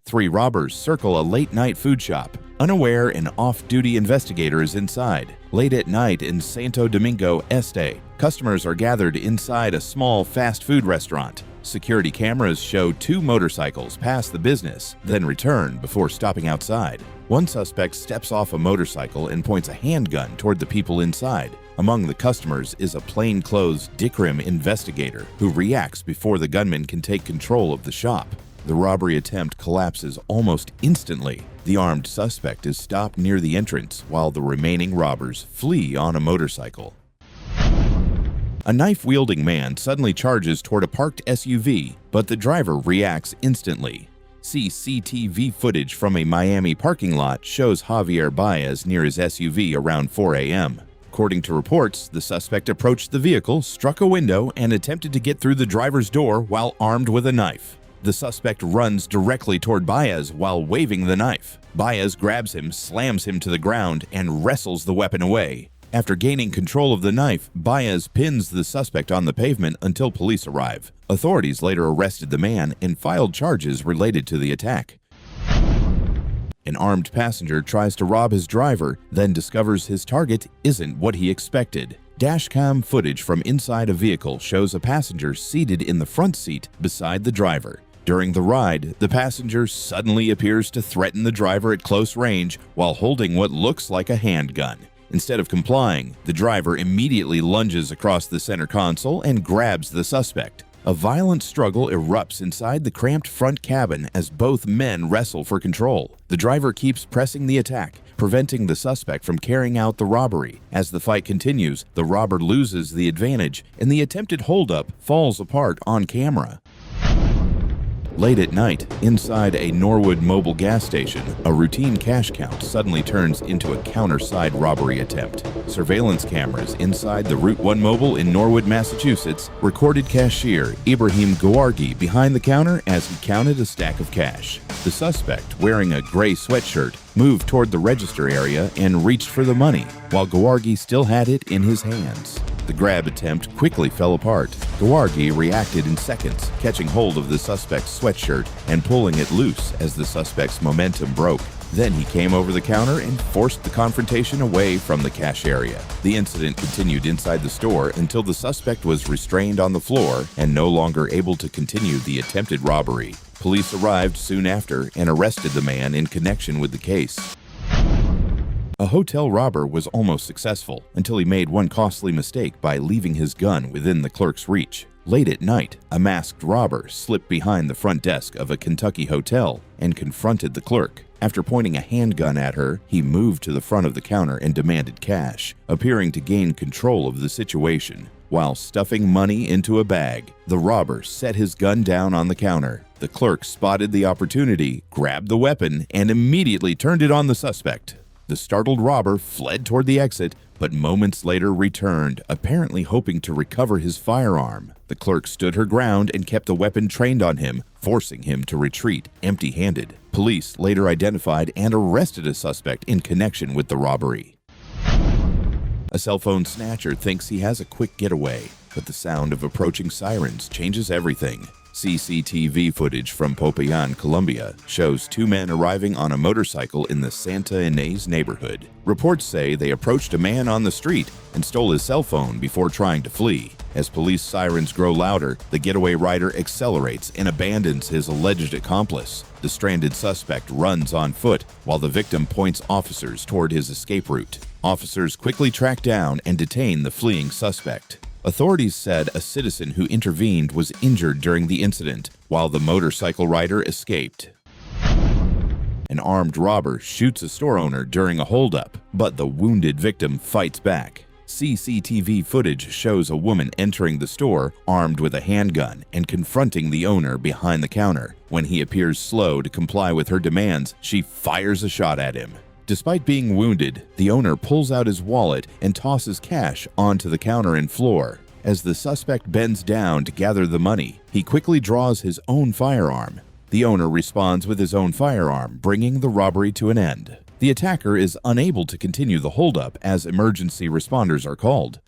Three robbers circle a late-night food shop. Unaware, an off-duty investigator is inside. Late at night in Santo Domingo Este, customers are gathered inside a small fast food restaurant. Security cameras show two motorcycles pass the business, then return before stopping outside. One suspect steps off a motorcycle and points a handgun toward the people inside. Among the customers is a plainclothes Dikrim investigator who reacts before the gunman can take control of the shop. The robbery attempt collapses almost instantly. The armed suspect is stopped near the entrance while the remaining robbers flee on a motorcycle. A knife-wielding man suddenly charges toward a parked SUV, but the driver reacts instantly. CCTV footage from a Miami parking lot shows Javier Baez near his SUV around 4 a.m. According to reports, the suspect approached the vehicle, struck a window, and attempted to get through the driver's door while armed with a knife. The suspect runs directly toward Baez while waving the knife. Baez grabs him, slams him to the ground, and wrestles the weapon away. After gaining control of the knife, Baez pins the suspect on the pavement until police arrive. Authorities later arrested the man and filed charges related to the attack. An armed passenger tries to rob his driver, then discovers his target isn't what he expected. Dashcam footage from inside a vehicle shows a passenger seated in the front seat beside the driver. During the ride, the passenger suddenly appears to threaten the driver at close range while holding what looks like a handgun. Instead of complying, the driver immediately lunges across the center console and grabs the suspect. A violent struggle erupts inside the cramped front cabin as both men wrestle for control. The driver keeps pressing the attack, preventing the suspect from carrying out the robbery. As the fight continues, the robber loses the advantage, and the attempted holdup falls apart on camera. Late at night, inside a Norwood Mobile gas station, a routine cash count suddenly turns into a counter-side robbery attempt. Surveillance cameras inside the Route 1 Mobile in Norwood, Massachusetts, recorded cashier Ibrahim Gouarghi behind the counter as he counted a stack of cash. The suspect, wearing a gray sweatshirt, moved toward the register area and reached for the money, while Gouarghi still had it in his hands. The grab attempt quickly fell apart. Gouarghi reacted in seconds, catching hold of the suspect's sweatshirt and pulling it loose as the suspect's momentum broke. Then he came over the counter and forced the confrontation away from the cash area. The incident continued inside the store until the suspect was restrained on the floor and no longer able to continue the attempted robbery. Police arrived soon after and arrested the man in connection with the case. A hotel robber was almost successful until he made one costly mistake by leaving his gun within the clerk's reach. Late at night, a masked robber slipped behind the front desk of a Kentucky hotel and confronted the clerk. After pointing a handgun at her, he moved to the front of the counter and demanded cash, appearing to gain control of the situation. While stuffing money into a bag, the robber set his gun down on the counter. The clerk spotted the opportunity, grabbed the weapon, and immediately turned it on the suspect. The startled robber fled toward the exit, but moments later returned, apparently hoping to recover his firearm. The clerk stood her ground and kept the weapon trained on him, forcing him to retreat empty-handed. Police later identified and arrested a suspect in connection with the robbery. A cell phone snatcher thinks he has a quick getaway, but the sound of approaching sirens changes everything. CCTV footage from Popayan, Colombia, shows two men arriving on a motorcycle in the Santa Ynez neighborhood. Reports say they approached a man on the street and stole his cell phone before trying to flee. As police sirens grow louder, the getaway rider accelerates and abandons his alleged accomplice. The stranded suspect runs on foot while the victim points officers toward his escape route. Officers quickly track down and detain the fleeing suspect. Authorities said a citizen who intervened was injured during the incident, while the motorcycle rider escaped. An armed robber shoots a store owner during a holdup, but the wounded victim fights back. CCTV footage shows a woman entering the store armed with a handgun and confronting the owner behind the counter. When he appears slow to comply with her demands, she fires a shot at him. Despite being wounded, the owner pulls out his wallet and tosses cash onto the counter and floor. As the suspect bends down to gather the money, he quickly draws his own firearm. The owner responds with his own firearm, bringing the robbery to an end. The attacker is unable to continue the holdup as emergency responders are called.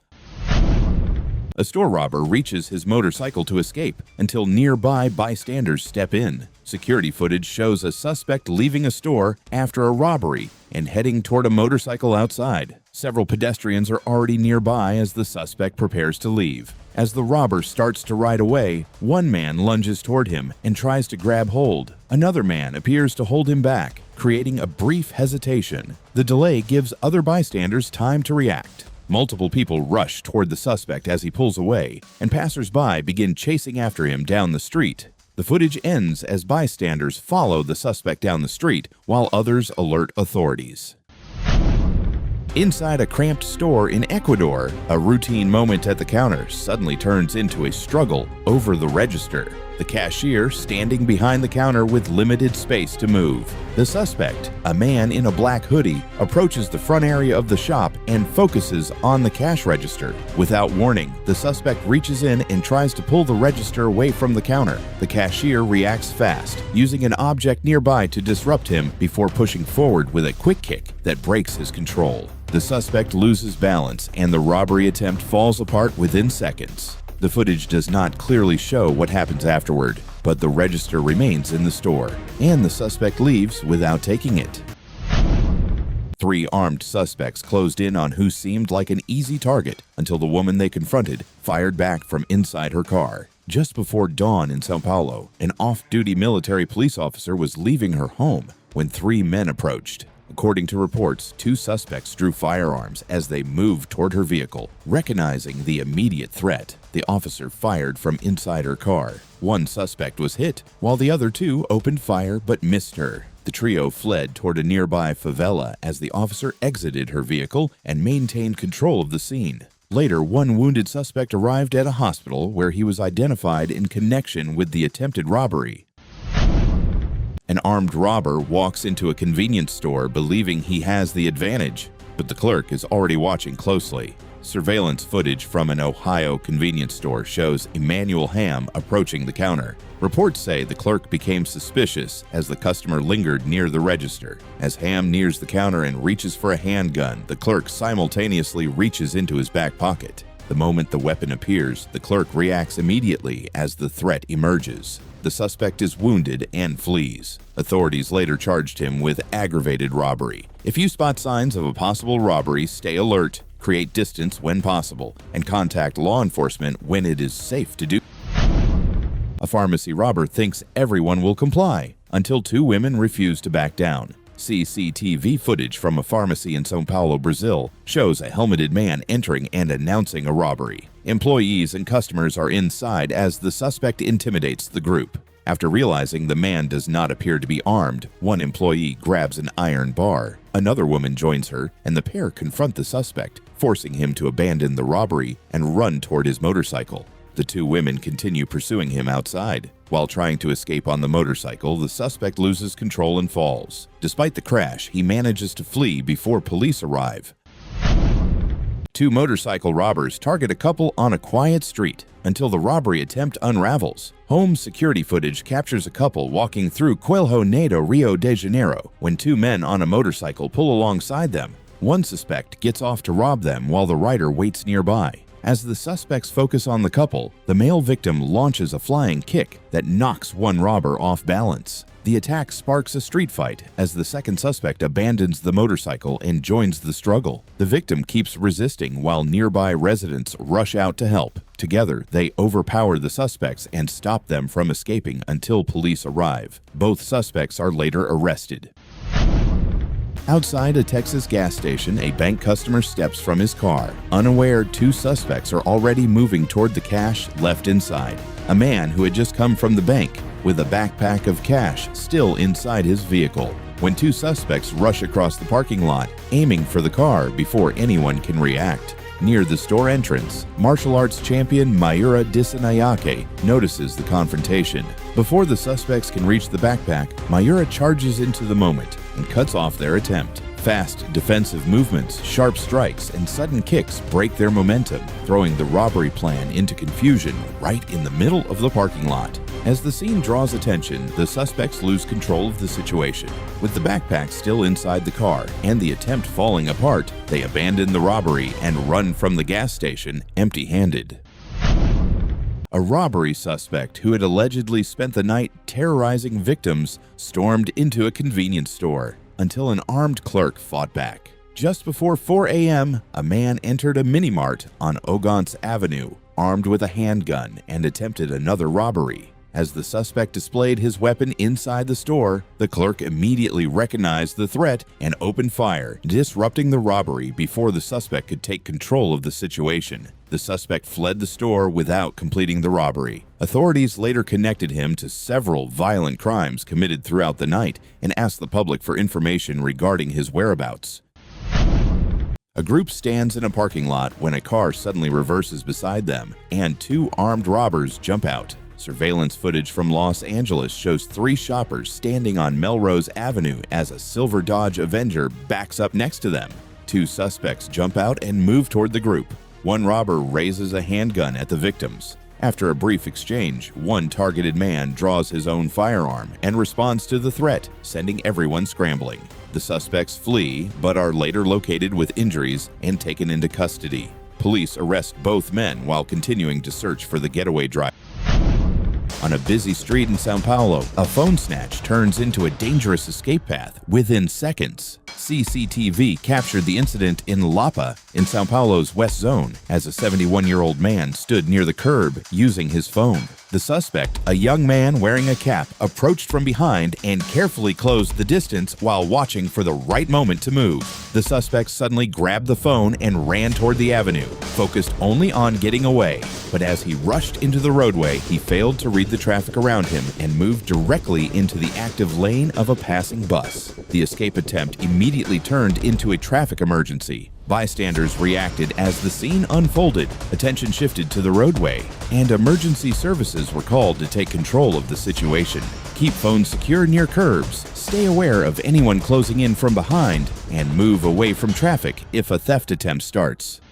A store robber reaches his motorcycle to escape until nearby bystanders step in. Security footage shows a suspect leaving a store after a robbery and heading toward a motorcycle outside. Several pedestrians are already nearby as the suspect prepares to leave. As the robber starts to ride away, one man lunges toward him and tries to grab hold. Another man appears to hold him back, creating a brief hesitation. The delay gives other bystanders time to react. Multiple people rush toward the suspect as he pulls away, and passers-by begin chasing after him down the street. The footage ends as bystanders follow the suspect down the street while others alert authorities. Inside a cramped store in Ecuador, a routine moment at the counter suddenly turns into a struggle over the register. The cashier standing behind the counter with limited space to move. The suspect, a man in a black hoodie, approaches the front area of the shop and focuses on the cash register. Without warning, the suspect reaches in and tries to pull the register away from the counter. The cashier reacts fast, using an object nearby to disrupt him before pushing forward with a quick kick that breaks his control. The suspect loses balance and the robbery attempt falls apart within seconds. The footage does not clearly show what happens afterward, but the register remains in the store, and the suspect leaves without taking it. 3 armed suspects closed in on who seemed like an easy target until the woman they confronted fired back from inside her car. Just before dawn in São Paulo, an off-duty military police officer was leaving her home when 3 men approached. According to reports, 2 suspects drew firearms as they moved toward her vehicle. Recognizing the immediate threat, the officer fired from inside her car. 1 suspect was hit, while the other 2 opened fire but missed her. The trio fled toward a nearby favela as the officer exited her vehicle and maintained control of the scene. Later, 1 wounded suspect arrived at a hospital where he was identified in connection with the attempted robbery. An armed robber walks into a convenience store believing he has the advantage, but the clerk is already watching closely. Surveillance footage from an Ohio convenience store shows Emmanuel Ham approaching the counter. Reports say the clerk became suspicious as the customer lingered near the register. As Ham nears the counter and reaches for a handgun, the clerk simultaneously reaches into his back pocket. The moment the weapon appears, the clerk reacts immediately as the threat emerges. The suspect is wounded and flees. Authorities later charged him with aggravated robbery. If you spot signs of a possible robbery, stay alert, create distance when possible, and contact law enforcement when it is safe to do. A pharmacy robber thinks everyone will comply until 2 women refuse to back down. CCTV footage from a pharmacy in São Paulo, Brazil, shows a helmeted man entering and announcing a robbery. Employees and customers are inside as the suspect intimidates the group. After realizing the man does not appear to be armed, 1 employee grabs an iron bar. Another woman joins her, and the pair confront the suspect, forcing him to abandon the robbery and run toward his motorcycle. The 2 women continue pursuing him outside. While trying to escape on the motorcycle, the suspect loses control and falls. Despite the crash, he manages to flee before police arrive. 2 motorcycle robbers target a couple on a quiet street until the robbery attempt unravels. Home security footage captures a couple walking through Coelho Neto, Rio de Janeiro, when 2 men on a motorcycle pull alongside them. One suspect gets off to rob them while the rider waits nearby. As the suspects focus on the couple, the male victim launches a flying kick that knocks one robber off balance. The attack sparks a street fight as the second suspect abandons the motorcycle and joins the struggle. The victim keeps resisting while nearby residents rush out to help. Together, they overpower the suspects and stop them from escaping until police arrive. Both suspects are later arrested. Outside a Texas gas station, a bank customer steps from his car. Unaware, 2 suspects are already moving toward the cash left inside. A man who had just come from the bank with a backpack of cash still inside his vehicle. When 2 suspects rush across the parking lot, aiming for the car before anyone can react. Near the store entrance, martial arts champion Mayura Dissanayake notices the confrontation. Before the suspects can reach the backpack, Mayura charges into the moment and cuts off their attempt. Fast defensive movements, sharp strikes, and sudden kicks break their momentum, throwing the robbery plan into confusion right in the middle of the parking lot. As the scene draws attention, the suspects lose control of the situation. With the backpack still inside the car and the attempt falling apart, they abandon the robbery and run from the gas station empty-handed. A robbery suspect who had allegedly spent the night terrorizing victims stormed into a convenience store until an armed clerk fought back. Just before 4 a.m., a man entered a mini-mart on Ogons Avenue, armed with a handgun, and attempted another robbery. As the suspect displayed his weapon inside the store, the clerk immediately recognized the threat and opened fire, disrupting the robbery before the suspect could take control of the situation. The suspect fled the store without completing the robbery. Authorities later connected him to several violent crimes committed throughout the night and asked the public for information regarding his whereabouts. A group stands in a parking lot when a car suddenly reverses beside them, and two armed robbers jump out. Surveillance footage from Los Angeles shows three shoppers standing on Melrose Avenue as a silver Dodge Avenger backs up next to them. Two suspects jump out and move toward the group. One robber raises a handgun at the victims. After a brief exchange, one targeted man draws his own firearm and responds to the threat, sending everyone scrambling. The suspects flee, but are later located with injuries and taken into custody. Police arrest both men while continuing to search for the getaway driver. On a busy street in São Paulo, a phone snatch turns into a dangerous escape path within seconds. CCTV captured the incident in Lapa, in São Paulo's West Zone, as a 71-year-old man stood near the curb using his phone. The suspect, a young man wearing a cap, approached from behind and carefully closed the distance while watching for the right moment to move. The suspect suddenly grabbed the phone and ran toward the avenue, focused only on getting away. But as he rushed into the roadway, he failed to read the traffic around him and moved directly into the active lane of a passing bus. The escape attempt immediately turned into a traffic emergency. Bystanders reacted as the scene unfolded, attention shifted to the roadway, and emergency services were called to take control of the situation. Keep phones secure near curbs, stay aware of anyone closing in from behind, and move away from traffic if a theft attempt starts.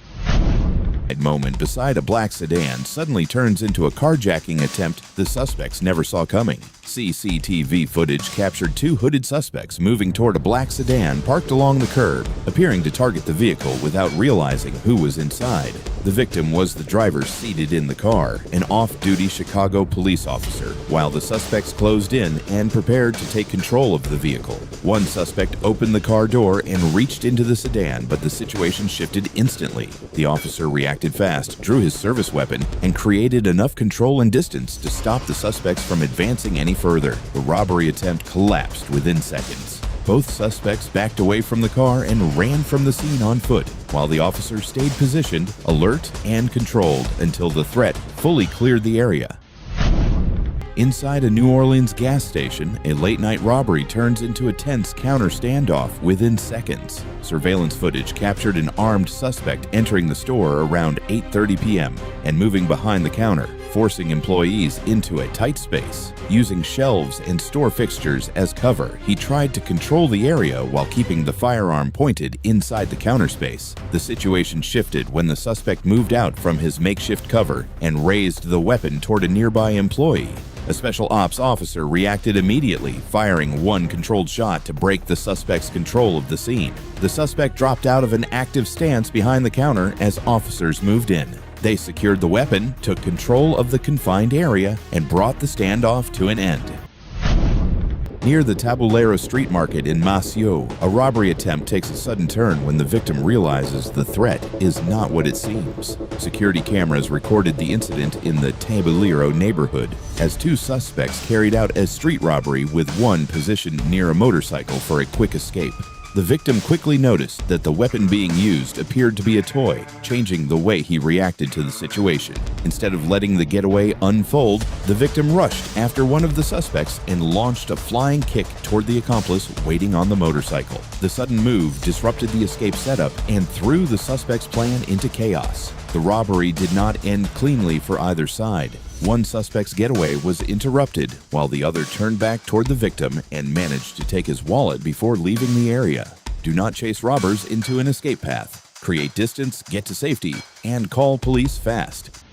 That moment beside a black sedan suddenly turns into a carjacking attempt the suspects never saw coming. CCTV footage captured two hooded suspects moving toward a black sedan parked along the curb, appearing to target the vehicle without realizing who was inside. The victim was the driver seated in the car, an off-duty Chicago police officer, while the suspects closed in and prepared to take control of the vehicle. One suspect opened the car door and reached into the sedan, but the situation shifted instantly. The officer reacted fast, drew his service weapon, and created enough control and distance to stop the suspects from advancing any further. The robbery attempt collapsed within seconds. Both suspects backed away from the car and ran from the scene on foot, while the officer stayed positioned, alert, and controlled until the threat fully cleared the area. Inside a New Orleans gas station, a late-night robbery turns into a tense counter standoff within seconds. Surveillance footage captured an armed suspect entering the store around 8:30 p.m. and moving behind the counter, forcing employees into a tight space. Using shelves and store fixtures as cover, he tried to control the area while keeping the firearm pointed inside the counter space. The situation shifted when the suspect moved out from his makeshift cover and raised the weapon toward a nearby employee. A special ops officer reacted immediately, firing one controlled shot to break the suspect's control of the scene. The suspect dropped out of an active stance behind the counter as officers moved in. They secured the weapon, took control of the confined area, and brought the standoff to an end. Near the Tabuleiro Street Market in Maceió, a robbery attempt takes a sudden turn when the victim realizes the threat is not what it seems. Security cameras recorded the incident in the Tabuleiro neighborhood as two suspects carried out a street robbery with one positioned near a motorcycle for a quick escape. The victim quickly noticed that the weapon being used appeared to be a toy, changing the way he reacted to the situation. Instead of letting the getaway unfold, the victim rushed after one of the suspects and launched a flying kick toward the accomplice waiting on the motorcycle. The sudden move disrupted the escape setup and threw the suspect's plan into chaos. The robbery did not end cleanly for either side. One suspect's getaway was interrupted, while the other turned back toward the victim and managed to take his wallet before leaving the area. Do not chase robbers into an escape path. Create distance, get to safety, and call police fast.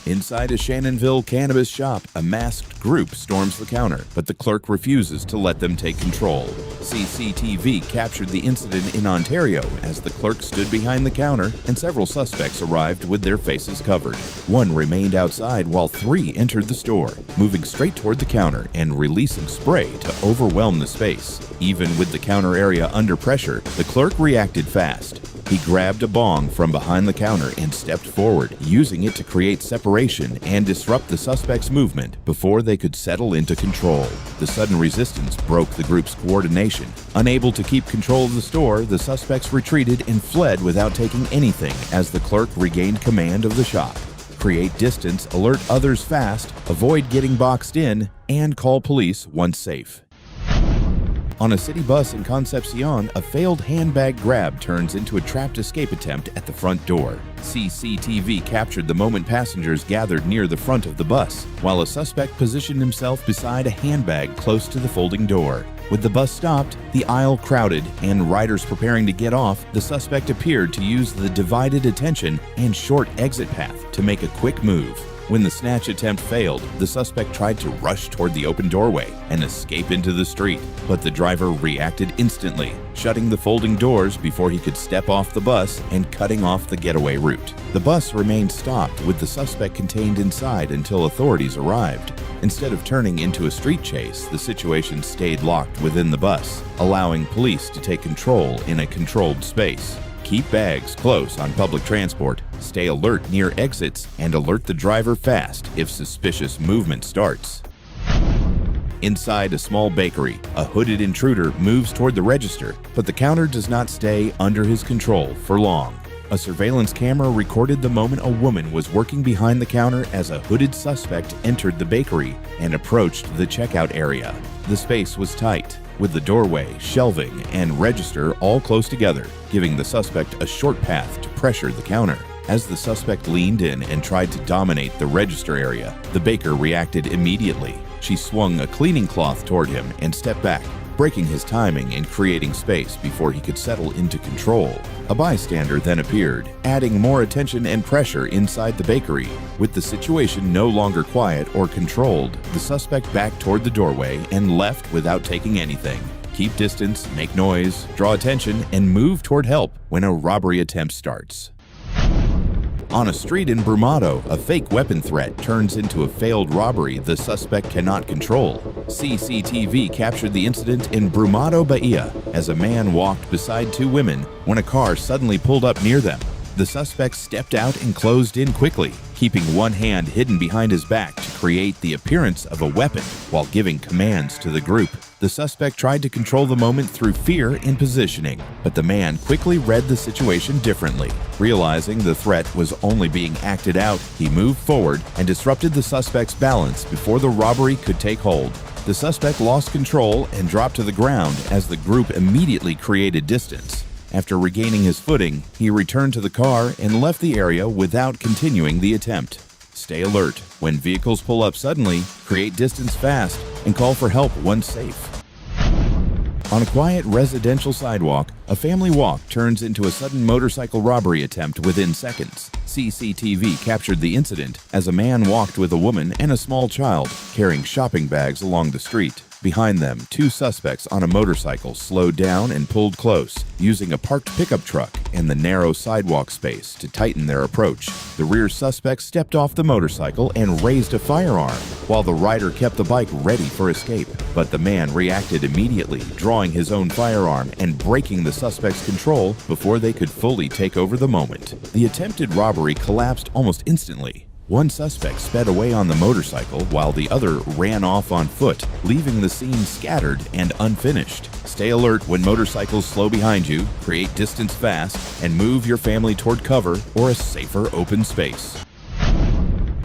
Inside a Shannonville cannabis shop, a masked group storms the counter, but the clerk refuses to let them take control. CCTV captured the incident in Ontario as the clerk stood behind the counter and several suspects arrived with their faces covered. One remained outside while 3 entered the store, moving straight toward the counter and releasing spray to overwhelm the space. Even with the counter area under pressure, the clerk reacted fast. He grabbed a bong from behind the counter and stepped forward, using it to create separation and disrupt the suspects' movement before they could settle into control. The sudden resistance broke the group's coordination. Unable to keep control of the store, the suspects retreated and fled without taking anything as the clerk regained command of the shop. Create distance, alert others fast, avoid getting boxed in, and call police once safe. On a city bus in Concepcion, a failed handbag grab turns into a trapped escape attempt at the front door. CCTV captured the moment passengers gathered near the front of the bus, while a suspect positioned himself beside a handbag close to the folding door. With the bus stopped, the aisle crowded, and riders preparing to get off, the suspect appeared to use the divided attention and short exit path to make a quick move. When the snatch attempt failed, the suspect tried to rush toward the open doorway and escape into the street, but the driver reacted instantly, shutting the folding doors before he could step off the bus and cutting off the getaway route. The bus remained stopped with the suspect contained inside until authorities arrived. Instead of turning into a street chase, the situation stayed locked within the bus, allowing police to take control in a controlled space. Keep bags close on public transport, stay alert near exits, and alert the driver fast if suspicious movement starts. Inside a small bakery, a hooded intruder moves toward the register, but the counter does not stay under his control for long. A surveillance camera recorded the moment a woman was working behind the counter as a hooded suspect entered the bakery and approached the checkout area. The space was tight, with the doorway, shelving, and register all close together, giving the suspect a short path to pressure the counter. As the suspect leaned in and tried to dominate the register area, the baker reacted immediately. She swung a cleaning cloth toward him and stepped back, breaking his timing and creating space before he could settle into control. A bystander then appeared, adding more attention and pressure inside the bakery. With the situation no longer quiet or controlled, the suspect backed toward the doorway and left without taking anything. Keep distance, make noise, draw attention, and move toward help when a robbery attempt starts. On a street in Brumado, a fake weapon threat turns into a failed robbery the suspect cannot control. CCTV captured the incident in Brumado, Bahia, as a man walked beside 2 women when a car suddenly pulled up near them. The suspect stepped out and closed in quickly, keeping one hand hidden behind his back to create the appearance of a weapon while giving commands to the group. The suspect tried to control the moment through fear and positioning, but the man quickly read the situation differently. Realizing the threat was only being acted out, he moved forward and disrupted the suspect's balance before the robbery could take hold. The suspect lost control and dropped to the ground as the group immediately created distance. After regaining his footing, he returned to the car and left the area without continuing the attempt. Stay alert. When vehicles pull up suddenly, create distance fast, and call for help once safe. On a quiet residential sidewalk, a family walk turns into a sudden motorcycle robbery attempt within seconds. CCTV captured the incident as a man walked with a woman and a small child, carrying shopping bags along the street. Behind them, 2 suspects on a motorcycle slowed down and pulled close, using a parked pickup truck and the narrow sidewalk space to tighten their approach. The rear suspect stepped off the motorcycle and raised a firearm, while the rider kept the bike ready for escape. But the man reacted immediately, drawing his own firearm and breaking the suspect's control before they could fully take over the moment. The attempted robbery collapsed almost instantly. One suspect sped away on the motorcycle while the other ran off on foot, leaving the scene scattered and unfinished. Stay alert when motorcycles slow behind you, create distance fast, and move your family toward cover or a safer open space.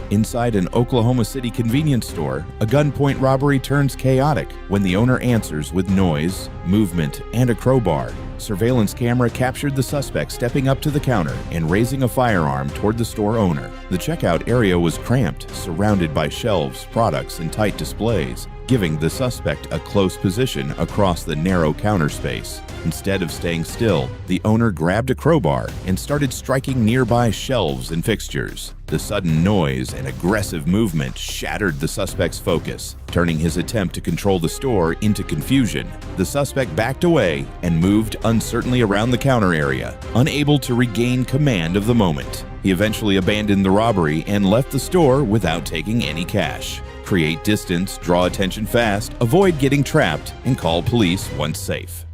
Inside an Oklahoma City convenience store, a gunpoint robbery turns chaotic when the owner answers with noise, movement, and a crowbar. Surveillance camera captured the suspect stepping up to the counter and raising a firearm toward the store owner. The checkout area was cramped, surrounded by shelves, products, and tight displays. giving the suspect a close position across the narrow counter space. Instead of staying still, the owner grabbed a crowbar and started striking nearby shelves and fixtures. The sudden noise and aggressive movement shattered the suspect's focus, turning his attempt to control the store into confusion. The suspect backed away and moved uncertainly around the counter area, unable to regain command of the moment. He eventually abandoned the robbery and left the store without taking any cash. Create distance, draw attention fast, avoid getting trapped, and call police once safe.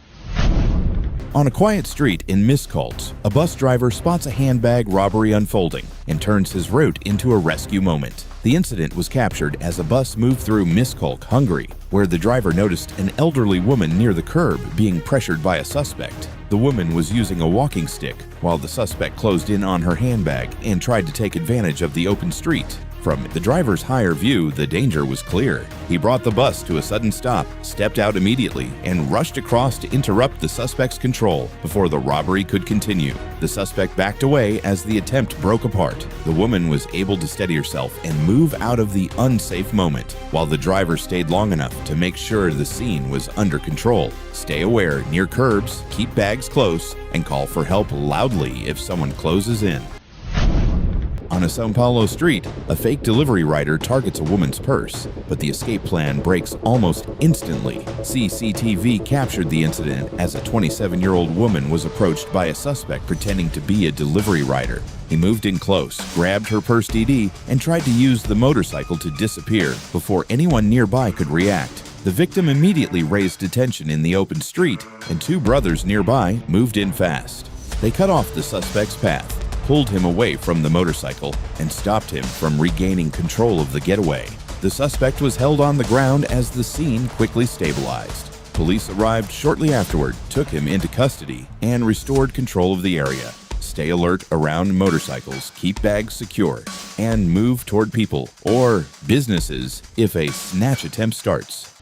On a quiet street in Miskolc, a bus driver spots a handbag robbery unfolding and turns his route into a rescue moment. The incident was captured as a bus moved through Miskolc, Hungary, where the driver noticed an elderly woman near the curb being pressured by a suspect. The woman was using a walking stick while the suspect closed in on her handbag and tried to take advantage of the open street. From the driver's higher view, the danger was clear. He brought the bus to a sudden stop, stepped out immediately, and rushed across to interrupt the suspect's control before the robbery could continue. The suspect backed away as the attempt broke apart. The woman was able to steady herself and move out of the unsafe moment, while the driver stayed long enough to make sure the scene was under control. Stay aware near curbs, keep bags close, and call for help loudly if someone closes in. On a São Paulo street, a fake delivery rider targets a woman's purse, but the escape plan breaks almost instantly. CCTV captured the incident as a 27-year-old woman was approached by a suspect pretending to be a delivery rider. He moved in close, grabbed her purse DD, and tried to use the motorcycle to disappear before anyone nearby could react. The victim immediately raised attention in the open street, and two brothers nearby moved in fast. They cut off the suspect's path, pulled him away from the motorcycle, and stopped him from regaining control of the getaway. The suspect was held on the ground as the scene quickly stabilized. Police arrived shortly afterward, took him into custody, and restored control of the area. Stay alert around motorcycles, keep bags secure, and move toward people or businesses if a snatch attempt starts.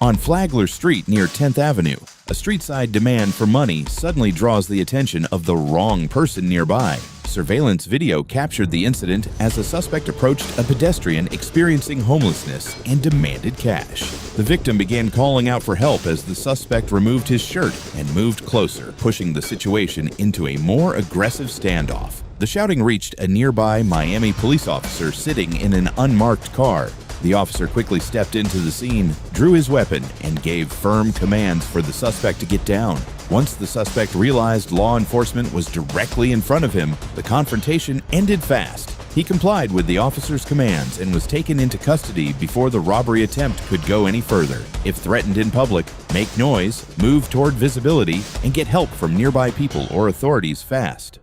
On Flagler Street near 10th Avenue, a street-side demand for money suddenly draws the attention of the wrong person nearby. Surveillance video captured the incident as a suspect approached a pedestrian experiencing homelessness and demanded cash. The victim began calling out for help as the suspect removed his shirt and moved closer, pushing the situation into a more aggressive standoff. The shouting reached a nearby Miami police officer sitting in an unmarked car. The officer quickly stepped into the scene, drew his weapon, and gave firm commands for the suspect to get down. Once the suspect realized law enforcement was directly in front of him, the confrontation ended fast. He complied with the officer's commands and was taken into custody before the robbery attempt could go any further. If threatened in public, make noise, move toward visibility, and get help from nearby people or authorities fast.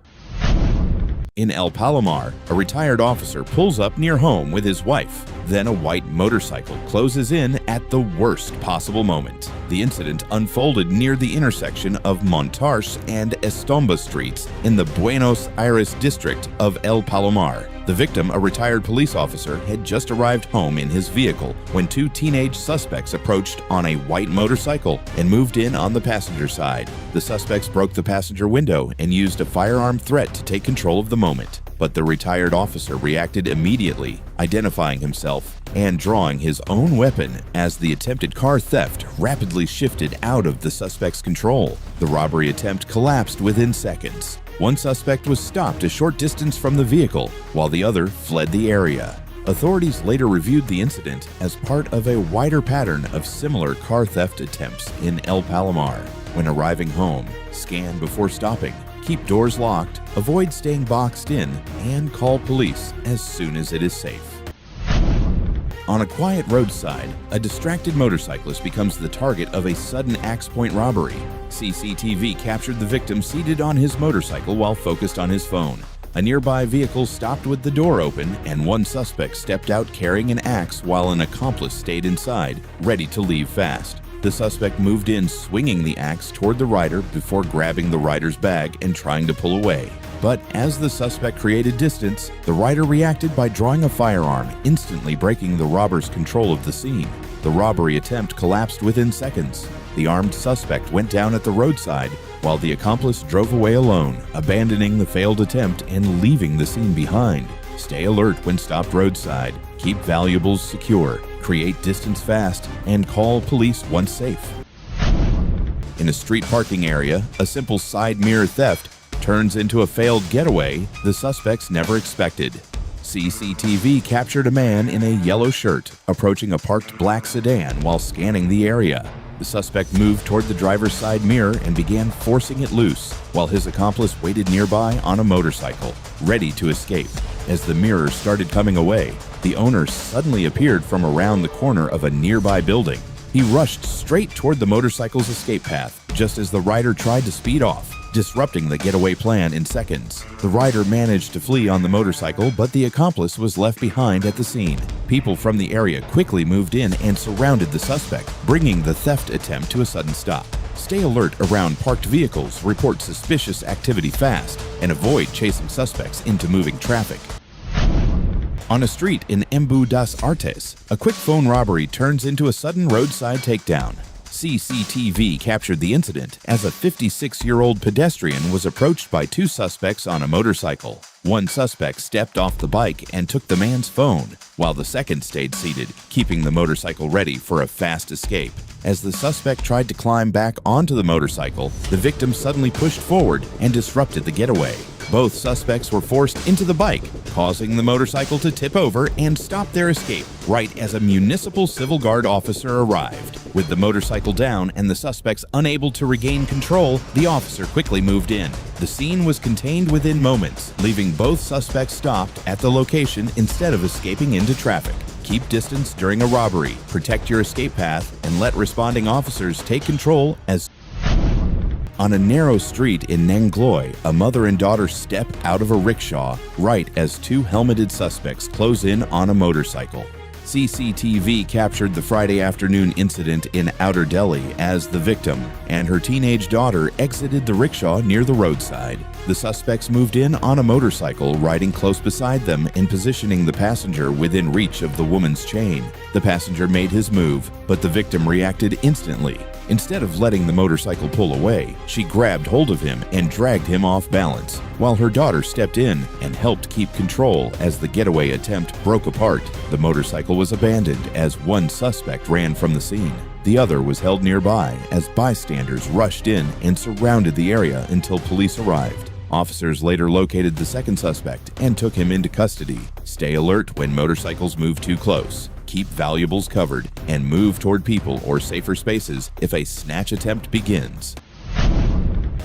In El Palomar, a retired officer pulls up near home with his wife. Then a white motorcycle closes in at the worst possible moment. The incident unfolded near the intersection of Montarch and Estomba streets in the Buenos Aires district of El Palomar. The victim, a retired police officer, had just arrived home in his vehicle when two teenage suspects approached on a white motorcycle and moved in on the passenger side. The suspects broke the passenger window and used a firearm threat to take control of the moment. But the retired officer reacted immediately, identifying himself and drawing his own weapon as the attempted car theft rapidly shifted out of the suspect's control. The robbery attempt collapsed within seconds. One suspect was stopped a short distance from the vehicle, while the other fled the area. Authorities later reviewed the incident as part of a wider pattern of similar car theft attempts in El Palomar. When arriving home, scan before stopping, keep doors locked, avoid staying boxed in, and call police as soon as it is safe. On a quiet roadside, a distracted motorcyclist becomes the target of a sudden axe-point robbery. CCTV captured the victim seated on his motorcycle while focused on his phone. A nearby vehicle stopped with the door open, and one suspect stepped out carrying an axe while an accomplice stayed inside, ready to leave fast. The suspect moved in swinging the axe toward the rider before grabbing the rider's bag and trying to pull away. But as the suspect created distance, the rider reacted by drawing a firearm, instantly breaking the robber's control of the scene. The robbery attempt collapsed within seconds. The armed suspect went down at the roadside, while the accomplice drove away alone, abandoning the failed attempt and leaving the scene behind. Stay alert when stopped roadside. Keep valuables secure. Create distance fast, and call police once safe. In a street parking area, a simple side mirror theft turns into a failed getaway the suspects never expected. CCTV captured a man in a yellow shirt approaching a parked black sedan while scanning the area. The suspect moved toward the driver's side mirror and began forcing it loose, while his accomplice waited nearby on a motorcycle, ready to escape. As the mirror started coming away, the owner suddenly appeared from around the corner of a nearby building. He rushed straight toward the motorcycle's escape path, just as the rider tried to speed off, disrupting the getaway plan in seconds. The rider managed to flee on the motorcycle, but the accomplice was left behind at the scene. People from the area quickly moved in and surrounded the suspect, bringing the theft attempt to a sudden stop. Stay alert around parked vehicles, report suspicious activity fast, and avoid chasing suspects into moving traffic. On a street in Embu das Artes, a quick phone robbery turns into a sudden roadside takedown. CCTV captured the incident as a 56-year-old pedestrian was approached by two suspects on a motorcycle. One suspect stepped off the bike and took the man's phone, while the second stayed seated, keeping the motorcycle ready for a fast escape. As the suspect tried to climb back onto the motorcycle, the victim suddenly pushed forward and disrupted the getaway. Both suspects were forced into the bike, causing the motorcycle to tip over and stop their escape right as a municipal civil guard officer arrived. With the motorcycle down and the suspects unable to regain control, the officer quickly moved in. The scene was contained within moments, leaving both suspects stopped at the location instead of escaping into traffic. Keep distance during a robbery, protect your escape path, and let responding officers take control as on a narrow street in Nangloy, a mother and daughter step out of a rickshaw right as two helmeted suspects close in on a motorcycle. CCTV captured the Friday afternoon incident in Outer Delhi as the victim and her teenage daughter exited the rickshaw near the roadside. The suspects moved in on a motorcycle, riding close beside them and positioning the passenger within reach of the woman's chain. The passenger made his move, but the victim reacted instantly. Instead of letting the motorcycle pull away, she grabbed hold of him and dragged him off balance, while her daughter stepped in and helped keep control as the getaway attempt broke apart. The motorcycle was abandoned as one suspect ran from the scene. The other was held nearby as bystanders rushed in and surrounded the area until police arrived. Officers later located the second suspect and took him into custody. Stay alert when motorcycles move too close. Keep valuables covered and move toward people or safer spaces if a snatch attempt begins.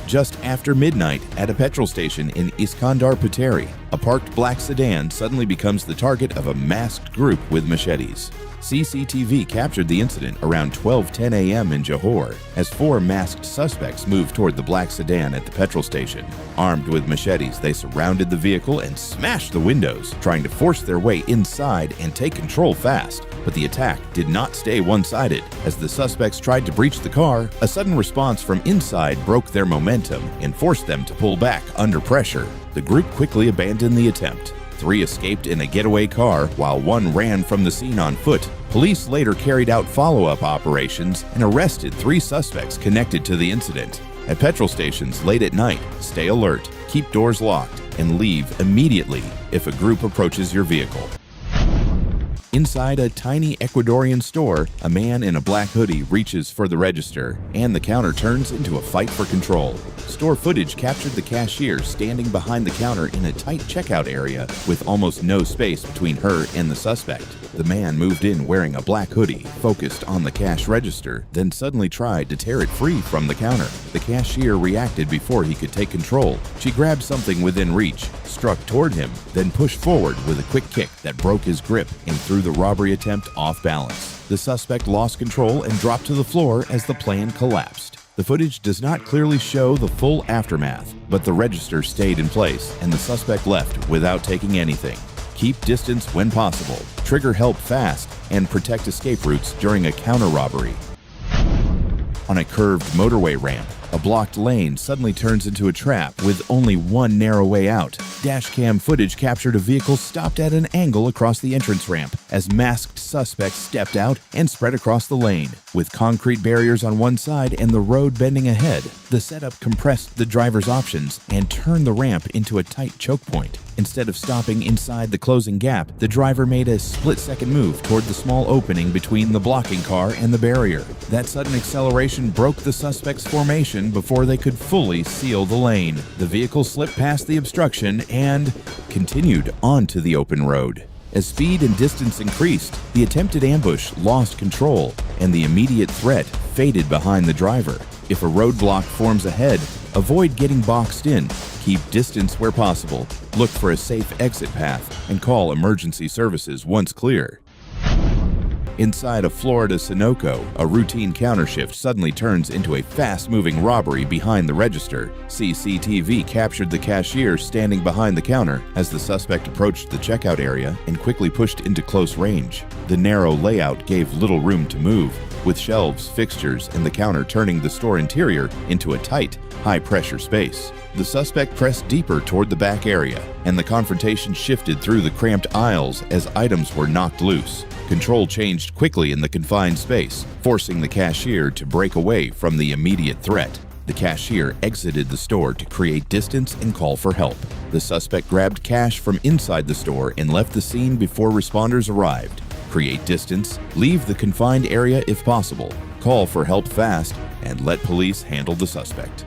Just after midnight at a petrol station in Iskandar Puteri, a parked black sedan suddenly becomes the target of a masked group with machetes. CCTV captured the incident around 12:10 a.m. in Johor as four masked suspects moved toward the black sedan at the petrol station. Armed with machetes, they surrounded the vehicle and smashed the windows, trying to force their way inside and take control fast. But the attack did not stay one-sided. As the suspects tried to breach the car, a sudden response from inside broke their momentum and forced them to pull back under pressure. The group quickly abandoned the attempt. Three escaped in a getaway car, while one ran from the scene on foot. Police later carried out follow-up operations and arrested three suspects connected to the incident. At petrol stations late at night, stay alert, keep doors locked, and leave immediately if a group approaches your vehicle. Inside a tiny Ecuadorian store, a man in a black hoodie reaches for the register, and the counter turns into a fight for control. Store footage captured the cashier standing behind the counter in a tight checkout area with almost no space between her and the suspect. The man moved in wearing a black hoodie, focused on the cash register, then suddenly tried to tear it free from the counter. The cashier reacted before he could take control. She grabbed something within reach, struck toward him, then pushed forward with a quick kick that broke his grip and threw the robbery attempt off balance. The suspect lost control and dropped to the floor as the plan collapsed. The footage does not clearly show the full aftermath, but the register stayed in place and the suspect left without taking anything. Keep distance when possible, trigger help fast, and protect escape routes during a counter-robbery. On a curved motorway ramp, A blocked lane suddenly turns into a trap with only one narrow way out. Dashcam footage captured a vehicle stopped at an angle across the entrance ramp as masked suspects stepped out and spread across the lane. With concrete barriers on one side and the road bending ahead, the setup compressed the driver's options and turned the ramp into a tight choke point. Instead of stopping inside the closing gap, the driver made a split-second move toward the small opening between the blocking car and the barrier. That sudden acceleration broke the suspect's formation before they could fully seal the lane. The vehicle slipped past the obstruction and continued onto the open road. As speed and distance increased, the attempted ambush lost control, and the immediate threat faded behind the driver. If a roadblock forms ahead, avoid getting boxed in. Keep distance where possible. Look for a safe exit path and call emergency services once clear. Inside a Florida Sunoco, a routine countershift suddenly turns into a fast-moving robbery behind the register. CCTV captured the cashier standing behind the counter as the suspect approached the checkout area and quickly pushed into close range. The narrow layout gave little room to move, with shelves, fixtures, and the counter turning the store interior into a tight, high-pressure space. The suspect pressed deeper toward the back area, and the confrontation shifted through the cramped aisles as items were knocked loose. Control changed quickly in the confined space, forcing the cashier to break away from the immediate threat. The cashier exited the store to create distance and call for help. The suspect grabbed cash from inside the store and left the scene before responders arrived. Create distance, leave the confined area if possible, call for help fast, and let police handle the suspect.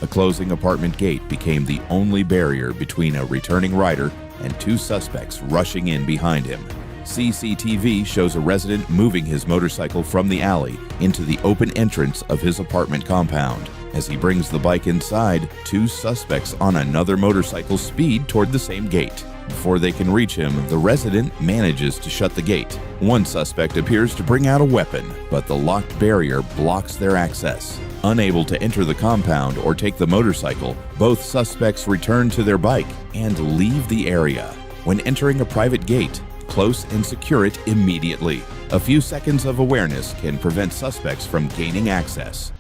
A closing apartment gate became the only barrier between a returning rider and two suspects rushing in behind him. CCTV shows a resident moving his motorcycle from the alley into the open entrance of his apartment compound. As he brings the bike inside, two suspects on another motorcycle speed toward the same gate. Before they can reach him, the resident manages to shut the gate. One suspect appears to bring out a weapon, but the locked barrier blocks their access. Unable to enter the compound or take the motorcycle, both suspects return to their bike and leave the area. When entering a private gate, close and secure it immediately. A few seconds of awareness can prevent suspects from gaining access.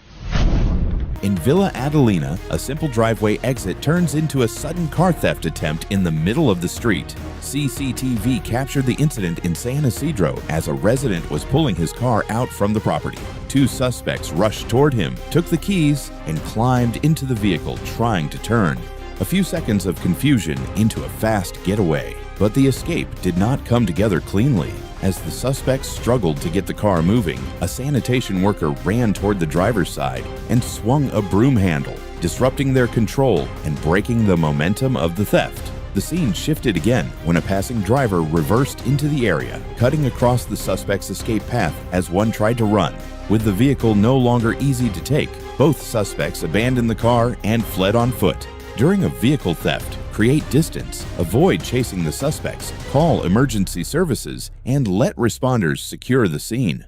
In Villa Adelina, a simple driveway exit turns into a sudden car theft attempt in the middle of the street. CCTV captured the incident in San Isidro as a resident was pulling his car out from the property. Two suspects rushed toward him, took the keys, and climbed into the vehicle, trying to turn. A few seconds of confusion into a fast getaway. But the escape did not come together cleanly. As the suspects struggled to get the car moving, a sanitation worker ran toward the driver's side and swung a broom handle, disrupting their control and breaking the momentum of the theft. The scene shifted again when a passing driver reversed into the area, cutting across the suspect's escape path as one tried to run. With the vehicle no longer easy to take, both suspects abandoned the car and fled on foot. During a vehicle theft, create distance, avoid chasing the suspects, call emergency services, and let responders secure the scene.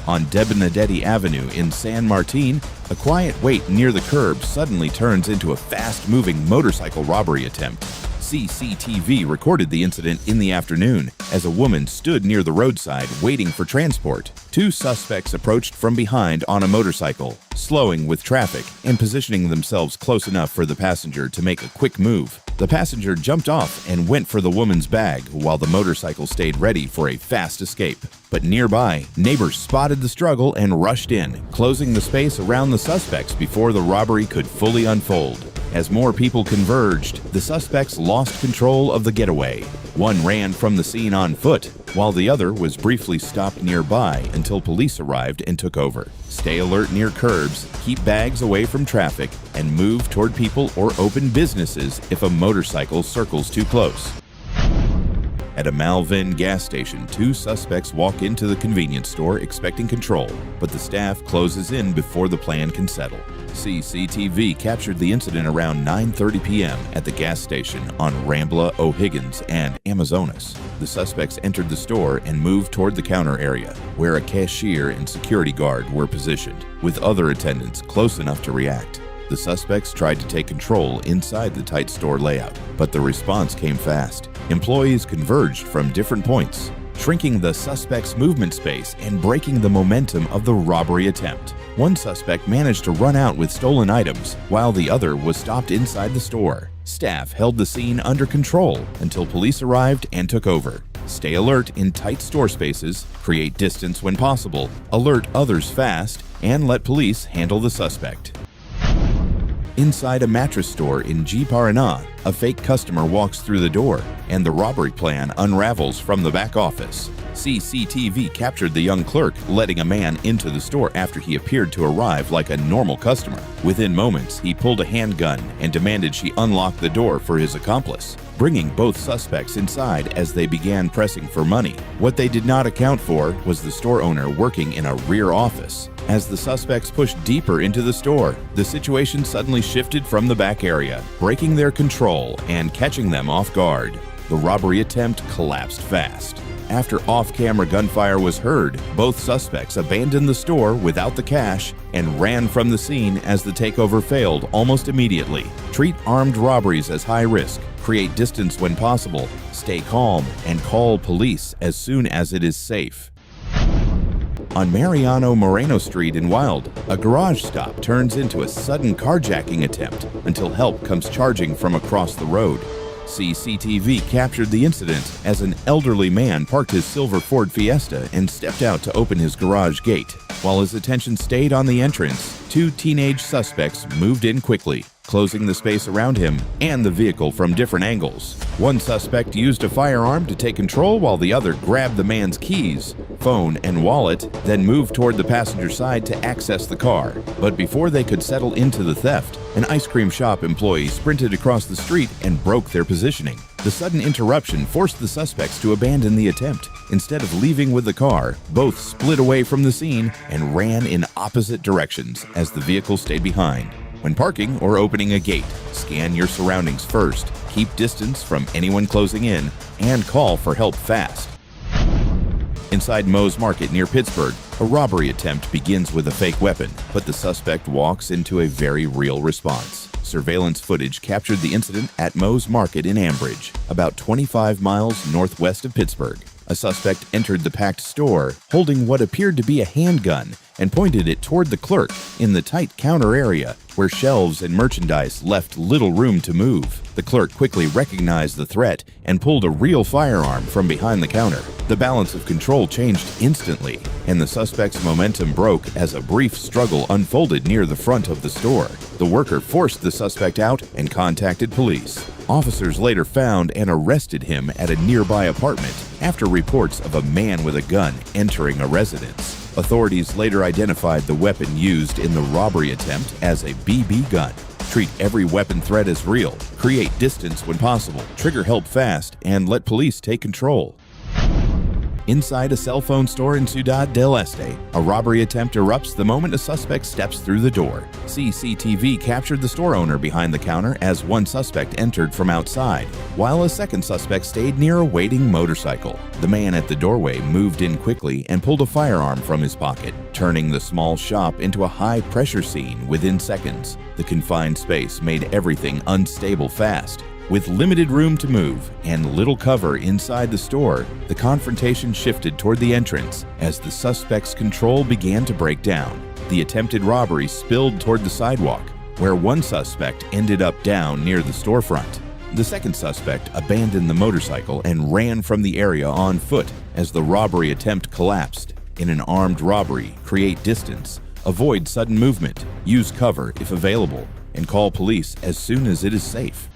On De Benedetti Avenue in San Martin, a quiet wait near the curb suddenly turns into a fast-moving motorcycle robbery attempt. CCTV recorded the incident in the afternoon as a woman stood near the roadside waiting for transport. Two suspects approached from behind on a motorcycle, slowing with traffic and positioning themselves close enough for the passenger to make a quick move. The passenger jumped off and went for the woman's bag while the motorcycle stayed ready for a fast escape. But nearby, neighbors spotted the struggle and rushed in, closing the space around the suspects before the robbery could fully unfold. As more people converged, the suspects lost control of the getaway. One ran from the scene on foot, while the other was briefly stopped nearby until police arrived and took over. Stay alert near curbs, keep bags away from traffic, and move toward people or open businesses if a motorcycle circles too close. At a Malvin gas station, two suspects walk into the convenience store expecting control, but the staff closes in before the plan can settle. CCTV captured the incident around 9:30 p.m. at the gas station on Rambla, O'Higgins, and Amazonas. The suspects entered the store and moved toward the counter area, where a cashier and security guard were positioned, with other attendants close enough to react. The suspects tried to take control inside the tight store layout, but the response came fast. Employees converged from different points, shrinking the suspect's movement space and breaking the momentum of the robbery attempt. One suspect managed to run out with stolen items, while the other was stopped inside the store. Staff held the scene under control until police arrived and took over. Stay alert in tight store spaces, create distance when possible, alert others fast, and let police handle the suspect. Inside a mattress store in G. Paraná, a fake customer walks through the door, and the robbery plan unravels from the back office. CCTV captured the young clerk letting a man into the store after he appeared to arrive like a normal customer. Within moments, he pulled a handgun and demanded she unlock the door for his accomplice, bringing both suspects inside as they began pressing for money. What they did not account for was the store owner working in a rear office. As the suspects pushed deeper into the store, the situation suddenly shifted from the back area, breaking their control and catching them off guard. The robbery attempt collapsed fast. After off-camera gunfire was heard, both suspects abandoned the store without the cash and ran from the scene as the takeover failed almost immediately. Treat armed robberies as high risk, create distance when possible, stay calm, and call police as soon as it is safe. On Mariano Moreno Street in Wild, a garage stop turns into a sudden carjacking attempt until help comes charging from across the road. CCTV captured the incident as an elderly man parked his silver Ford Fiesta and stepped out to open his garage gate. While his attention stayed on the entrance, two teenage suspects moved in quickly, closing the space around him and the vehicle from different angles. One suspect used a firearm to take control while the other grabbed the man's keys, phone, and wallet, then moved toward the passenger side to access the car. But before they could settle into the theft, an ice cream shop employee sprinted across the street and broke their positioning. The sudden interruption forced the suspects to abandon the attempt. Instead of leaving with the car, both split away from the scene and ran in opposite directions as the vehicle stayed behind. When parking or opening a gate, scan your surroundings first, keep distance from anyone closing in, and call for help fast. Inside Moe's Market near Pittsburgh, a robbery attempt begins with a fake weapon, but the suspect walks into a very real response. Surveillance footage captured the incident at Moe's Market in Ambridge, about 25 miles northwest of Pittsburgh. A suspect entered the packed store holding what appeared to be a handgun and pointed it toward the clerk in the tight counter area where shelves and merchandise left little room to move. The clerk quickly recognized the threat and pulled a real firearm from behind the counter. The balance of control changed instantly, and the suspect's momentum broke as a brief struggle unfolded near the front of the store. The worker forced the suspect out and contacted police. Officers later found and arrested him at a nearby apartment after reports of a man with a gun entering a residence. Authorities later identified the weapon used in the robbery attempt as a BB gun. Treat every weapon threat as real, create distance when possible, trigger help fast, and let police take control. Inside a cell phone store in Ciudad del Este, a robbery attempt erupts the moment a suspect steps through the door. CCTV captured the store owner behind the counter as one suspect entered from outside, while a second suspect stayed near a waiting motorcycle. The man at the doorway moved in quickly and pulled a firearm from his pocket, turning the small shop into a high-pressure scene within seconds. The confined space made everything unstable fast. With limited room to move and little cover inside the store, the confrontation shifted toward the entrance as the suspect's control began to break down. The attempted robbery spilled toward the sidewalk, where one suspect ended up down near the storefront. The second suspect abandoned the motorcycle and ran from the area on foot as the robbery attempt collapsed. In an armed robbery, create distance, avoid sudden movement, use cover if available, and call police as soon as it is safe.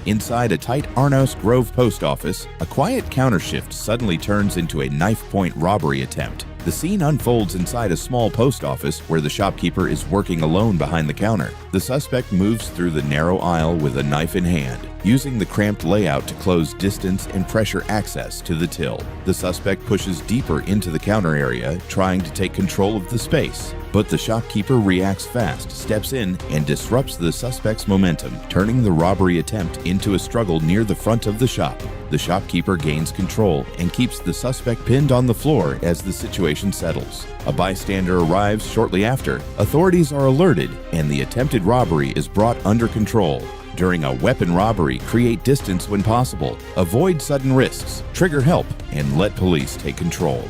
Inside a tight Arnos Grove post office, a quiet countershift suddenly turns into a knife-point robbery attempt. The scene unfolds inside a small post office where the shopkeeper is working alone behind the counter. The suspect moves through the narrow aisle with a knife in hand, using the cramped layout to close distance and pressure access to the till. The suspect pushes deeper into the counter area, trying to take control of the space. But the shopkeeper reacts fast, steps in, and disrupts the suspect's momentum, turning the robbery attempt into a struggle near the front of the shop. The shopkeeper gains control and keeps the suspect pinned on the floor as the situation settles. A bystander arrives shortly after. Authorities are alerted, and the attempted robbery is brought under control. during a weapon robbery, create distance when possible, avoid sudden risks, trigger help, and let police take control.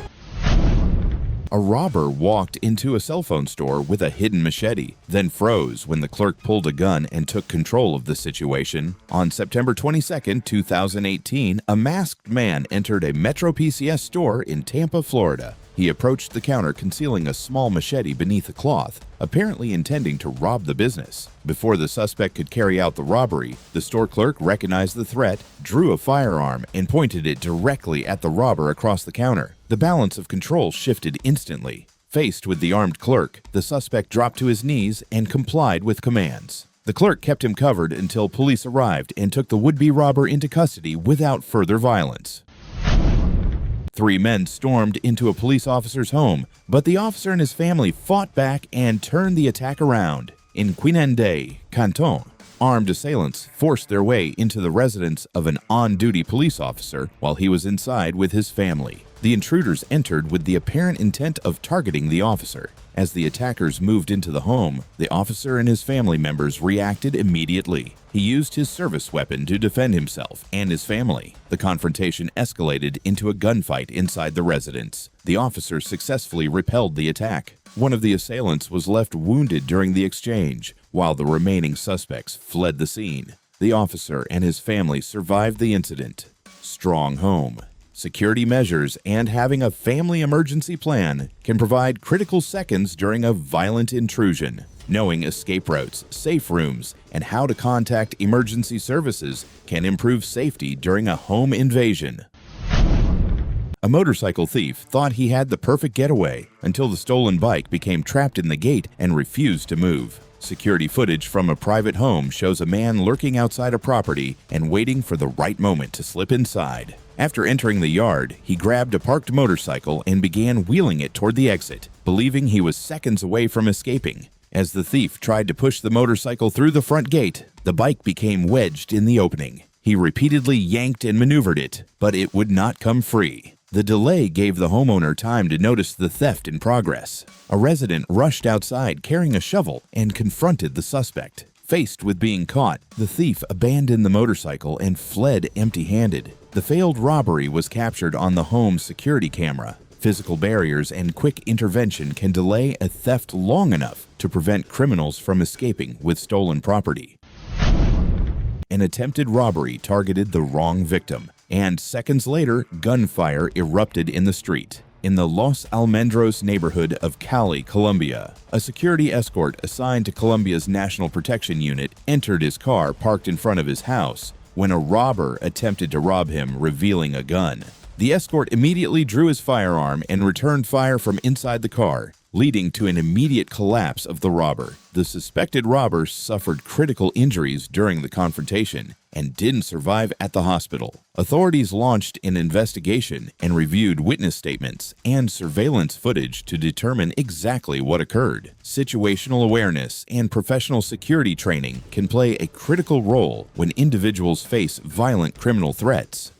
A robber walked into a cell phone store with a hidden machete, then froze when the clerk pulled a gun and took control of the situation. On September 22, 2018, a masked man entered a Metro PCS store in Tampa, Florida. He approached the counter concealing a small machete beneath a cloth, apparently intending to rob the business. Before the suspect could carry out the robbery, the store clerk recognized the threat, drew a firearm, and pointed it directly at the robber across the counter. The balance of control shifted instantly. Faced with the armed clerk, the suspect dropped to his knees and complied with commands. The clerk kept him covered until police arrived and took the would-be robber into custody without further violence. 3 men stormed into a police officer's home, but the officer and his family fought back and turned the attack around. In Quinende, Canton, armed assailants forced their way into the residence of an on-duty police officer while he was inside with his family. The intruders entered with the apparent intent of targeting the officer. As the attackers moved into the home, the officer and his family members reacted immediately. He used his service weapon to defend himself and his family. The confrontation escalated into a gunfight inside the residence. The officer successfully repelled the attack. One of the assailants was left wounded during the exchange, while the remaining suspects fled the scene. The officer and his family survived the incident. Strong home, security measures, and having a family emergency plan can provide critical seconds during a violent intrusion. Knowing escape routes, safe rooms, and how to contact emergency services can improve safety during a home invasion. A motorcycle thief thought he had the perfect getaway until the stolen bike became trapped in the gate and refused to move. Security footage from a private home shows a man lurking outside a property and waiting for the right moment to slip inside. After entering the yard, he grabbed a parked motorcycle and began wheeling it toward the exit, believing he was seconds away from escaping. As the thief tried to push the motorcycle through the front gate, the bike became wedged in the opening. He repeatedly yanked and maneuvered it, but it would not come free. The delay gave the homeowner time to notice the theft in progress. A resident rushed outside carrying a shovel and confronted the suspect. Faced with being caught, the thief abandoned the motorcycle and fled empty-handed. The failed robbery was captured on the home's security camera. Physical barriers and quick intervention can delay a theft long enough to prevent criminals from escaping with stolen property. An attempted robbery targeted the wrong victim, and seconds later, gunfire erupted in the street. In the Los Almendros neighborhood of Cali, Colombia, a security escort assigned to Colombia's National Protection Unit entered his car parked in front of his house when a robber attempted to rob him, revealing a gun. The escort immediately drew his firearm and returned fire from inside the car, leading to an immediate collapse of the robber. The suspected robber suffered critical injuries during the confrontation and didn't survive at the hospital. Authorities launched an investigation and reviewed witness statements and surveillance footage to determine exactly what occurred. Situational awareness and professional security training can play a critical role when individuals face violent criminal threats.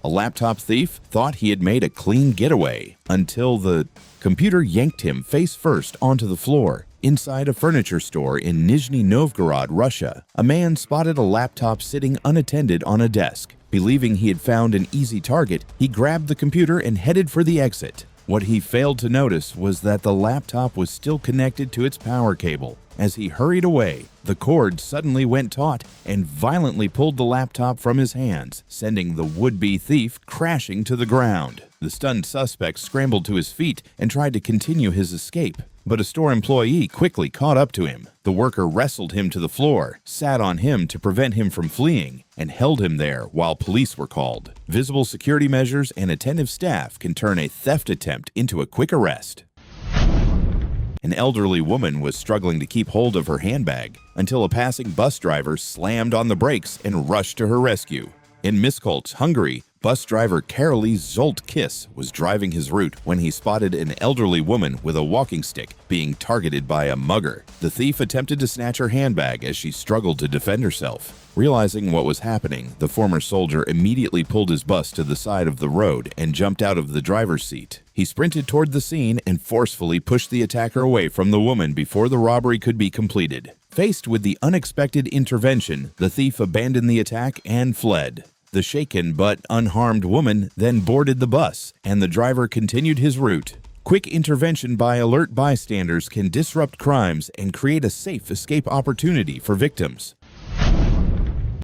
A laptop thief thought he had made a clean getaway until the computer yanked him face first onto the floor. Inside a furniture store in Nizhny Novgorod, Russia, a man spotted a laptop sitting unattended on a desk. Believing he had found an easy target, he grabbed the computer and headed for the exit. What he failed to notice was that the laptop was still connected to its power cable. As he hurried away, the cord suddenly went taut and violently pulled the laptop from his hands, sending the would-be thief crashing to the ground. The stunned suspect scrambled to his feet and tried to continue his escape, but a store employee quickly caught up to him. The worker wrestled him to the floor, sat on him to prevent him from fleeing, and held him there while police were called. Visible security measures and attentive staff can turn a theft attempt into a quick arrest. An elderly woman was struggling to keep hold of her handbag until a passing bus driver slammed on the brakes and rushed to her rescue. In Miskolc, Hungary, bus driver Karoli Zolt-Kiss was driving his route when he spotted an elderly woman with a walking stick being targeted by a mugger. The thief attempted to snatch her handbag as she struggled to defend herself. Realizing what was happening, the former soldier immediately pulled his bus to the side of the road and jumped out of the driver's seat. He sprinted toward the scene and forcefully pushed the attacker away from the woman before the robbery could be completed. Faced with the unexpected intervention, the thief abandoned the attack and fled. The shaken but unharmed woman then boarded the bus, and the driver continued his route. Quick intervention by alert bystanders can disrupt crimes and create a safe escape opportunity for victims.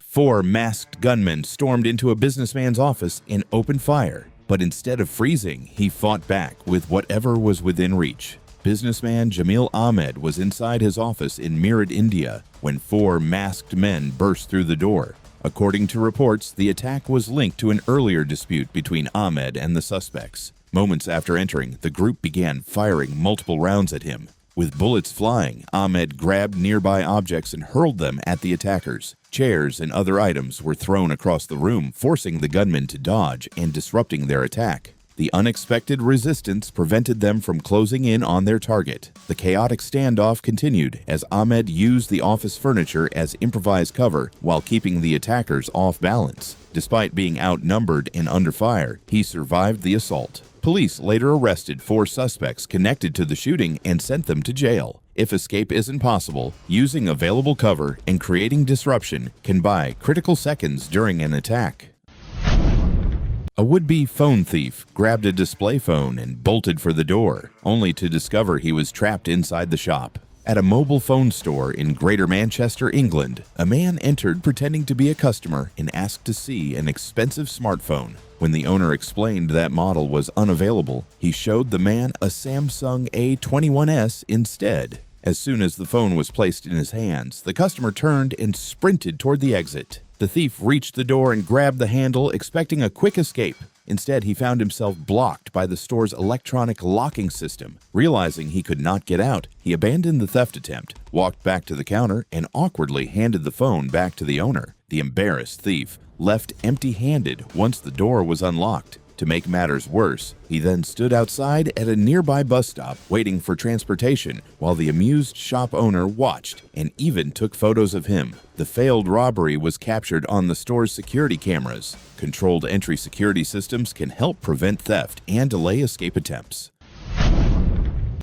4 masked gunmen stormed into a businessman's office and opened fire, but instead of freezing, he fought back with whatever was within reach. Businessman Jamil Ahmed was inside his office in Meerut, India, when 4 masked men burst through the door. According to reports, the attack was linked to an earlier dispute between Ahmed and the suspects. Moments after entering, the group began firing multiple rounds at him. With bullets flying, Ahmed grabbed nearby objects and hurled them at the attackers. Chairs and other items were thrown across the room, forcing the gunmen to dodge and disrupting their attack. The unexpected resistance prevented them from closing in on their target. The chaotic standoff continued as Ahmed used the office furniture as improvised cover while keeping the attackers off balance. Despite being outnumbered and under fire, he survived the assault. Police later arrested 4 suspects connected to the shooting and sent them to jail. If escape isn't possible, using available cover and creating disruption can buy critical seconds during an attack. A would-be phone thief grabbed a display phone and bolted for the door, only to discover he was trapped inside the shop. At a mobile phone store in Greater Manchester, England, a man entered pretending to be a customer and asked to see an expensive smartphone. When the owner explained that model was unavailable, he showed the man a Samsung A21s instead. As soon as the phone was placed in his hands, the customer turned and sprinted toward the exit. The thief reached the door and grabbed the handle, expecting a quick escape. Instead, he found himself blocked by the store's electronic locking system. Realizing he could not get out, he abandoned the theft attempt, walked back to the counter, and awkwardly handed the phone back to the owner. The embarrassed thief left empty-handed once the door was unlocked. To make matters worse, he then stood outside at a nearby bus stop waiting for transportation while the amused shop owner watched and even took photos of him. The failed robbery was captured on the store's security cameras. Controlled entry security systems can help prevent theft and delay escape attempts.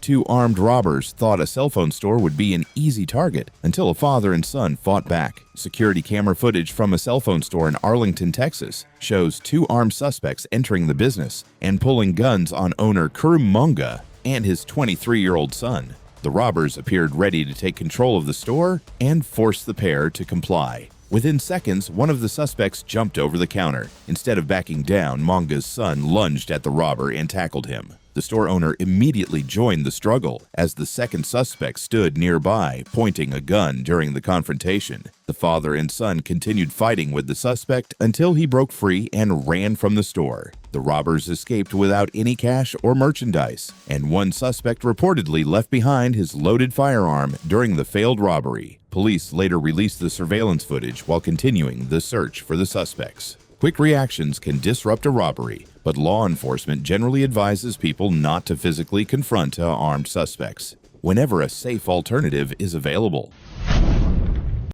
2 armed robbers thought a cell phone store would be an easy target until a father and son fought back. Security camera footage from a cell phone store in Arlington, Texas, shows 2 armed suspects entering the business and pulling guns on owner Kurum Monga and his 23-year-old son. The robbers appeared ready to take control of the store and forced the pair to comply. Within seconds, one of the suspects jumped over the counter. Instead of backing down, Monga's son lunged at the robber and tackled him. The store owner immediately joined the struggle as the second suspect stood nearby, pointing a gun during the confrontation. The father and son continued fighting with the suspect until he broke free and ran from the store. The robbers escaped without any cash or merchandise, and one suspect reportedly left behind his loaded firearm during the failed robbery. Police later released the surveillance footage while continuing the search for the suspects. Quick reactions can disrupt a robbery, but law enforcement generally advises people not to physically confront armed suspects whenever a safe alternative is available.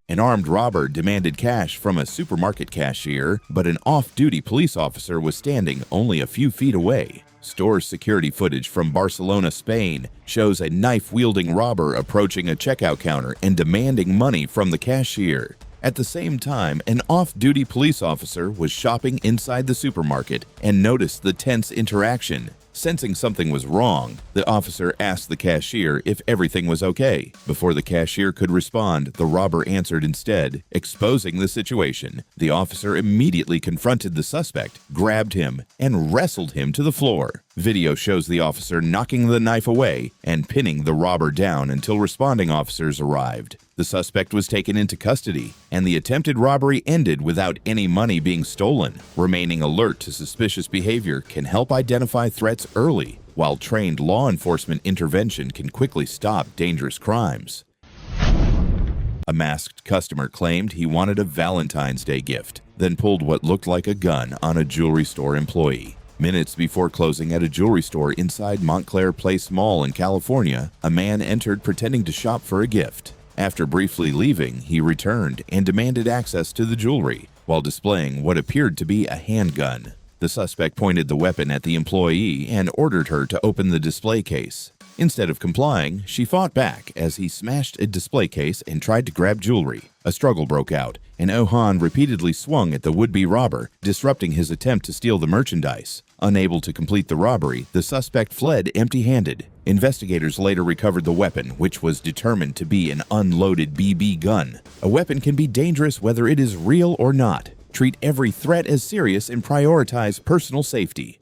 An armed robber demanded cash from a supermarket cashier, but an off-duty police officer was standing only a few feet away. Store security footage from Barcelona, Spain, shows a knife-wielding robber approaching a checkout counter and demanding money from the cashier. At the same time, an off-duty police officer was shopping inside the supermarket and noticed the tense interaction. Sensing something was wrong, the officer asked the cashier if everything was okay. Before the cashier could respond, the robber answered instead, exposing the situation. The officer immediately confronted the suspect, grabbed him, and wrestled him to the floor. Video shows the officer knocking the knife away and pinning the robber down until responding officers arrived. The suspect was taken into custody, and the attempted robbery ended without any money being stolen. Remaining alert to suspicious behavior can help identify threats early, while trained law enforcement intervention can quickly stop dangerous crimes. A masked customer claimed he wanted a Valentine's Day gift, then pulled what looked like a gun on a jewelry store employee. Minutes before closing at a jewelry store inside Montclair Place Mall in California, a man entered pretending to shop for a gift. After briefly leaving, he returned and demanded access to the jewelry while displaying what appeared to be a handgun. The suspect pointed the weapon at the employee and ordered her to open the display case. Instead of complying, she fought back as he smashed a display case and tried to grab jewelry. A struggle broke out, and Ohan repeatedly swung at the would-be robber, disrupting his attempt to steal the merchandise. Unable to complete the robbery, the suspect fled empty-handed. Investigators later recovered the weapon, which was determined to be an unloaded BB gun. A weapon can be dangerous whether it is real or not. Treat every threat as serious and prioritize personal safety.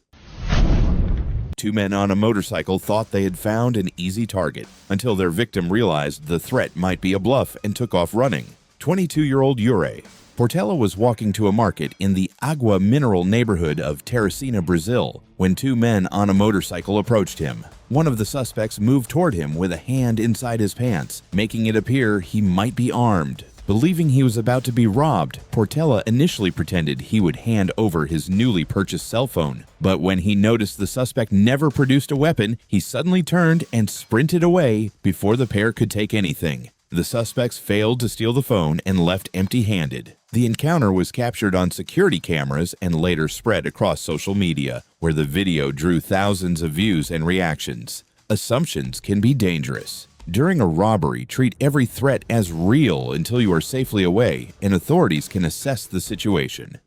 Two men on a motorcycle thought they had found an easy target until their victim realized the threat might be a bluff and took off running. 22-year-old Yure Portela was walking to a market in the Agua Mineral neighborhood of Teresina, Brazil, when two men on a motorcycle approached him. One of the suspects moved toward him with a hand inside his pants, making it appear he might be armed. Believing he was about to be robbed, Portela initially pretended he would hand over his newly purchased cell phone. But when he noticed the suspect never produced a weapon, he suddenly turned and sprinted away before the pair could take anything. The suspects failed to steal the phone and left empty-handed. The encounter was captured on security cameras and later spread across social media, where the video drew thousands of views and reactions. Assumptions can be dangerous. During a robbery, treat every threat as real until you are safely away and authorities can assess the situation.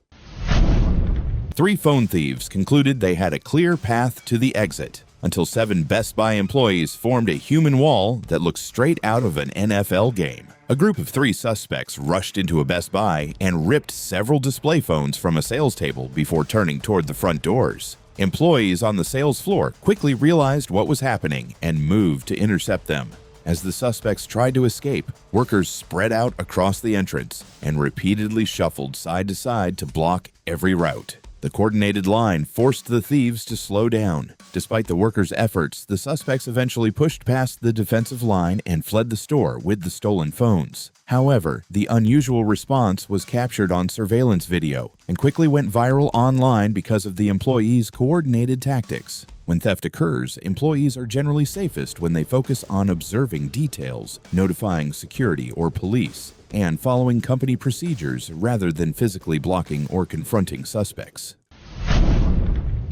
3 phone thieves concluded they had a clear path to the exit until 7 Best Buy employees formed a human wall that looked straight out of an NFL game. A group of 3 suspects rushed into a Best Buy and ripped several display phones from a sales table before turning toward the front doors. Employees on the sales floor quickly realized what was happening and moved to intercept them. As the suspects tried to escape, workers spread out across the entrance and repeatedly shuffled side to side to block every route. The coordinated line forced the thieves to slow down. Despite the workers' efforts, the suspects eventually pushed past the defensive line and fled the store with the stolen phones. However, the unusual response was captured on surveillance video and quickly went viral online because of the employees' coordinated tactics. When theft occurs, employees are generally safest when they focus on observing details, notifying security or police, and following company procedures rather than physically blocking or confronting suspects.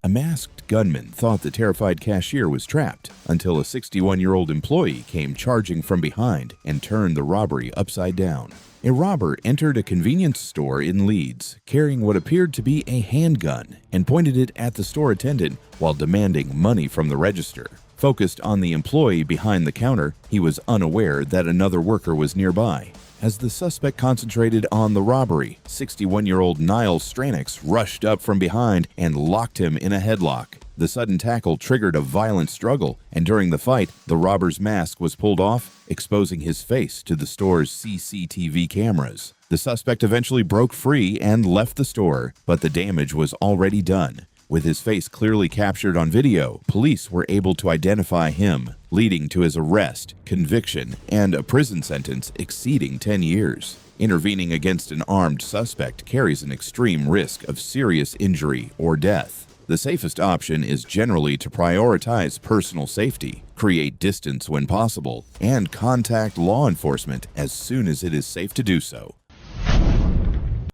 A masked gunman thought the terrified cashier was trapped until a 61-year-old employee came charging from behind and turned the robbery upside down. A robber entered a convenience store in Leeds, carrying what appeared to be a handgun, and pointed it at the store attendant while demanding money from the register. Focused on the employee behind the counter, he was unaware that another worker was nearby. As the suspect concentrated on the robbery, 61-year-old Niall Stranix rushed up from behind and locked him in a headlock. The sudden tackle triggered a violent struggle, and during the fight, the robber's mask was pulled off, exposing his face to the store's CCTV cameras. The suspect eventually broke free and left the store, but the damage was already done. With his face clearly captured on video, police were able to identify him, leading to his arrest, conviction, and a prison sentence exceeding 10 years. Intervening against an armed suspect carries an extreme risk of serious injury or death. The safest option is generally to prioritize personal safety, create distance when possible, and contact law enforcement as soon as it is safe to do so.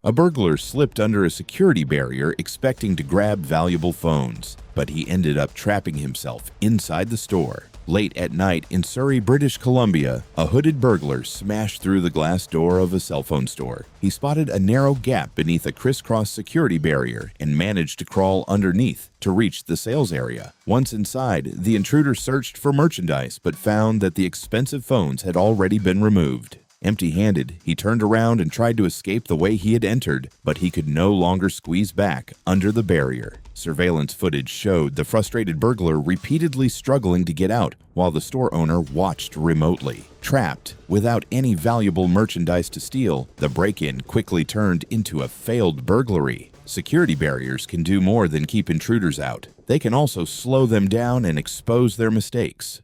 A burglar slipped under a security barrier expecting to grab valuable phones, but he ended up trapping himself inside the store. Late at night in Surrey, British Columbia, a hooded burglar smashed through the glass door of a cell phone store. He spotted a narrow gap beneath a crisscross security barrier and managed to crawl underneath to reach the sales area. Once inside, the intruder searched for merchandise but found that the expensive phones had already been removed. Empty-handed, he turned around and tried to escape the way he had entered, but he could no longer squeeze back under the barrier. Surveillance footage showed the frustrated burglar repeatedly struggling to get out while the store owner watched remotely. Trapped, without any valuable merchandise to steal, the break-in quickly turned into a failed burglary. Security barriers can do more than keep intruders out. They can also slow them down and expose their mistakes.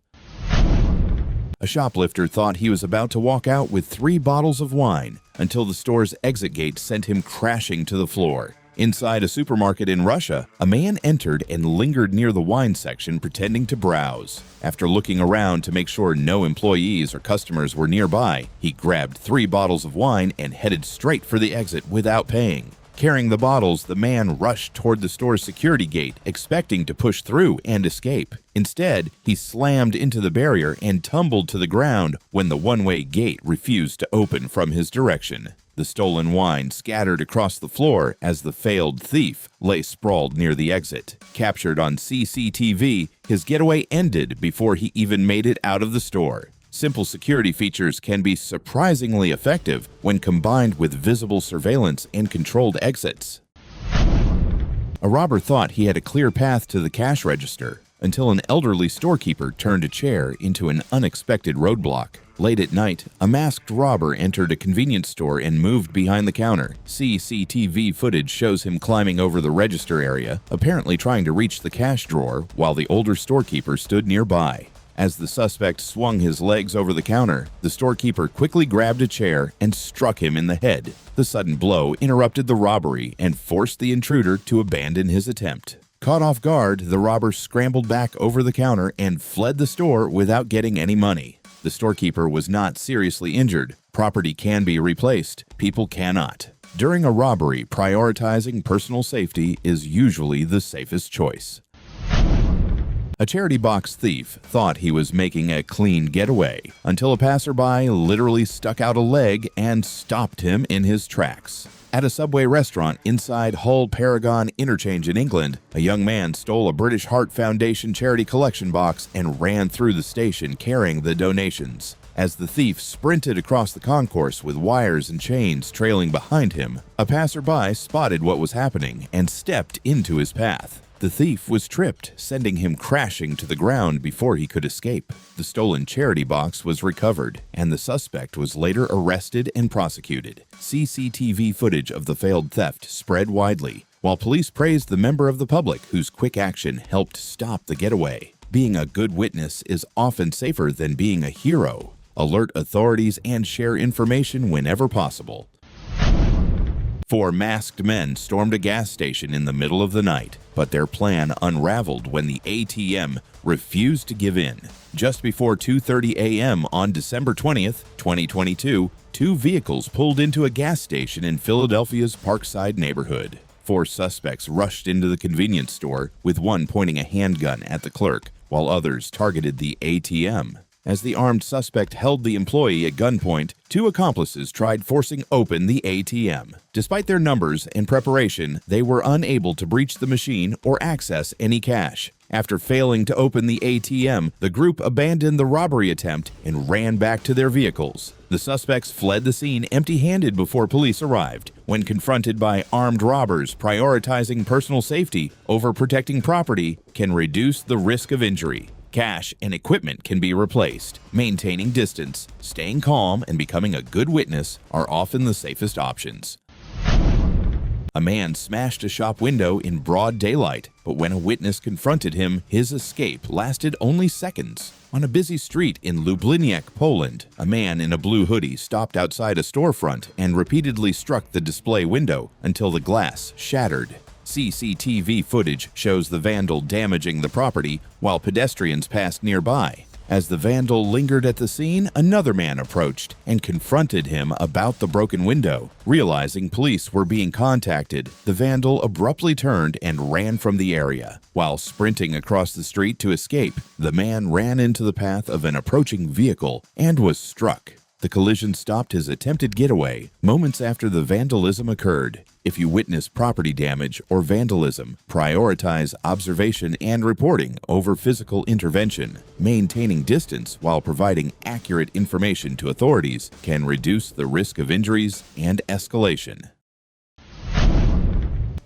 A shoplifter thought he was about to walk out with 3 bottles of wine until the store's exit gate sent him crashing to the floor. Inside a supermarket in Russia, a man entered and lingered near the wine section pretending to browse. After looking around to make sure no employees or customers were nearby, he grabbed 3 bottles of wine and headed straight for the exit without paying. Carrying the bottles, the man rushed toward the store's security gate, expecting to push through and escape. Instead, he slammed into the barrier and tumbled to the ground when the one-way gate refused to open from his direction. The stolen wine scattered across the floor as the failed thief lay sprawled near the exit. Captured on CCTV, his getaway ended before he even made it out of the store. Simple security features can be surprisingly effective when combined with visible surveillance and controlled exits. A robber thought he had a clear path to the cash register until an elderly storekeeper turned a chair into an unexpected roadblock. Late at night, a masked robber entered a convenience store and moved behind the counter. CCTV footage shows him climbing over the register area, apparently trying to reach the cash drawer while the older storekeeper stood nearby. As the suspect swung his legs over the counter, the storekeeper quickly grabbed a chair and struck him in the head. The sudden blow interrupted the robbery and forced the intruder to abandon his attempt. Caught off guard, the robber scrambled back over the counter and fled the store without getting any money. The storekeeper was not seriously injured. Property can be replaced. People cannot. During a robbery, prioritizing personal safety is usually the safest choice. A charity box thief thought he was making a clean getaway until a passerby literally stuck out a leg and stopped him in his tracks. At a Subway restaurant inside Hull Paragon Interchange in England, a young man stole a British Heart Foundation charity collection box and ran through the station carrying the donations. As the thief sprinted across the concourse with wires and chains trailing behind him, a passerby spotted what was happening and stepped into his path. The thief was tripped, sending him crashing to the ground before he could escape. The stolen charity box was recovered, and the suspect was later arrested and prosecuted. CCTV footage of the failed theft spread widely, while police praised the member of the public whose quick action helped stop the getaway. Being a good witness is often safer than being a hero. Alert authorities and share information whenever possible. 4 masked men stormed a gas station in the middle of the night, but their plan unraveled when the ATM refused to give in. Just before 2:30 a.m. on December 20th, 2022, 2 vehicles pulled into a gas station in Philadelphia's Parkside neighborhood. 4 suspects rushed into the convenience store, with one pointing a handgun at the clerk, while others targeted the ATM. As the armed suspect held the employee at gunpoint, 2 accomplices tried forcing open the ATM. Despite their numbers and preparation, they were unable to breach the machine or access any cash. After failing to open the ATM, the group abandoned the robbery attempt and ran back to their vehicles. The suspects fled the scene empty-handed before police arrived. When confronted by armed robbers, prioritizing personal safety over protecting property can reduce the risk of injury. Cash and equipment can be replaced. Maintaining distance, staying calm, and becoming a good witness are often the safest options. A man smashed a shop window in broad daylight, but when a witness confronted him, his escape lasted only seconds. On a busy street in Lubliniec, Poland, a man in a blue hoodie stopped outside a storefront and repeatedly struck the display window until the glass shattered. CCTV footage shows the vandal damaging the property while pedestrians passed nearby. As the vandal lingered at the scene, another man approached and confronted him about the broken window. Realizing police were being contacted, the vandal abruptly turned and ran from the area. While sprinting across the street to escape, the man ran into the path of an approaching vehicle and was struck. The collision stopped his attempted getaway moments after the vandalism occurred. If you witness property damage or vandalism, prioritize observation and reporting over physical intervention. Maintaining distance while providing accurate information to authorities can reduce the risk of injuries and escalation.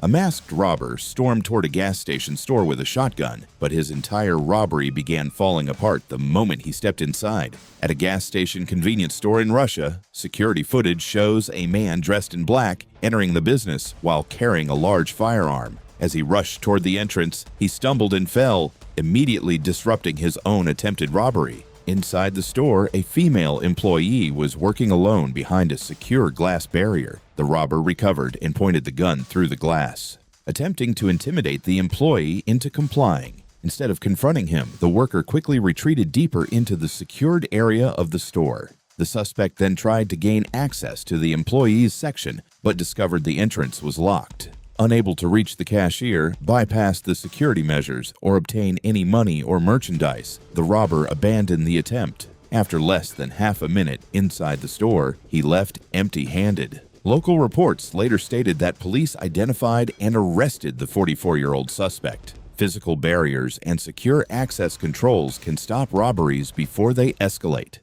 A masked robber stormed toward a gas station store with a shotgun, but his entire robbery began falling apart the moment he stepped inside. At a gas station convenience store in Russia, security footage shows a man dressed in black entering the business while carrying a large firearm. As he rushed toward the entrance, he stumbled and fell, immediately disrupting his own attempted robbery. Inside the store, a female employee was working alone behind a secure glass barrier. The robber recovered and pointed the gun through the glass, attempting to intimidate the employee into complying. Instead of confronting him, the worker quickly retreated deeper into the secured area of the store. The suspect then tried to gain access to the employee's section, but discovered the entrance was locked. Unable to reach the cashier, bypass the security measures, or obtain any money or merchandise, the robber abandoned the attempt. After less than half a minute inside the store, he left empty-handed. Local reports later stated that police identified and arrested the 44-year-old suspect. Physical barriers and secure access controls can stop robberies before they escalate.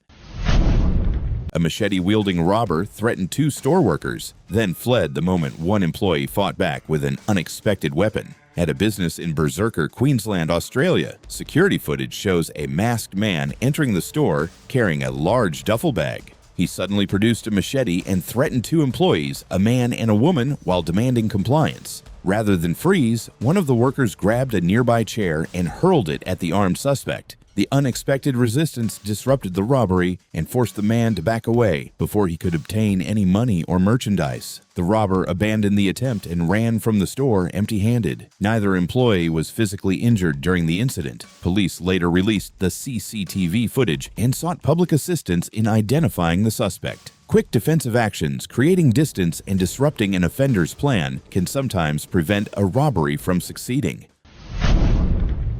A machete-wielding robber threatened 2 store workers, then fled the moment one employee fought back with an unexpected weapon. At a business in Berserker, Queensland, Australia, security footage shows a masked man entering the store carrying a large duffel bag. He suddenly produced a machete and threatened 2 employees, a man and a woman, while demanding compliance. Rather than freeze, one of the workers grabbed a nearby chair and hurled it at the armed suspect. The unexpected resistance disrupted the robbery and forced the man to back away before he could obtain any money or merchandise. The robber abandoned the attempt and ran from the store empty-handed. Neither employee was physically injured during the incident. Police later released the CCTV footage and sought public assistance in identifying the suspect. Quick defensive actions, creating distance and disrupting an offender's plan can sometimes prevent a robbery from succeeding.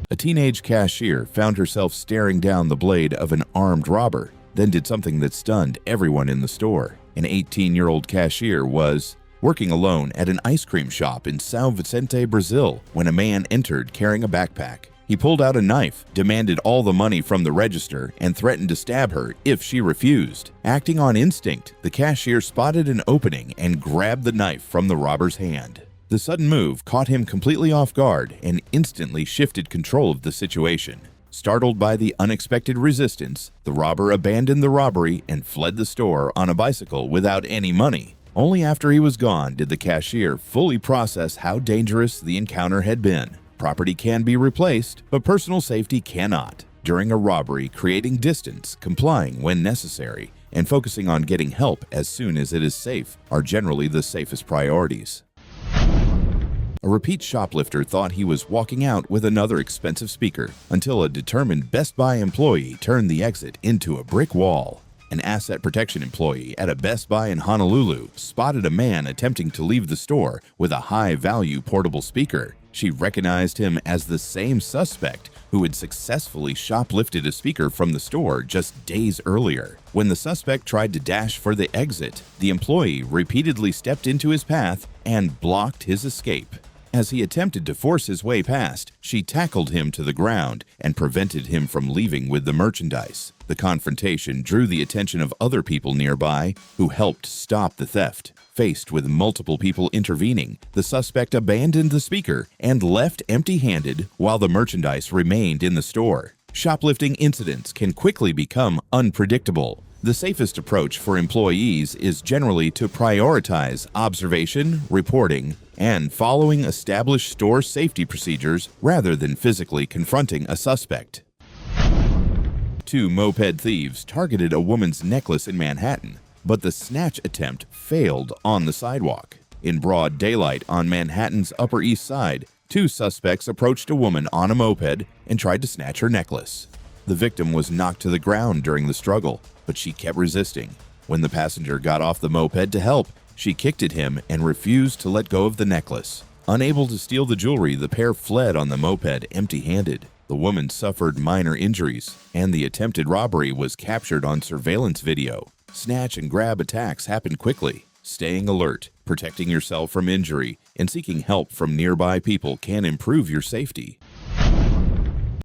A teenage cashier found herself staring down the blade of an armed robber, then did something that stunned everyone in the store. An 18-year-old cashier was working alone at an ice cream shop in São Vicente, Brazil, when a man entered carrying a backpack. He pulled out a knife, demanded all the money from the register, and threatened to stab her if she refused. Acting on instinct, the cashier spotted an opening and grabbed the knife from the robber's hand. The sudden move caught him completely off guard and instantly shifted control of the situation. Startled by the unexpected resistance, the robber abandoned the robbery and fled the store on a bicycle without any money. Only after he was gone did the cashier fully process how dangerous the encounter had been. Property can be replaced, but personal safety cannot. During a robbery, creating distance, complying when necessary, and focusing on getting help as soon as it is safe are generally the safest priorities. A repeat shoplifter thought he was walking out with another expensive speaker until a determined Best Buy employee turned the exit into a brick wall. An asset protection employee at a Best Buy in Honolulu spotted a man attempting to leave the store with a high-value portable speaker. She recognized him as the same suspect who had successfully shoplifted a speaker from the store just days earlier. When the suspect tried to dash for the exit, the employee repeatedly stepped into his path and blocked his escape. As he attempted to force his way past, she tackled him to the ground and prevented him from leaving with the merchandise. The confrontation drew the attention of other people nearby who helped stop the theft. Faced with multiple people intervening, the suspect abandoned the speaker and left empty-handed while the merchandise remained in the store. Shoplifting incidents can quickly become unpredictable. The safest approach for employees is generally to prioritize observation, reporting, and following established store safety procedures rather than physically confronting a suspect. 2 moped thieves targeted a woman's necklace in Manhattan, but the snatch attempt failed on the sidewalk. In broad daylight on Manhattan's Upper East Side, 2 suspects approached a woman on a moped and tried to snatch her necklace. The victim was knocked to the ground during the struggle, but she kept resisting. When the passenger got off the moped to help, she kicked at him and refused to let go of the necklace. Unable to steal the jewelry, the pair fled on the moped empty-handed. The woman suffered minor injuries, and the attempted robbery was captured on surveillance video. Snatch and grab attacks happen quickly. Staying alert, protecting yourself from injury, and seeking help from nearby people can improve your safety.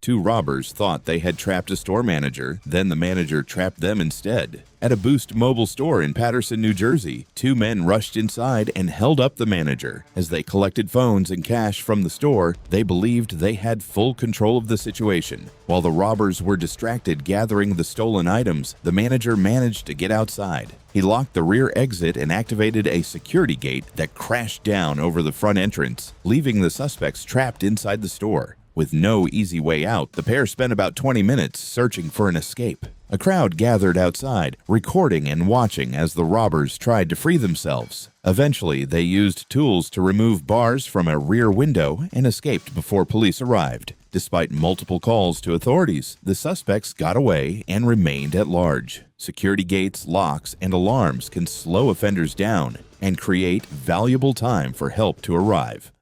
2 robbers thought they had trapped a store manager, then the manager trapped them instead. At a Boost mobile store in Paterson, New Jersey, 2 men rushed inside and held up the manager. As they collected phones and cash from the store, they believed they had full control of the situation. While the robbers were distracted gathering the stolen items, the manager managed to get outside. He locked the rear exit and activated a security gate that crashed down over the front entrance, leaving the suspects trapped inside the store. With no easy way out, the pair spent about 20 minutes searching for an escape. A crowd gathered outside, recording and watching as the robbers tried to free themselves. Eventually, they used tools to remove bars from a rear window and escaped before police arrived. Despite multiple calls to authorities, the suspects got away and remained at large. Security gates, locks, and alarms can slow offenders down, and create valuable time for help to arrive.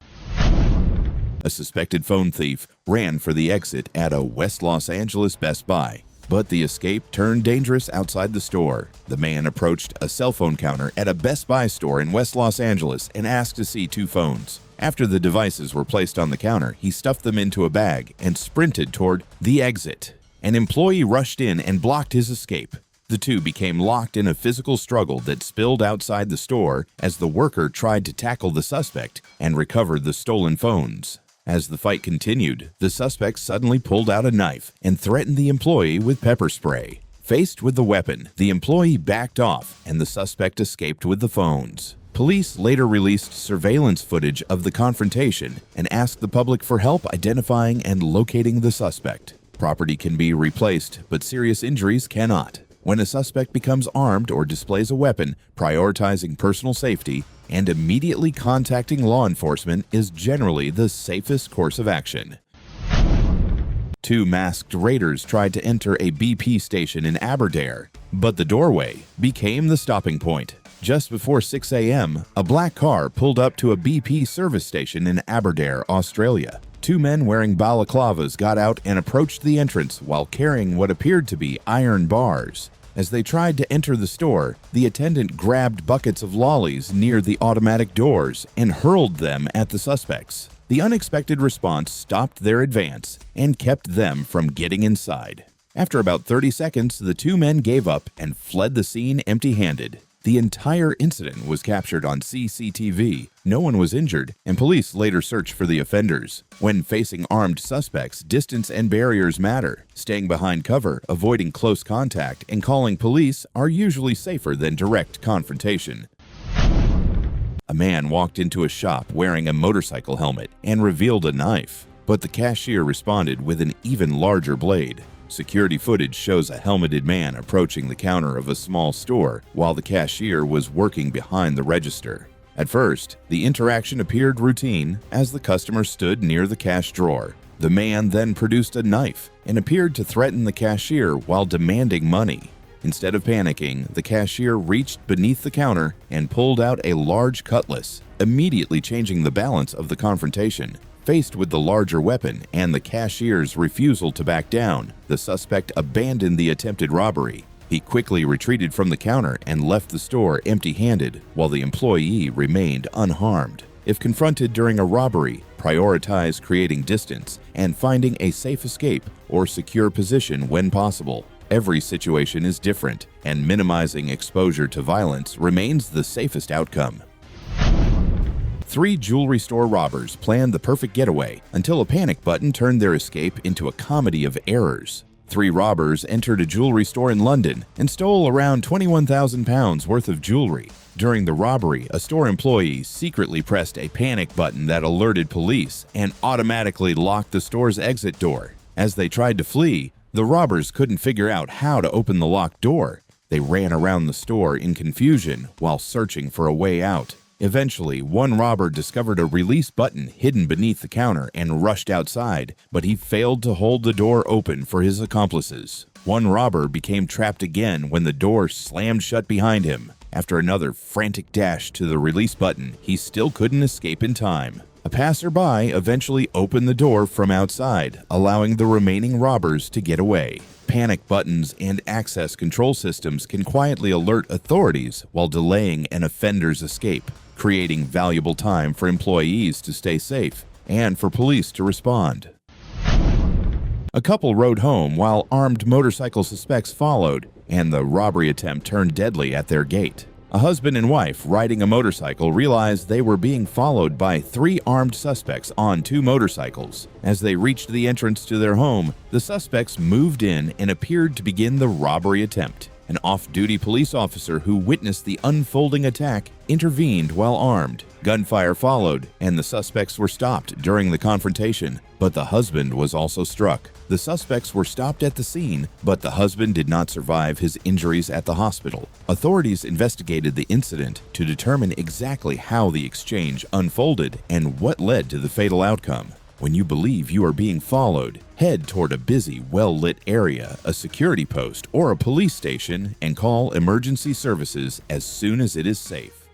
A suspected phone thief ran for the exit at a West Los Angeles Best Buy, but the escape turned dangerous outside the store. The man approached a cell phone counter at a Best Buy store in West Los Angeles and asked to see 2 phones. After the devices were placed on the counter, he stuffed them into a bag and sprinted toward the exit. An employee rushed in and blocked his escape. The two became locked in a physical struggle that spilled outside the store as the worker tried to tackle the suspect and recover the stolen phones. As the fight continued, the suspect suddenly pulled out a knife and threatened the employee with pepper spray. Faced with the weapon, the employee backed off and the suspect escaped with the phones. Police later released surveillance footage of the confrontation and asked the public for help identifying and locating the suspect. Property can be replaced, but serious injuries cannot. When a suspect becomes armed or displays a weapon, prioritizing personal safety and immediately contacting law enforcement is generally the safest course of action. 2 masked raiders tried to enter a BP station in Aberdare, but the doorway became the stopping point. Just before 6 a.m., a black car pulled up to a BP service station in Aberdare, Australia. 2 men wearing balaclavas got out and approached the entrance while carrying what appeared to be iron bars. As they tried to enter the store, the attendant grabbed buckets of lollies near the automatic doors and hurled them at the suspects. The unexpected response stopped their advance and kept them from getting inside. After about 30 seconds, the 2 men gave up and fled the scene empty-handed. The entire incident was captured on CCTV. No one was injured, and police later searched for the offenders. When facing armed suspects, distance and barriers matter. Staying behind cover, avoiding close contact, and calling police are usually safer than direct confrontation. A man walked into a shop wearing a motorcycle helmet and revealed a knife, but the cashier responded with an even larger blade. Security footage shows a helmeted man approaching the counter of a small store while the cashier was working behind the register. At first, the interaction appeared routine as the customer stood near the cash drawer. The man then produced a knife and appeared to threaten the cashier while demanding money. Instead of panicking, the cashier reached beneath the counter and pulled out a large cutlass, immediately changing the balance of the confrontation. Faced with the larger weapon and the cashier's refusal to back down, the suspect abandoned the attempted robbery. He quickly retreated from the counter and left the store empty-handed, while the employee remained unharmed. If confronted during a robbery, prioritize creating distance and finding a safe escape or secure position when possible. Every situation is different, and minimizing exposure to violence remains the safest outcome. 3 jewelry store robbers planned the perfect getaway until a panic button turned their escape into a comedy of errors. 3 robbers entered a jewelry store in London and stole around £21,000 worth of jewelry. During the robbery, a store employee secretly pressed a panic button that alerted police and automatically locked the store's exit door. As they tried to flee, the robbers couldn't figure out how to open the locked door. They ran around the store in confusion while searching for a way out. Eventually, one robber discovered a release button hidden beneath the counter and rushed outside, but he failed to hold the door open for his accomplices. One robber became trapped again when the door slammed shut behind him. After another frantic dash to the release button, he still couldn't escape in time. A passerby eventually opened the door from outside, allowing the remaining robbers to get away. Panic buttons and access control systems can quietly alert authorities while delaying an offender's escape, creating valuable time for employees to stay safe and for police to respond. A couple rode home while armed motorcycle suspects followed, and the robbery attempt turned deadly at their gate. A husband and wife riding a motorcycle realized they were being followed by 3 armed suspects on 2 motorcycles. As they reached the entrance to their home, the suspects moved in and appeared to begin the robbery attempt. An off-duty police officer who witnessed the unfolding attack intervened while armed. Gunfire followed, and the suspects were stopped during the confrontation, but the husband was also struck. The suspects were stopped at the scene, but the husband did not survive his injuries at the hospital. Authorities investigated the incident to determine exactly how the exchange unfolded and what led to the fatal outcome. When you believe you are being followed, head toward a busy, well-lit area, a security post, or a police station and call emergency services as soon as it is safe.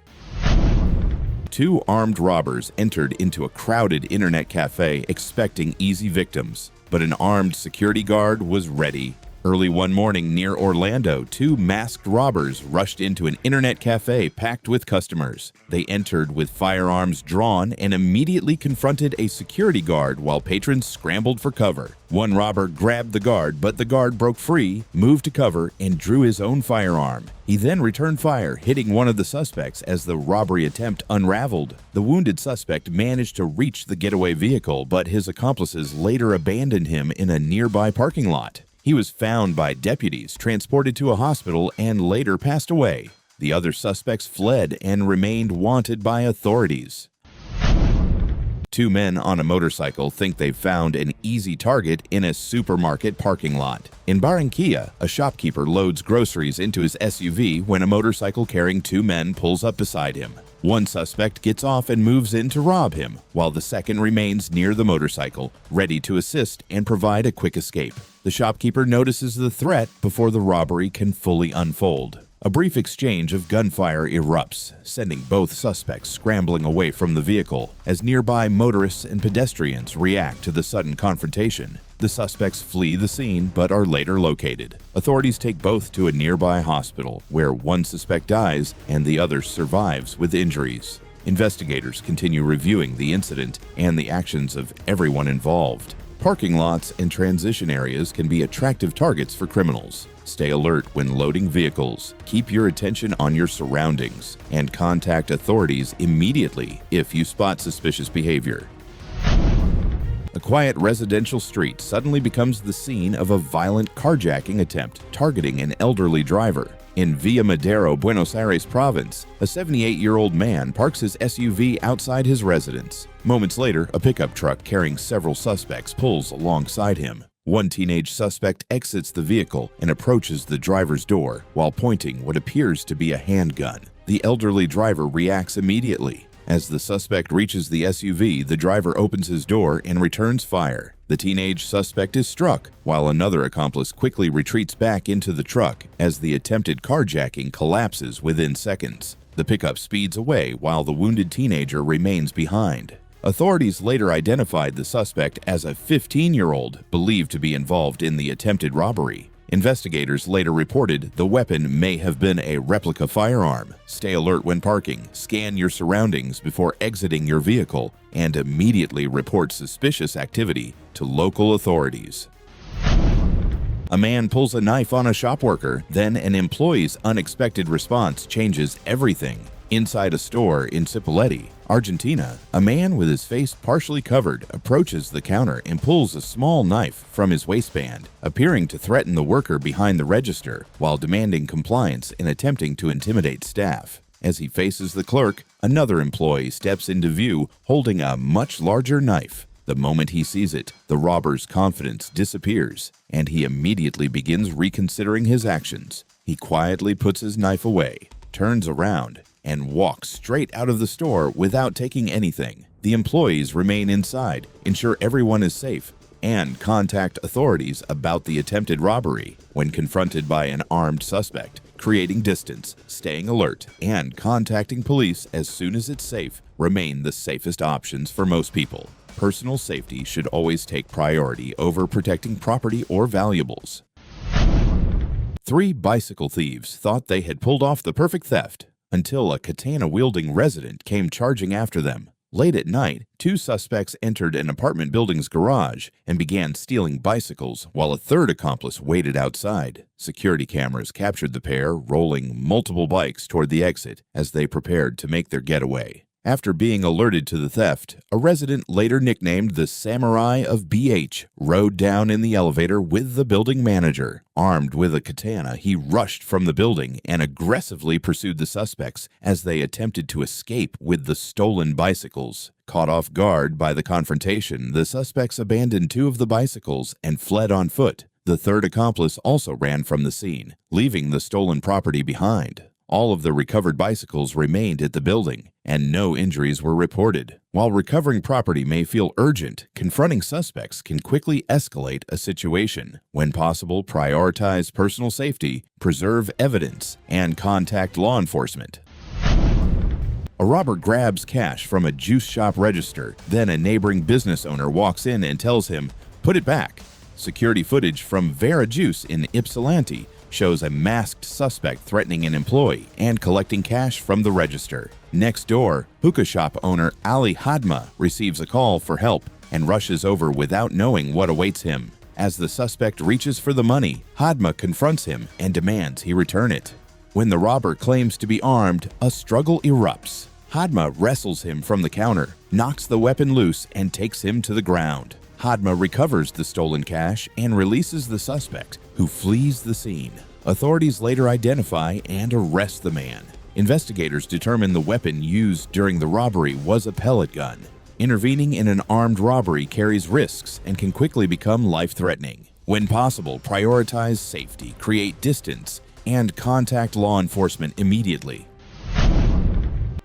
Two armed robbers entered into a crowded internet cafe expecting easy victims, but an armed security guard was ready. Early one morning near Orlando, two masked robbers rushed into an internet cafe packed with customers. They entered with firearms drawn and immediately confronted a security guard while patrons scrambled for cover. One robber grabbed the guard, but the guard broke free, moved to cover, and drew his own firearm. He then returned fire, hitting one of the suspects as the robbery attempt unraveled. The wounded suspect managed to reach the getaway vehicle, but his accomplices later abandoned him in a nearby parking lot. He was found by deputies, transported to a hospital, and later passed away. The other suspects fled and remained wanted by authorities. Two men on a motorcycle think they've found an easy target in a supermarket parking lot. In Barranquilla, a shopkeeper loads groceries into his SUV when a motorcycle carrying two men pulls up beside him. One suspect gets off and moves in to rob him, while the second remains near the motorcycle, ready to assist and provide a quick escape. The shopkeeper notices the threat before the robbery can fully unfold. A brief exchange of gunfire erupts, sending both suspects scrambling away from the vehicle as nearby motorists and pedestrians react to the sudden confrontation. The suspects flee the scene but are later located. Authorities take both to a nearby hospital, where one suspect dies and the other survives with injuries. Investigators continue reviewing the incident and the actions of everyone involved. Parking lots and transition areas can be attractive targets for criminals. Stay alert when loading vehicles, keep your attention on your surroundings, and contact authorities immediately if you spot suspicious behavior. A quiet residential street suddenly becomes the scene of a violent carjacking attempt targeting an elderly driver. In Villa Madero, Buenos Aires province, a 78-year-old man parks his SUV outside his residence. Moments later, a pickup truck carrying several suspects pulls alongside him. One teenage suspect exits the vehicle and approaches the driver's door while pointing what appears to be a handgun. The elderly driver reacts immediately. As the suspect reaches the SUV, the driver opens his door and returns fire. The teenage suspect is struck, while another accomplice quickly retreats back into the truck as the attempted carjacking collapses within seconds. The pickup speeds away while the wounded teenager remains behind. Authorities later identified the suspect as a 15-year-old believed to be involved in the attempted robbery. Investigators later reported the weapon may have been a replica firearm. Stay alert when parking, scan your surroundings before exiting your vehicle, and immediately report suspicious activity to local authorities. A man pulls a knife on a shop worker, then an employee's unexpected response changes everything. Inside a store in Cipolletti, Argentina, a man with his face partially covered approaches the counter and pulls a small knife from his waistband, appearing to threaten the worker behind the register while demanding compliance and attempting to intimidate staff. As he faces the clerk, another employee steps into view holding a much larger knife. The moment he sees it, the robber's confidence disappears, and he immediately begins reconsidering his actions. He quietly puts his knife away, turns around, and walks straight out of the store without taking anything. The employees remain inside, ensure everyone is safe, and contact authorities about the attempted robbery. When confronted by an armed suspect, creating distance, staying alert, and contacting police as soon as it's safe remain the safest options for most people. Personal safety should always take priority over protecting property or valuables. 3 bicycle thieves thought they had pulled off the perfect theft until a katana-wielding resident came charging after them. Late at night, 2 suspects entered an apartment building's garage and began stealing bicycles while a third accomplice waited outside. Security cameras captured the pair rolling multiple bikes toward the exit as they prepared to make their getaway. After being alerted to the theft, a resident later nicknamed the Samurai of BH rode down in the elevator with the building manager. Armed with a katana, he rushed from the building and aggressively pursued the suspects as they attempted to escape with the stolen bicycles. Caught off guard by the confrontation, the suspects abandoned 2 of the bicycles and fled on foot. The third accomplice also ran from the scene, leaving the stolen property behind. All of the recovered bicycles remained at the building, and no injuries were reported. While recovering property may feel urgent, confronting suspects can quickly escalate a situation. When possible, prioritize personal safety, preserve evidence, and contact law enforcement. A robber grabs cash from a juice shop register. Then a neighboring business owner walks in and tells him, "Put it back." Security footage from Vera Juice in Ypsilanti shows a masked suspect threatening an employee and collecting cash from the register. Next door, hookah shop owner Ali Hadma receives a call for help and rushes over without knowing what awaits him. As the suspect reaches for the money, Hadma confronts him and demands he return it. When the robber claims to be armed, a struggle erupts. Hadma wrestles him from the counter, knocks the weapon loose, and takes him to the ground. Hadma recovers the stolen cash and releases the suspect, who flees the scene. Authorities later identify and arrest the man. Investigators determine the weapon used during the robbery was a pellet gun. Intervening in an armed robbery carries risks and can quickly become life-threatening. When possible, prioritize safety, create distance, and contact law enforcement immediately.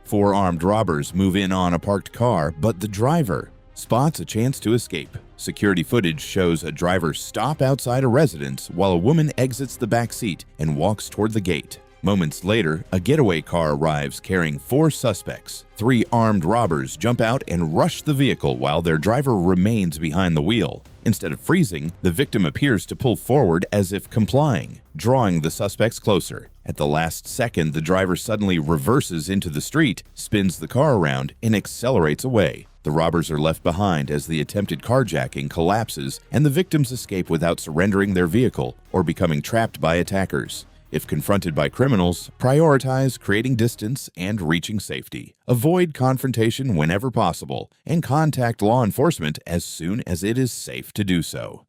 4 armed robbers move in on a parked car, but the driver spots a chance to escape. Security footage shows a driver stop outside a residence while a woman exits the back seat and walks toward the gate. Moments later, a getaway car arrives carrying 4 suspects. 3 armed robbers jump out and rush the vehicle while their driver remains behind the wheel. Instead of freezing, the victim appears to pull forward as if complying, drawing the suspects closer. At the last second, the driver suddenly reverses into the street, spins the car around, and accelerates away. The robbers are left behind as the attempted carjacking collapses and the victims escape without surrendering their vehicle or becoming trapped by attackers. If confronted by criminals, prioritize creating distance and reaching safety. Avoid confrontation whenever possible, and contact law enforcement as soon as it is safe to do so.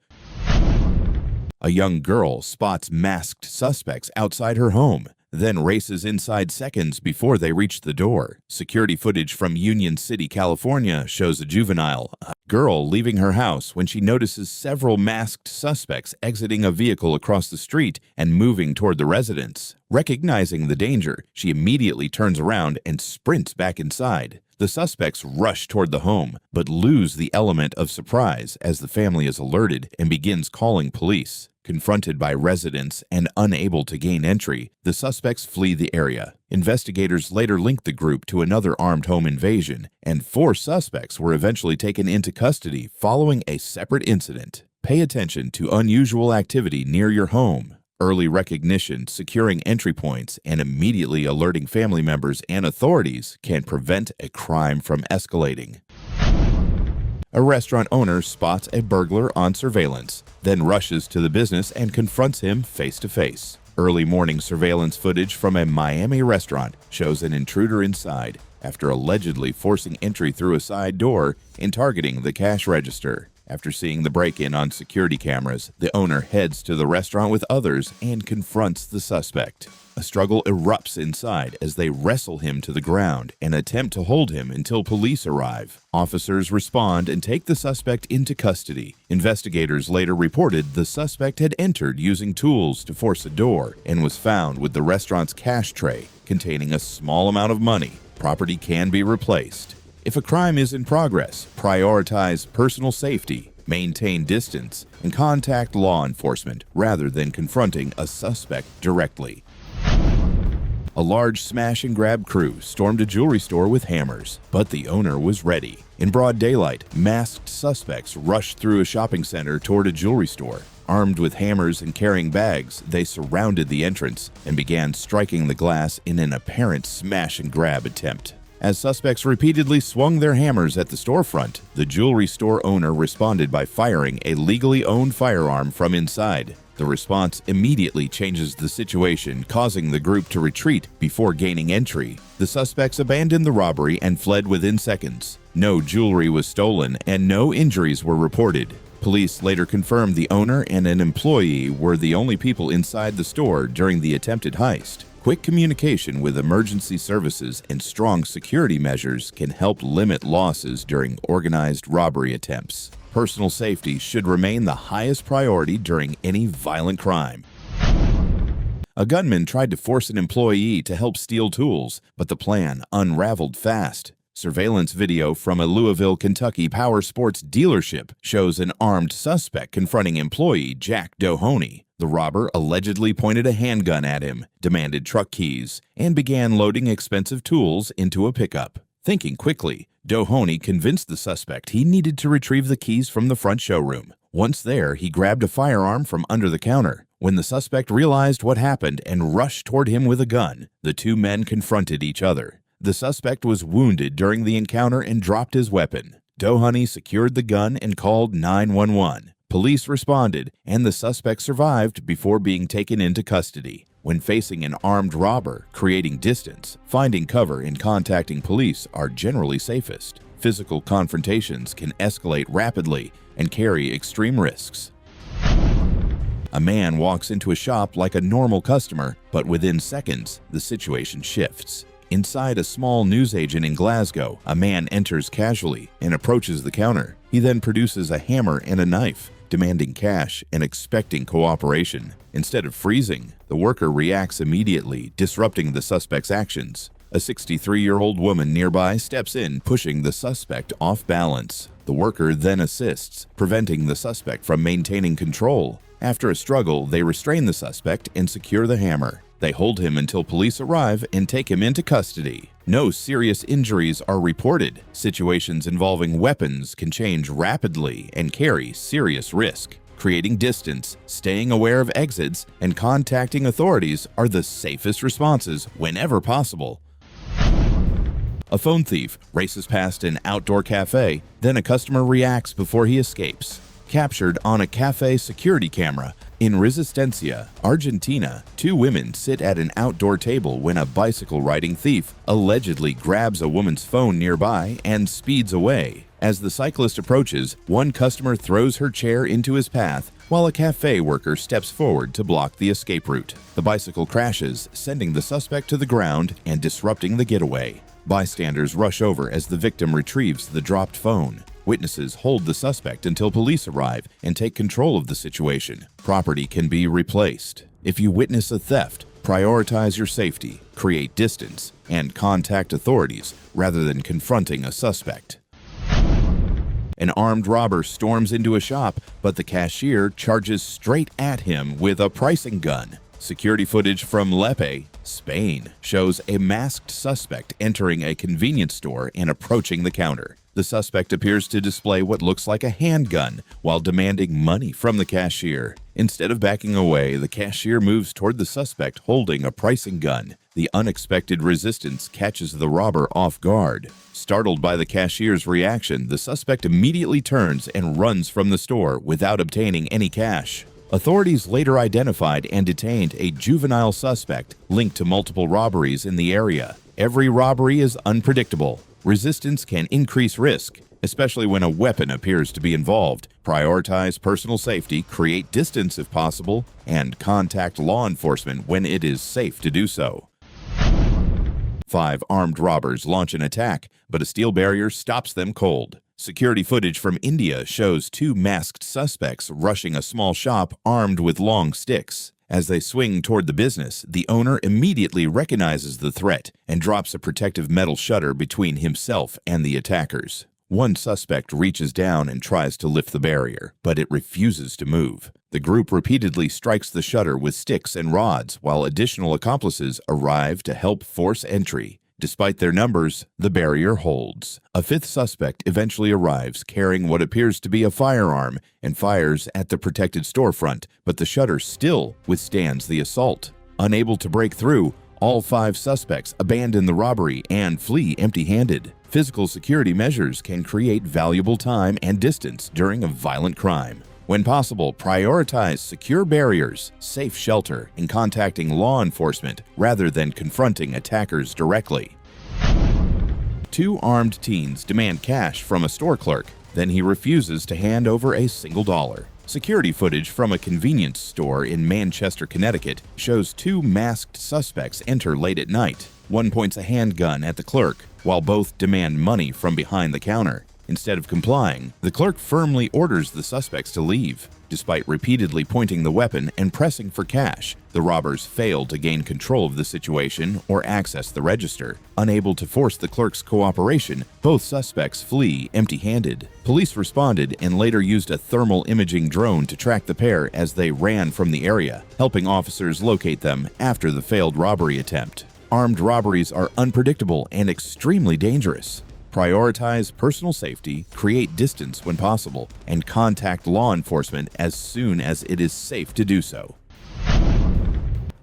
A young girl spots masked suspects outside her home, then races inside seconds before they reach the door. Security footage from Union City, California shows a juvenile girl leaving her house when she notices several masked suspects exiting a vehicle across the street and moving toward the residence. Recognizing the danger, she immediately turns around and sprints back inside. The suspects rush toward the home, but lose the element of surprise as the family is alerted and begins calling police. Confronted by residents and unable to gain entry, the suspects flee the area. Investigators later linked the group to another armed home invasion, and 4 suspects were eventually taken into custody following a separate incident. Pay attention to unusual activity near your home. Early recognition, securing entry points, and immediately alerting family members and authorities can prevent a crime from escalating. A restaurant owner spots a burglar on surveillance, then rushes to the business and confronts him face-to-face. Early morning surveillance footage from a Miami restaurant shows an intruder inside after allegedly forcing entry through a side door and targeting the cash register. After seeing the break-in on security cameras, the owner heads to the restaurant with others and confronts the suspect. A struggle erupts inside as they wrestle him to the ground and attempt to hold him until police arrive. Officers respond and take the suspect into custody. Investigators later reported the suspect had entered using tools to force a door and was found with the restaurant's cash tray containing a small amount of money. Property can be replaced. If a crime is in progress, prioritize personal safety, maintain distance, and contact law enforcement rather than confronting a suspect directly. A large smash-and-grab crew stormed a jewelry store with hammers, but the owner was ready. In broad daylight, masked suspects rushed through a shopping center toward a jewelry store. Armed with hammers and carrying bags, they surrounded the entrance and began striking the glass in an apparent smash-and-grab attempt. As suspects repeatedly swung their hammers at the storefront, the jewelry store owner responded by firing a legally owned firearm from inside. The response immediately changes the situation, causing the group to retreat before gaining entry. The suspects abandoned the robbery and fled within seconds. No jewelry was stolen and no injuries were reported. Police later confirmed the owner and an employee were the only people inside the store during the attempted heist. Quick communication with emergency services and strong security measures can help limit losses during organized robbery attempts. Personal safety should remain the highest priority during any violent crime. A gunman tried to force an employee to help steal tools, but the plan unraveled fast. Surveillance video from a Louisville, Kentucky power sports dealership shows an armed suspect confronting employee Jack Dohoney. The robber allegedly pointed a handgun at him, demanded truck keys, and began loading expensive tools into a pickup. Thinking quickly, Dohoney convinced the suspect he needed to retrieve the keys from the front showroom. Once there, he grabbed a firearm from under the counter. When the suspect realized what happened and rushed toward him with a gun, the two men confronted each other. The suspect was wounded during the encounter and dropped his weapon. Dohoney secured the gun and called 911. Police responded, and the suspect survived before being taken into custody. When facing an armed robber, creating distance, finding cover, and contacting police are generally safest. Physical confrontations can escalate rapidly and carry extreme risks. A man walks into a shop like a normal customer, but within seconds, the situation shifts. Inside a small newsagent in Glasgow, a man enters casually and approaches the counter. He then produces a hammer and a knife, demanding cash and expecting cooperation. Instead of freezing, the worker reacts immediately, disrupting the suspect's actions. A 63-year-old woman nearby steps in, pushing the suspect off balance. The worker then assists, preventing the suspect from maintaining control. After a struggle, they restrain the suspect and secure the hammer. They hold him until police arrive and take him into custody. No serious injuries are reported. Situations involving weapons can change rapidly and carry serious risk. Creating distance, staying aware of exits, and contacting authorities are the safest responses whenever possible. A phone thief races past an outdoor cafe, then a customer reacts before he escapes. Captured on a cafe security camera. In Resistencia, Argentina, two women sit at an outdoor table when a bicycle-riding thief allegedly grabs a woman's phone nearby and speeds away. As the cyclist approaches, one customer throws her chair into his path, while a cafe worker steps forward to block the escape route. The bicycle crashes, sending the suspect to the ground and disrupting the getaway. Bystanders rush over as the victim retrieves the dropped phone. Witnesses hold the suspect until police arrive and take control of the situation. Property can be replaced. If you witness a theft, prioritize your safety, create distance, and contact authorities rather than confronting a suspect. An armed robber storms into a shop, but the cashier charges straight at him with a pricing gun. Security footage from Lepe, Spain, shows a masked suspect entering a convenience store and approaching the counter. The suspect appears to display what looks like a handgun while demanding money from the cashier. Instead of backing away, the cashier moves toward the suspect holding a pricing gun. The unexpected resistance catches the robber off guard. Startled by the cashier's reaction, the suspect immediately turns and runs from the store without obtaining any cash. Authorities later identified and detained a juvenile suspect linked to multiple robberies in the area. Every robbery is unpredictable. Resistance can increase risk, especially when a weapon appears to be involved. Prioritize personal safety, create distance if possible, and contact law enforcement when it is safe to do so. 5 armed robbers launch an attack, but a steel barrier stops them cold. Security footage from India shows 2 masked suspects rushing a small shop armed with long sticks. As they swing toward the business, the owner immediately recognizes the threat and drops a protective metal shutter between himself and the attackers. One suspect reaches down and tries to lift the barrier, but it refuses to move. The group repeatedly strikes the shutter with sticks and rods while additional accomplices arrive to help force entry. Despite their numbers, the barrier holds. A 5th suspect eventually arrives carrying what appears to be a firearm and fires at the protected storefront, but the shutter still withstands the assault. Unable to break through, all 5 suspects abandon the robbery and flee empty-handed. Physical security measures can create valuable time and distance during a violent crime. When possible, prioritize secure barriers, safe shelter, and contacting law enforcement rather than confronting attackers directly. 2 armed teens demand cash from a store clerk, then he refuses to hand over a single dollar. Security footage from a convenience store in Manchester, Connecticut shows 2 masked suspects enter late at night. One points a handgun at the clerk, while both demand money from behind the counter. Instead of complying, the clerk firmly orders the suspects to leave. Despite repeatedly pointing the weapon and pressing for cash, the robbers fail to gain control of the situation or access the register. Unable to force the clerk's cooperation, both suspects flee empty-handed. Police responded and later used a thermal imaging drone to track the pair as they ran from the area, helping officers locate them after the failed robbery attempt. Armed robberies are unpredictable and extremely dangerous. Prioritize personal safety, create distance when possible, and contact law enforcement as soon as it is safe to do so.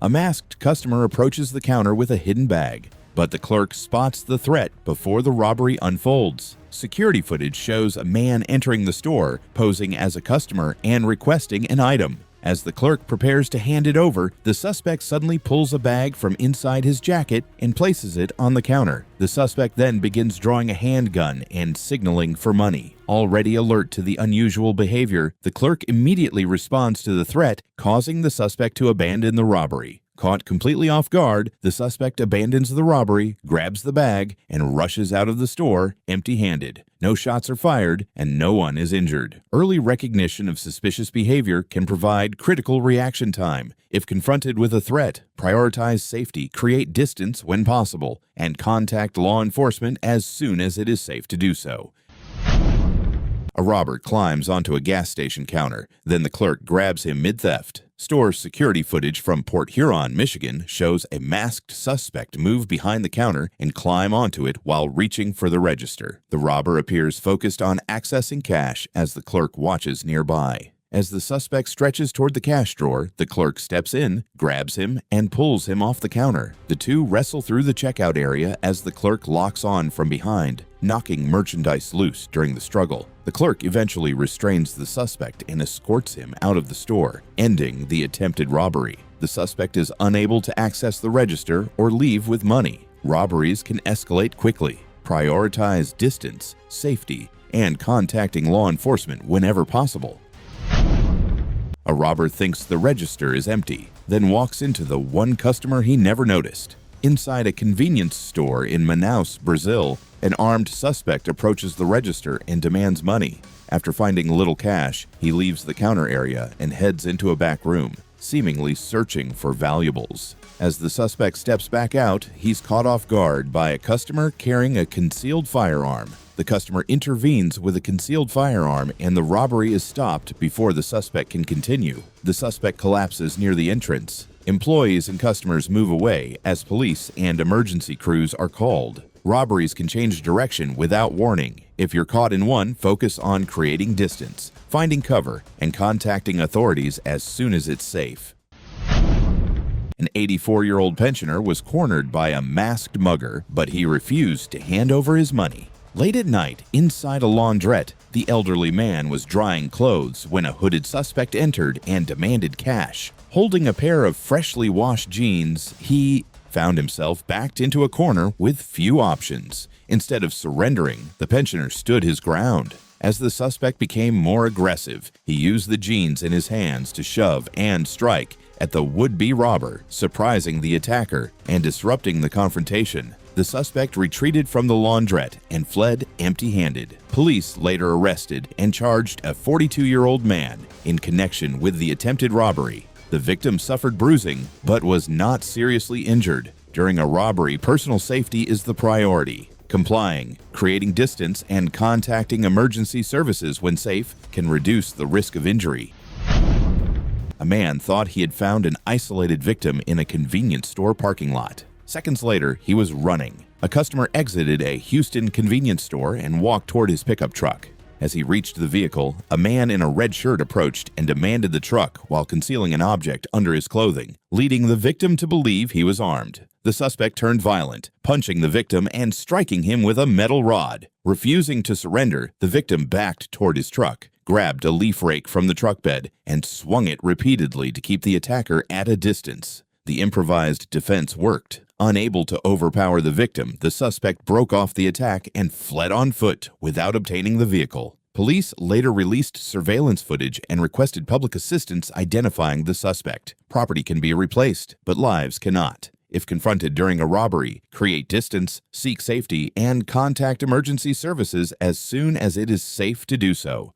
A masked customer approaches the counter with a hidden bag, but the clerk spots the threat before the robbery unfolds. Security footage shows a man entering the store, posing as a customer and requesting an item. As the clerk prepares to hand it over, the suspect suddenly pulls a bag from inside his jacket and places it on the counter. The suspect then begins drawing a handgun and signaling for money. Already alert to the unusual behavior, the clerk immediately responds to the threat, causing the suspect to abandon the robbery. Caught completely off guard, the suspect abandons the robbery, grabs the bag, and rushes out of the store empty-handed. No shots are fired, and no one is injured. Early recognition of suspicious behavior can provide critical reaction time. If confronted with a threat, prioritize safety, create distance when possible, and contact law enforcement as soon as it is safe to do so. A robber climbs onto a gas station counter, then the clerk grabs him mid-theft. Store security footage from Port Huron, Michigan shows a masked suspect move behind the counter and climb onto it while reaching for the register. The robber appears focused on accessing cash as the clerk watches nearby. As the suspect stretches toward the cash drawer, the clerk steps in, grabs him, and pulls him off the counter. The two wrestle through the checkout area as the clerk locks on from behind, knocking merchandise loose during the struggle. The clerk eventually restrains the suspect and escorts him out of the store, ending the attempted robbery. The suspect is unable to access the register or leave with money. Robberies can escalate quickly. Prioritize distance, safety, and contacting law enforcement whenever possible. A robber thinks the register is empty, then walks into the one customer he never noticed. Inside a convenience store in Manaus, Brazil, an armed suspect approaches the register and demands money. After finding little cash, he leaves the counter area and heads into a back room, seemingly searching for valuables. As the suspect steps back out, he's caught off guard by a customer carrying a concealed firearm. The customer intervenes with a concealed firearm and the robbery is stopped before the suspect can continue. The suspect collapses near the entrance. Employees and customers move away as police and emergency crews are called. Robberies can change direction without warning. If you're caught in one, focus on creating distance, finding cover, and contacting authorities as soon as it's safe. An 84-year-old pensioner was cornered by a masked mugger, but he refused to hand over his money. Late at night, inside a laundrette, the elderly man was drying clothes when a hooded suspect entered and demanded cash. Holding a pair of freshly washed jeans, he found himself backed into a corner with few options. Instead of surrendering, the pensioner stood his ground. As the suspect became more aggressive, he used the jeans in his hands to shove and strike at the would-be robber, surprising the attacker and disrupting the confrontation. The suspect retreated from the laundrette and fled empty-handed. Police later arrested and charged a 42-year-old man in connection with the attempted robbery. The victim suffered bruising but was not seriously injured. During a robbery, personal safety is the priority. Complying, creating distance, and contacting emergency services when safe can reduce the risk of injury. A man thought he had found an isolated victim in a convenience store parking lot. Seconds later, he was running. A customer exited a Houston convenience store and walked toward his pickup truck. As he reached the vehicle, a man in a red shirt approached and demanded the truck while concealing an object under his clothing, leading the victim to believe he was armed. The suspect turned violent, punching the victim and striking him with a metal rod. Refusing to surrender, the victim backed toward his truck, grabbed a leaf rake from the truck bed, and swung it repeatedly to keep the attacker at a distance. The improvised defense worked. Unable to overpower the victim, the suspect broke off the attack and fled on foot without obtaining the vehicle. Police later released surveillance footage and requested public assistance identifying the suspect. Property can be replaced, but lives cannot. If confronted during a robbery, create distance, seek safety, and contact emergency services as soon as it is safe to do so.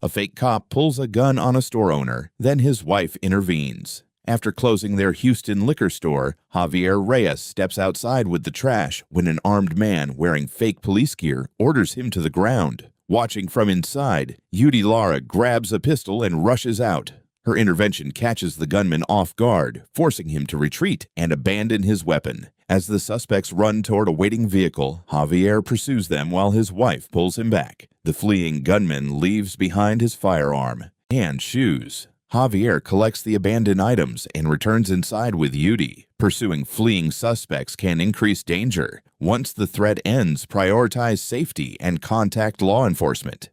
A fake cop pulls a gun on a store owner, then his wife intervenes. After closing their Houston liquor store, Javier Reyes steps outside with the trash when an armed man wearing fake police gear orders him to the ground. Watching from inside, Yudi Lara grabs a pistol and rushes out. Her intervention catches the gunman off guard, forcing him to retreat and abandon his weapon. As the suspects run toward a waiting vehicle, Javier pursues them while his wife pulls him back. The fleeing gunman leaves behind his firearm and shoes. Javier collects the abandoned items and returns inside with Yudi. Pursuing fleeing suspects can increase danger. Once the threat ends, prioritize safety and contact law enforcement.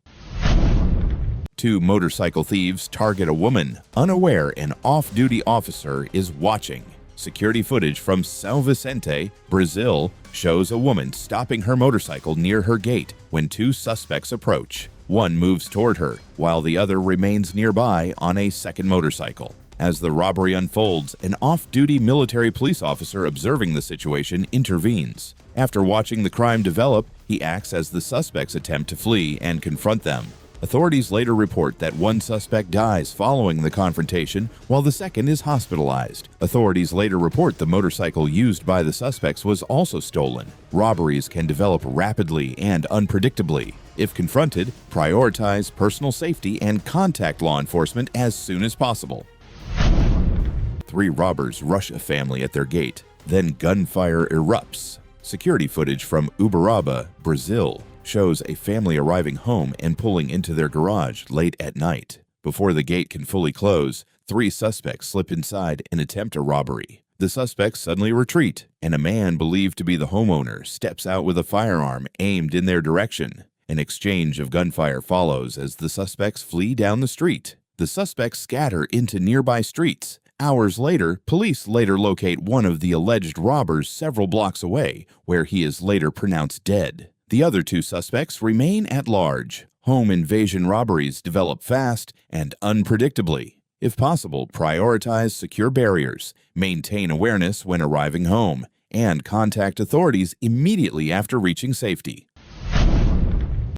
2 motorcycle thieves target a woman, unaware an off-duty officer is watching. Security footage from São Vicente, Brazil, shows a woman stopping her motorcycle near her gate when 2 suspects approach. One moves toward her, while the other remains nearby on a second motorcycle. As the robbery unfolds, an off-duty military police officer observing the situation intervenes. After watching the crime develop, he acts as the suspects attempt to flee and confront them. Authorities later report that one suspect dies following the confrontation, while the second is hospitalized. Authorities later report the motorcycle used by the suspects was also stolen. Robberies can develop rapidly and unpredictably. If confronted, prioritize personal safety and contact law enforcement as soon as possible. 3 robbers rush a family at their gate, then gunfire erupts. Security footage from Uberaba, Brazil, shows a family arriving home and pulling into their garage late at night. Before the gate can fully close, 3 suspects slip inside and attempt a robbery. The suspects suddenly retreat, and a man believed to be the homeowner steps out with a firearm aimed in their direction. An exchange of gunfire follows as the suspects flee down the street. The suspects scatter into nearby streets. Hours later, police later locate one of the alleged robbers several blocks away, where he is later pronounced dead. The other 2 suspects remain at large. Home invasion robberies develop fast and unpredictably. If possible, prioritize secure barriers, maintain awareness when arriving home, and contact authorities immediately after reaching safety.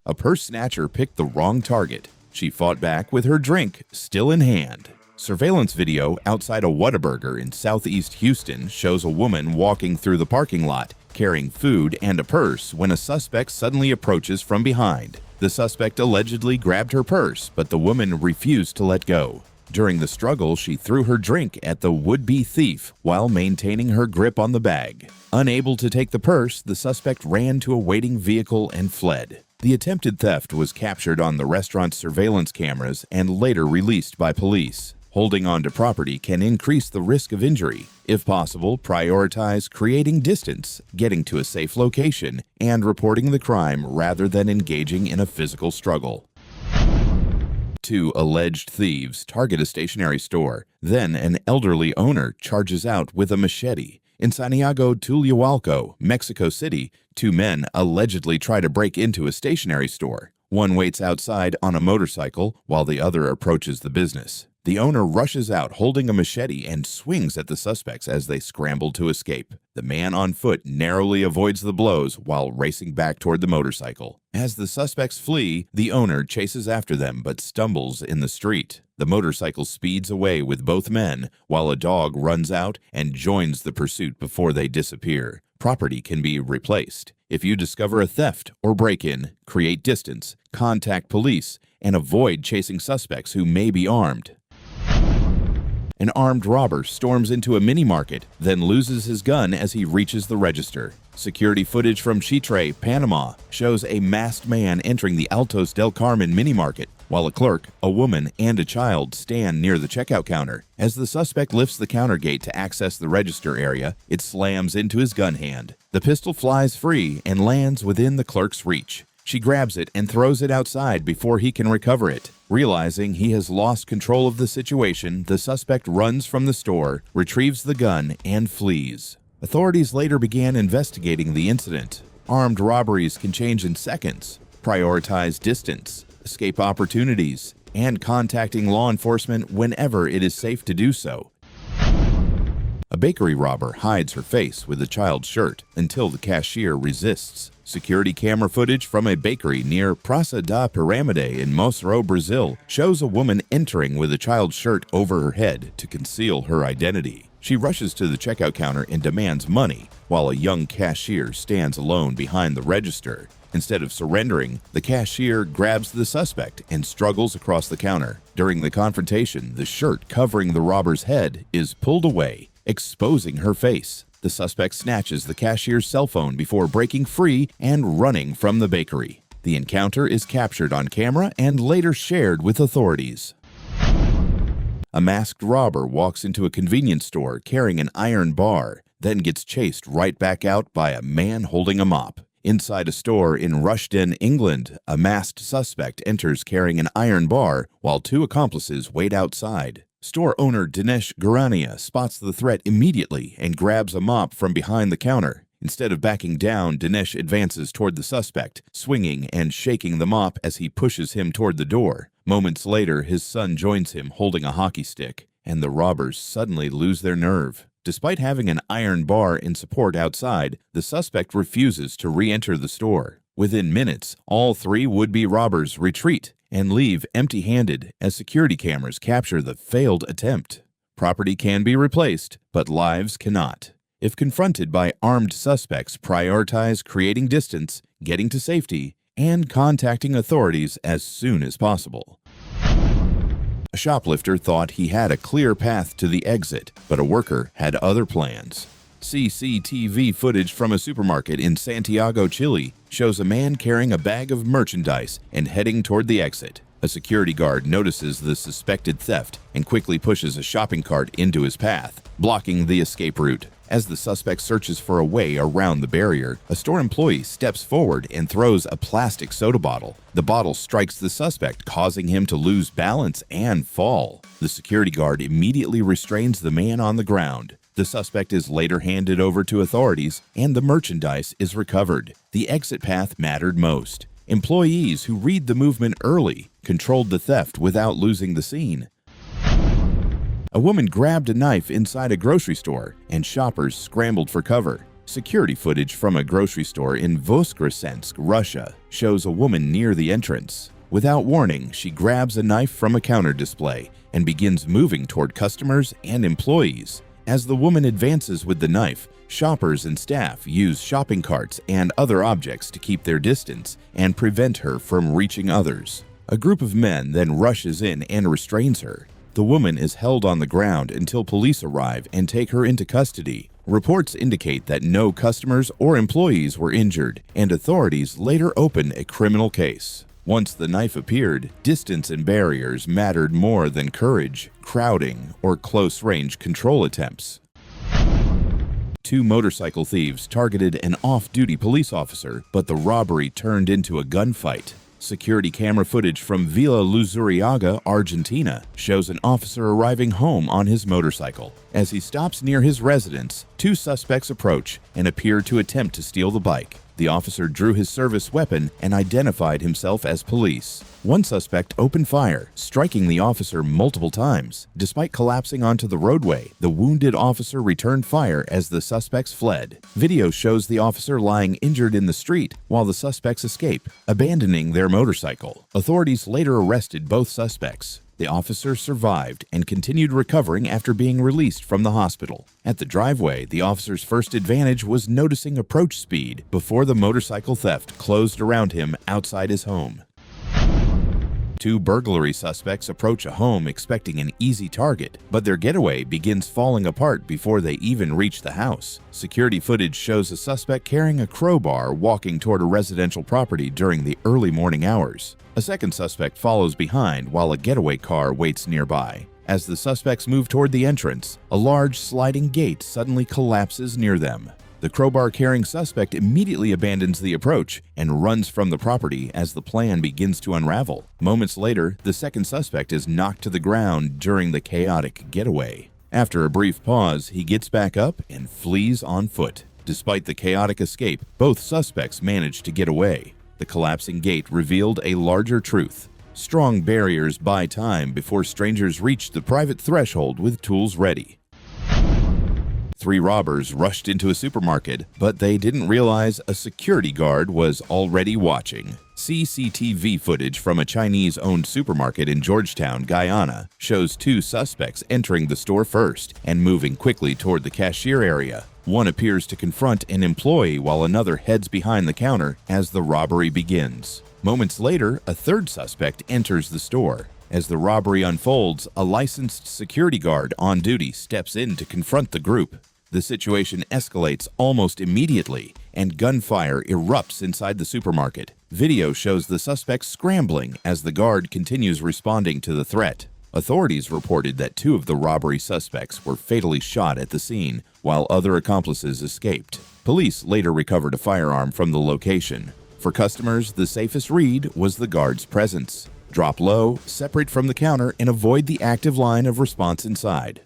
A purse snatcher picked the wrong target. She fought back with her drink still in hand. Surveillance video outside a Whataburger in southeast Houston shows a woman walking through the parking lot, carrying food and a purse when a suspect suddenly approaches from behind. The suspect allegedly grabbed her purse, but the woman refused to let go. During the struggle, she threw her drink at the would-be thief while maintaining her grip on the bag. Unable to take the purse, the suspect ran to a waiting vehicle and fled. The attempted theft was captured on the restaurant's surveillance cameras and later released by police. Holding on to property can increase the risk of injury. If possible, prioritize creating distance, getting to a safe location, and reporting the crime rather than engaging in a physical struggle. 2 alleged thieves target a stationery store. Then an elderly owner charges out with a machete. In Santiago Tulhualco, Mexico City, 2 men allegedly try to break into a stationery store. One waits outside on a motorcycle while the other approaches the business. The owner rushes out holding a machete and swings at the suspects as they scramble to escape. The man on foot narrowly avoids the blows while racing back toward the motorcycle. As the suspects flee, the owner chases after them but stumbles in the street. The motorcycle speeds away with both men, while a dog runs out and joins the pursuit before they disappear. Property can be replaced. If you discover a theft or break-in, create distance, contact police, and avoid chasing suspects who may be armed. An armed robber storms into a mini-market, then loses his gun as he reaches the register. Security footage from Chitre, Panama, shows a masked man entering the Altos del Carmen mini-market, while a clerk, a woman, and a child stand near the checkout counter. As the suspect lifts the counter gate to access the register area, it slams into his gun hand. The pistol flies free and lands within the clerk's reach. She grabs it and throws it outside before he can recover it. Realizing he has lost control of the situation, the suspect runs from the store, retrieves the gun, and flees. Authorities later began investigating the incident. Armed robberies can change in seconds. Prioritize distance, escape opportunities, and contacting law enforcement whenever it is safe to do so. A bakery robber hides her face with a child's shirt until the cashier resists. Security camera footage from a bakery near Praça da Pirâmide in Mossoró, Brazil, shows a woman entering with a child's shirt over her head to conceal her identity. She rushes to the checkout counter and demands money, while a young cashier stands alone behind the register. Instead of surrendering, the cashier grabs the suspect and struggles across the counter. During the confrontation, the shirt covering the robber's head is pulled away, exposing her face. The suspect snatches the cashier's cell phone before breaking free and running from the bakery. The encounter is captured on camera and later shared with authorities. A masked robber walks into a convenience store carrying an iron bar, then gets chased right back out by a man holding a mop. Inside a store in Rushden, England, a masked suspect enters carrying an iron bar while two accomplices wait outside. Store owner Dinesh Garania spots the threat immediately and grabs a mop from behind the counter. Instead of backing down, Dinesh advances toward the suspect, swinging and shaking the mop as he pushes him toward the door. Moments later, his son joins him holding a hockey stick, and the robbers suddenly lose their nerve. Despite having an iron bar in support outside, the suspect refuses to re-enter the store. Within minutes, all three would-be robbers retreat and leave empty-handed as security cameras capture the failed attempt. Property can be replaced, but lives cannot. If confronted by armed suspects, prioritize creating distance, getting to safety, and contacting authorities as soon as possible. A shoplifter thought he had a clear path to the exit, but a worker had other plans. CCTV footage from a supermarket in Santiago, Chile, shows a man carrying a bag of merchandise and heading toward the exit. A security guard notices the suspected theft and quickly pushes a shopping cart into his path, blocking the escape route. As the suspect searches for a way around the barrier, a store employee steps forward and throws a plastic soda bottle. The bottle strikes the suspect, causing him to lose balance and fall. The security guard immediately restrains the man on the ground. The suspect is later handed over to authorities, and the merchandise is recovered. The exit path mattered most. Employees who read the movement early controlled the theft without losing the scene. A woman grabbed a knife inside a grocery store, and shoppers scrambled for cover. Security footage from a grocery store in Voskresensk, Russia, shows a woman near the entrance. Without warning, she grabs a knife from a counter display and begins moving toward customers and employees. As the woman advances with the knife, shoppers and staff use shopping carts and other objects to keep their distance and prevent her from reaching others. A group of men then rushes in and restrains her. The woman is held on the ground until police arrive and take her into custody. Reports indicate that no customers or employees were injured, and authorities later opened a criminal case. Once the knife appeared, distance and barriers mattered more than courage, crowding, or close-range control attempts. Two motorcycle thieves targeted an off-duty police officer, but the robbery turned into a gunfight. Security camera footage from Villa Luzuriaga, Argentina, shows an officer arriving home on his motorcycle. As he stops near his residence, two suspects approach and appear to attempt to steal the bike. The officer drew his service weapon and identified himself as police. One suspect opened fire, striking the officer multiple times. Despite collapsing onto the roadway, the wounded officer returned fire as the suspects fled. Video shows the officer lying injured in the street while the suspects escape, abandoning their motorcycle. Authorities later arrested both suspects. The officer survived and continued recovering after being released from the hospital. At the driveway, the officer's first advantage was noticing approach speed before the motorcycle theft closed around him outside his home. Two burglary suspects approach a home expecting an easy target, but their getaway begins falling apart before they even reach the house. Security footage shows a suspect carrying a crowbar walking toward a residential property during the early morning hours. A second suspect follows behind while a getaway car waits nearby. As the suspects move toward the entrance, a large sliding gate suddenly collapses near them. The crowbar-carrying suspect immediately abandons the approach and runs from the property as the plan begins to unravel. Moments later, the second suspect is knocked to the ground during the chaotic getaway. After a brief pause, he gets back up and flees on foot. Despite the chaotic escape, both suspects managed to get away. The collapsing gate revealed a larger truth. Strong barriers buy time before strangers reach the private threshold with tools ready. 3 robbers rushed into a supermarket, but they didn't realize a security guard was already watching. CCTV footage from a Chinese-owned supermarket in Georgetown, Guyana, shows 2 suspects entering the store first and moving quickly toward the cashier area. One appears to confront an employee while another heads behind the counter as the robbery begins. Moments later, a 3rd suspect enters the store. As the robbery unfolds, a licensed security guard on duty steps in to confront the group. The situation escalates almost immediately, and gunfire erupts inside the supermarket. Video shows the suspects scrambling as the guard continues responding to the threat. Authorities reported that 2 of the robbery suspects were fatally shot at the scene, while other accomplices escaped. Police later recovered a firearm from the location. For customers, the safest read was the guard's presence. Drop low, separate from the counter, and avoid the active line of response inside.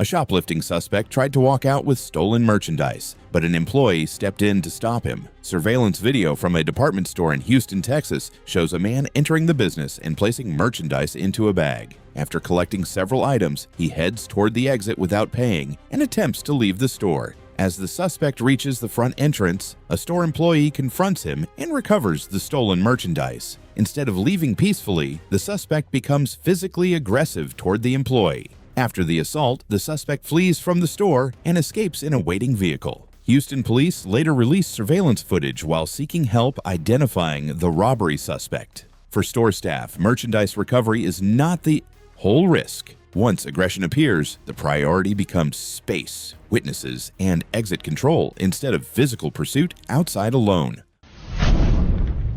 A shoplifting suspect tried to walk out with stolen merchandise, but an employee stepped in to stop him. Surveillance video from a department store in Houston, Texas, shows a man entering the business and placing merchandise into a bag. After collecting several items, he heads toward the exit without paying and attempts to leave the store. As the suspect reaches the front entrance, a store employee confronts him and recovers the stolen merchandise. Instead of leaving peacefully, the suspect becomes physically aggressive toward the employee. After the assault, the suspect flees from the store and escapes in a waiting vehicle. Houston police later released surveillance footage while seeking help identifying the robbery suspect. For store staff, merchandise recovery is not the whole risk. Once aggression appears, the priority becomes space, witnesses, and exit control instead of physical pursuit outside alone.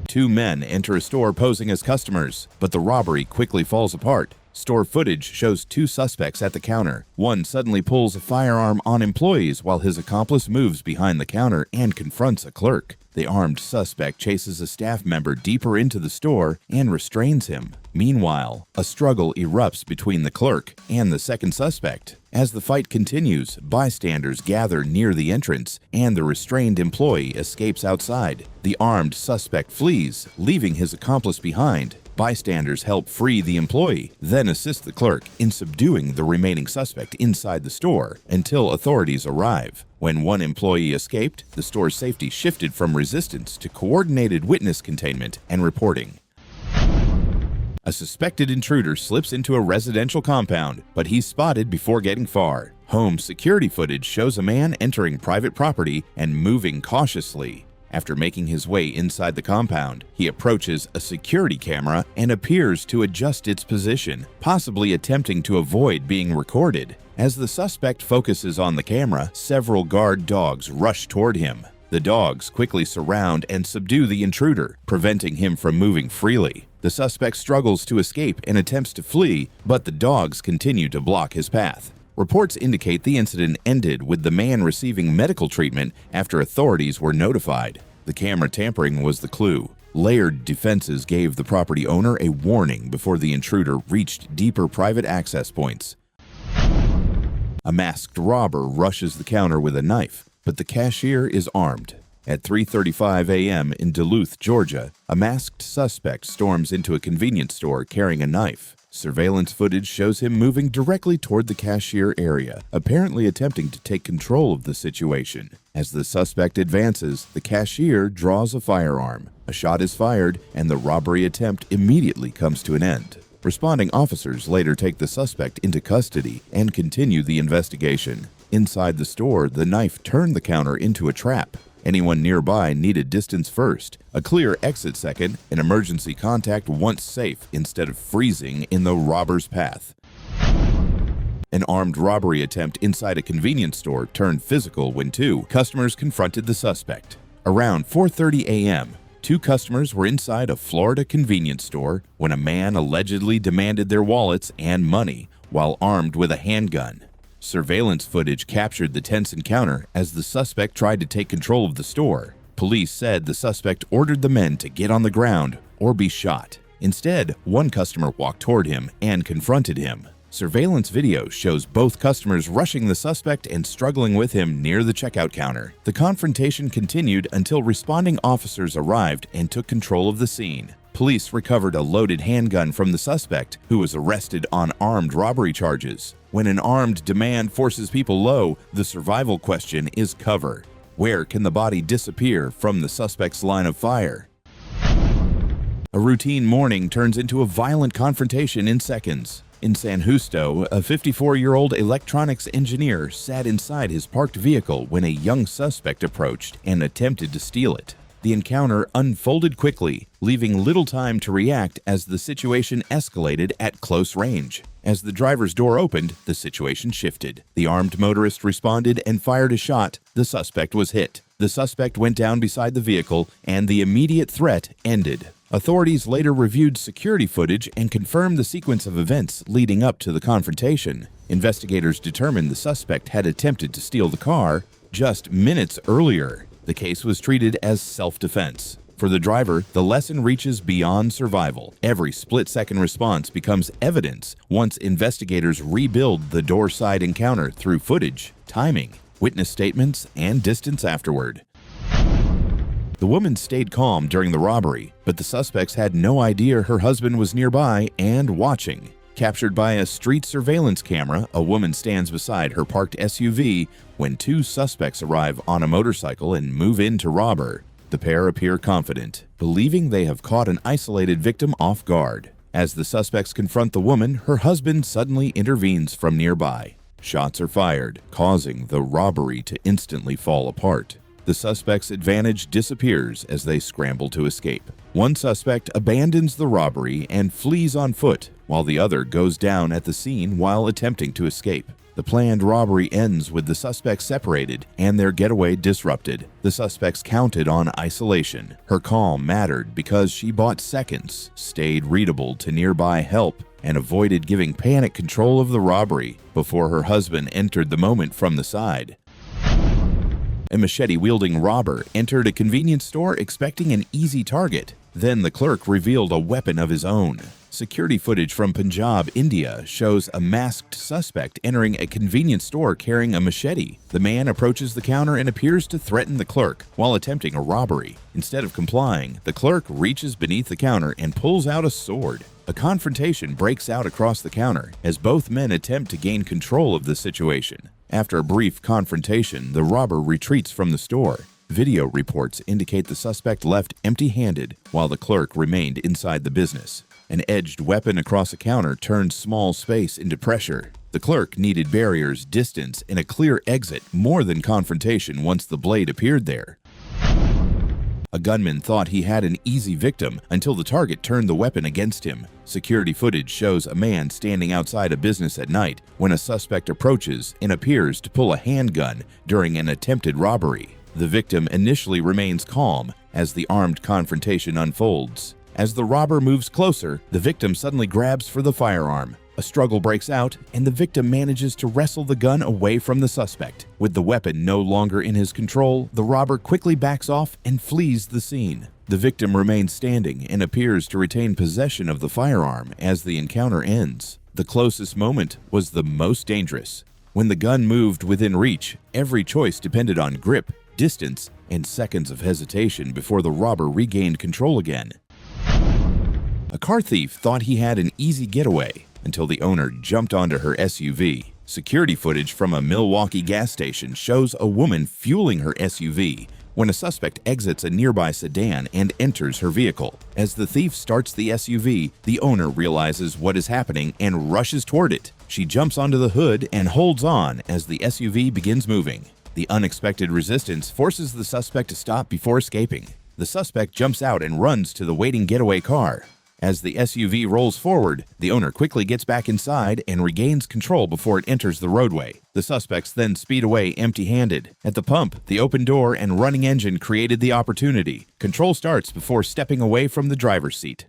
2 men enter a store posing as customers, but the robbery quickly falls apart. Store footage shows 2 suspects at the counter. One suddenly pulls a firearm on employees while his accomplice moves behind the counter and confronts a clerk. The armed suspect chases a staff member deeper into the store and restrains him. Meanwhile, a struggle erupts between the clerk and the second suspect. As the fight continues, bystanders gather near the entrance, and the restrained employee escapes outside. The armed suspect flees, leaving his accomplice behind. Bystanders help free the employee, then assist the clerk in subduing the remaining suspect inside the store until authorities arrive. When one employee escaped, the store's safety shifted from resistance to coordinated witness containment and reporting. A suspected intruder slips into a residential compound, but he's spotted before getting far. Home security footage shows a man entering private property and moving cautiously. After making his way inside the compound, he approaches a security camera and appears to adjust its position, possibly attempting to avoid being recorded. As the suspect focuses on the camera, several guard dogs rush toward him. The dogs quickly surround and subdue the intruder, preventing him from moving freely. The suspect struggles to escape and attempts to flee, but the dogs continue to block his path. Reports indicate the incident ended with the man receiving medical treatment after authorities were notified. The camera tampering was the clue. Layered defenses gave the property owner a warning before the intruder reached deeper private access points. A masked robber rushes the counter with a knife, but the cashier is armed. At 3:35 a.m. in Duluth, Georgia, a masked suspect storms into a convenience store carrying a knife. Surveillance footage shows him moving directly toward the cashier area, apparently attempting to take control of the situation. As the suspect advances, the cashier draws a firearm. A shot is fired, and the robbery attempt immediately comes to an end. Responding officers later take the suspect into custody and continue the investigation. Inside the store, the knife turned the counter into a trap. Anyone nearby needed distance first, a clear exit second, and emergency contact once safe instead of freezing in the robber's path. An armed robbery attempt inside a convenience store turned physical when 2 customers confronted the suspect. Around 4:30 a.m., 2 customers were inside a Florida convenience store when a man allegedly demanded their wallets and money while armed with a handgun. Surveillance footage captured the tense encounter as the suspect tried to take control of the store. Police said the suspect ordered the men to get on the ground or be shot. Instead, one customer walked toward him and confronted him. Surveillance video shows both customers rushing the suspect and struggling with him near the checkout counter. The confrontation continued until responding officers arrived and took control of the scene. Police recovered a loaded handgun from the suspect, who was arrested on armed robbery charges. When an armed demand forces people low, the survival question is cover. Where can the body disappear from the suspect's line of fire? A routine morning turns into a violent confrontation in seconds. In San Justo, a 54-year-old electronics engineer sat inside his parked vehicle when a young suspect approached and attempted to steal it. The encounter unfolded quickly, leaving little time to react as the situation escalated at close range. As the driver's door opened, the situation shifted. The armed motorist responded and fired a shot. The suspect was hit. The suspect went down beside the vehicle, and the immediate threat ended. Authorities later reviewed security footage and confirmed the sequence of events leading up to the confrontation. Investigators determined the suspect had attempted to steal the car just minutes earlier. The case was treated as self-defense. For the driver, the lesson reaches beyond survival. Every split-second response becomes evidence once investigators rebuild the door-side encounter through footage, timing, witness statements, and distance afterward. The woman stayed calm during the robbery, but the suspects had no idea her husband was nearby and watching. Captured by a street surveillance camera, a woman stands beside her parked SUV when two suspects arrive on a motorcycle and move in to rob her. The pair appear confident, believing they have caught an isolated victim off guard. As the suspects confront the woman, her husband suddenly intervenes from nearby. Shots are fired, causing the robbery to instantly fall apart. The suspect's advantage disappears as they scramble to escape. One suspect abandons the robbery and flees on foot, while the other goes down at the scene while attempting to escape. The planned robbery ends with the suspects separated and their getaway disrupted. The suspects counted on isolation. Her calm mattered because she bought seconds, stayed readable to nearby help, and avoided giving panic control of the robbery before her husband entered the moment from the side. A machete-wielding robber entered a convenience store expecting an easy target. Then the clerk revealed a weapon of his own. Security footage from Punjab, India shows a masked suspect entering a convenience store carrying a machete. The man approaches the counter and appears to threaten the clerk while attempting a robbery. Instead of complying, the clerk reaches beneath the counter and pulls out a sword. A confrontation breaks out across the counter as both men attempt to gain control of the situation. After a brief confrontation, the robber retreats from the store. Video reports indicate the suspect left empty-handed while the clerk remained inside the business. An edged weapon across a counter turned small space into pressure. The clerk needed barriers, distance, and a clear exit more than confrontation once the blade appeared there. A gunman thought he had an easy victim until the target turned the weapon against him. Security footage shows a man standing outside a business at night when a suspect approaches and appears to pull a handgun during an attempted robbery. The victim initially remains calm as the armed confrontation unfolds. As the robber moves closer, the victim suddenly grabs for the firearm. A struggle breaks out, and the victim manages to wrestle the gun away from the suspect. With the weapon no longer in his control, the robber quickly backs off and flees the scene. The victim remains standing and appears to retain possession of the firearm as the encounter ends. The closest moment was the most dangerous. When the gun moved within reach, every choice depended on grip, distance, and seconds of hesitation before the robber regained control again. A car thief thought he had an easy getaway until the owner jumped onto her SUV. Security footage from a Milwaukee gas station shows a woman fueling her SUV when a suspect exits a nearby sedan and enters her vehicle. As the thief starts the SUV, the owner realizes what is happening and rushes toward it. She jumps onto the hood and holds on as the SUV begins moving. The unexpected resistance forces the suspect to stop before escaping. The suspect jumps out and runs to the waiting getaway car. As the SUV rolls forward, the owner quickly gets back inside and regains control before it enters the roadway. The suspects then speed away empty-handed. At the pump, the open door and running engine created the opportunity. Control starts before stepping away from the driver's seat.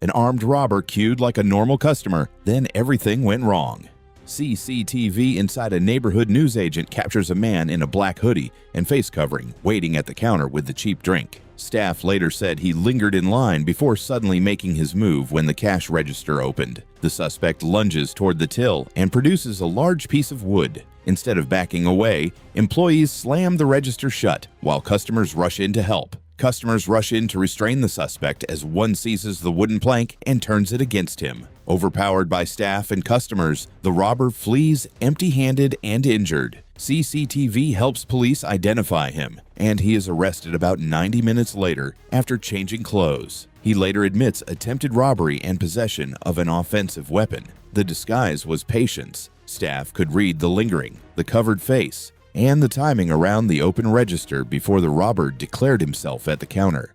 An armed robber queued like a normal customer, then everything went wrong. CCTV inside a neighborhood newsagent captures a man in a black hoodie and face covering waiting at the counter with the cheap drink. Staff later said he lingered in line before suddenly making his move when the cash register opened. The suspect lunges toward the till and produces a large piece of wood. Instead of backing away, employees slam the register shut while customers rush in to help. Customers rush in to restrain the suspect as one seizes the wooden plank and turns it against him. Overpowered by staff and customers, the robber flees empty-handed and injured. CCTV helps police identify him, and he is arrested about 90 minutes later after changing clothes. He later admits attempted robbery and possession of an offensive weapon. The disguise was patience. Staff could read the lingering, the covered face, and the timing around the open register before the robber declared himself at the counter.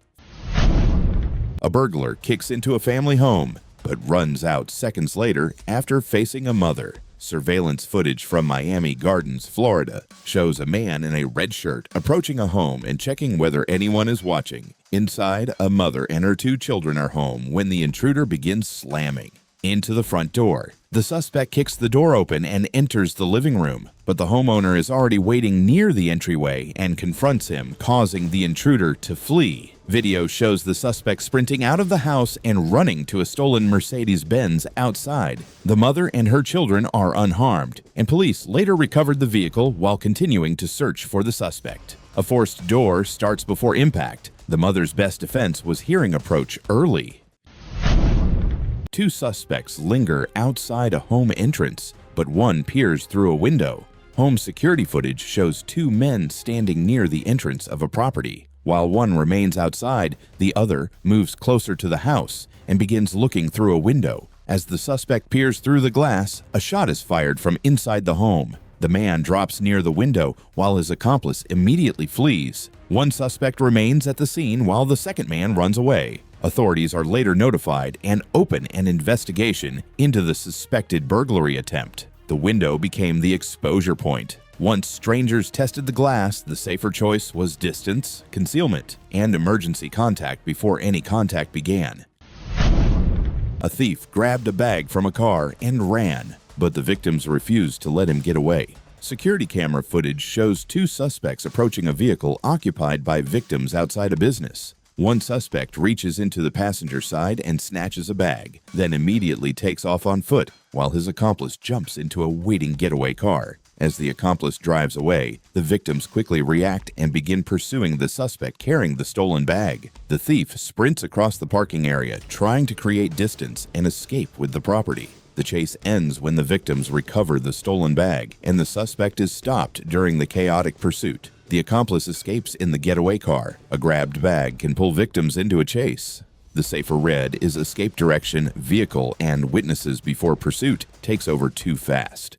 A burglar kicks into a family home, but runs out seconds later after facing a mother. Surveillance footage from Miami Gardens, Florida, shows a man in a red shirt approaching a home and checking whether anyone is watching. Inside, a mother and her 2 children are home when the intruder begins slamming into the front door. The suspect kicks the door open and enters the living room, but the homeowner is already waiting near the entryway and confronts him, causing the intruder to flee. Video shows the suspect sprinting out of the house and running to a stolen Mercedes-Benz outside. The mother and her children are unharmed, and police later recovered the vehicle while continuing to search for the suspect. A forced door starts before impact. The mother's best defense was hearing approach early. 2 suspects linger outside a home entrance, but one peers through a window. Home security footage shows 2 men standing near the entrance of a property. While one remains outside, the other moves closer to the house and begins looking through a window. As the suspect peers through the glass, a shot is fired from inside the home. The man drops near the window while his accomplice immediately flees. One suspect remains at the scene while the second man runs away. Authorities are later notified and open an investigation into the suspected burglary attempt. The window became the exposure point. Once strangers tested the glass, the safer choice was distance, concealment, and emergency contact before any contact began. A thief grabbed a bag from a car and ran, but the victims refused to let him get away. Security camera footage shows 2 suspects approaching a vehicle occupied by victims outside a business. One suspect reaches into the passenger side and snatches a bag, then immediately takes off on foot, while his accomplice jumps into a waiting getaway car. As the accomplice drives away, the victims quickly react and begin pursuing the suspect carrying the stolen bag. The thief sprints across the parking area, trying to create distance and escape with the property. The chase ends when the victims recover the stolen bag, and the suspect is stopped during the chaotic pursuit. The accomplice escapes in the getaway car. A grabbed bag can pull victims into a chase. The safer red is escape direction, vehicle, and witnesses before pursuit takes over too fast.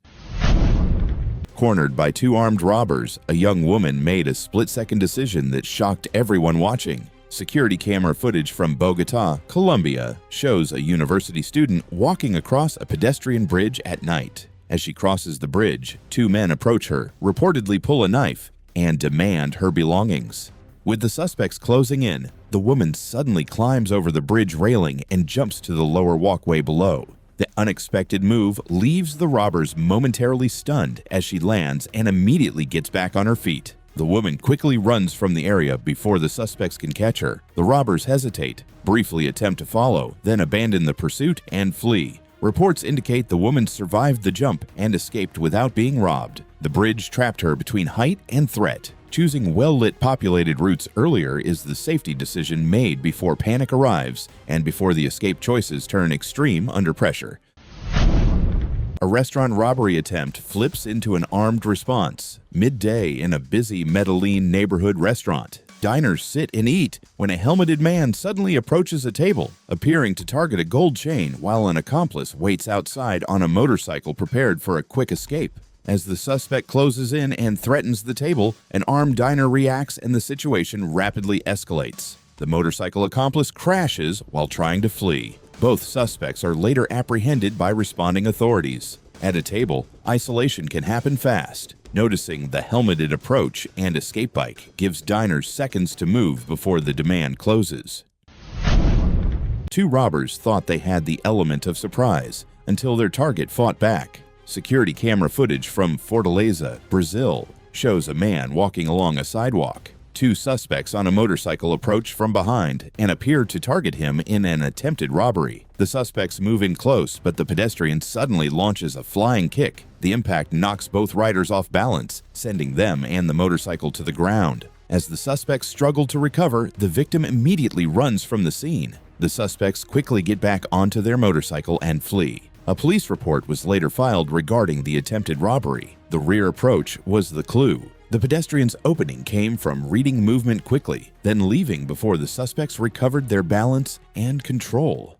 Cornered by 2 armed robbers, a young woman made a split-second decision that shocked everyone watching. Security camera footage from Bogota, Colombia, shows a university student walking across a pedestrian bridge at night. As she crosses the bridge, 2 men approach her, reportedly pull a knife, and demand her belongings. With the suspects closing in, the woman suddenly climbs over the bridge railing and jumps to the lower walkway below. The unexpected move leaves the robbers momentarily stunned as she lands and immediately gets back on her feet. The woman quickly runs from the area before the suspects can catch her. The robbers hesitate, briefly attempt to follow, then abandon the pursuit and flee. Reports indicate the woman survived the jump and escaped without being robbed. The bridge trapped her between height and threat. Choosing well-lit populated routes earlier is the safety decision made before panic arrives and before the escape choices turn extreme under pressure. A restaurant robbery attempt flips into an armed response. Midday in a busy Medellin neighborhood restaurant, diners sit and eat when a helmeted man suddenly approaches a table, appearing to target a gold chain while an accomplice waits outside on a motorcycle prepared for a quick escape. As the suspect closes in and threatens the table, an armed diner reacts and the situation rapidly escalates. The motorcycle accomplice crashes while trying to flee. Both suspects are later apprehended by responding authorities. At a table, isolation can happen fast. Noticing the helmeted approach and escape bike gives diners seconds to move before the demand closes. 2 robbers thought they had the element of surprise until their target fought back. Security camera footage from Fortaleza, Brazil, shows a man walking along a sidewalk. 2 suspects on a motorcycle approach from behind and appear to target him in an attempted robbery. The suspects move in close, but the pedestrian suddenly launches a flying kick. The impact knocks both riders off balance, sending them and the motorcycle to the ground. As the suspects struggle to recover, the victim immediately runs from the scene. The suspects quickly get back onto their motorcycle and flee. A police report was later filed regarding the attempted robbery. The rear approach was the clue. The pedestrian's opening came from reading movement quickly, then leaving before the suspects recovered their balance and control.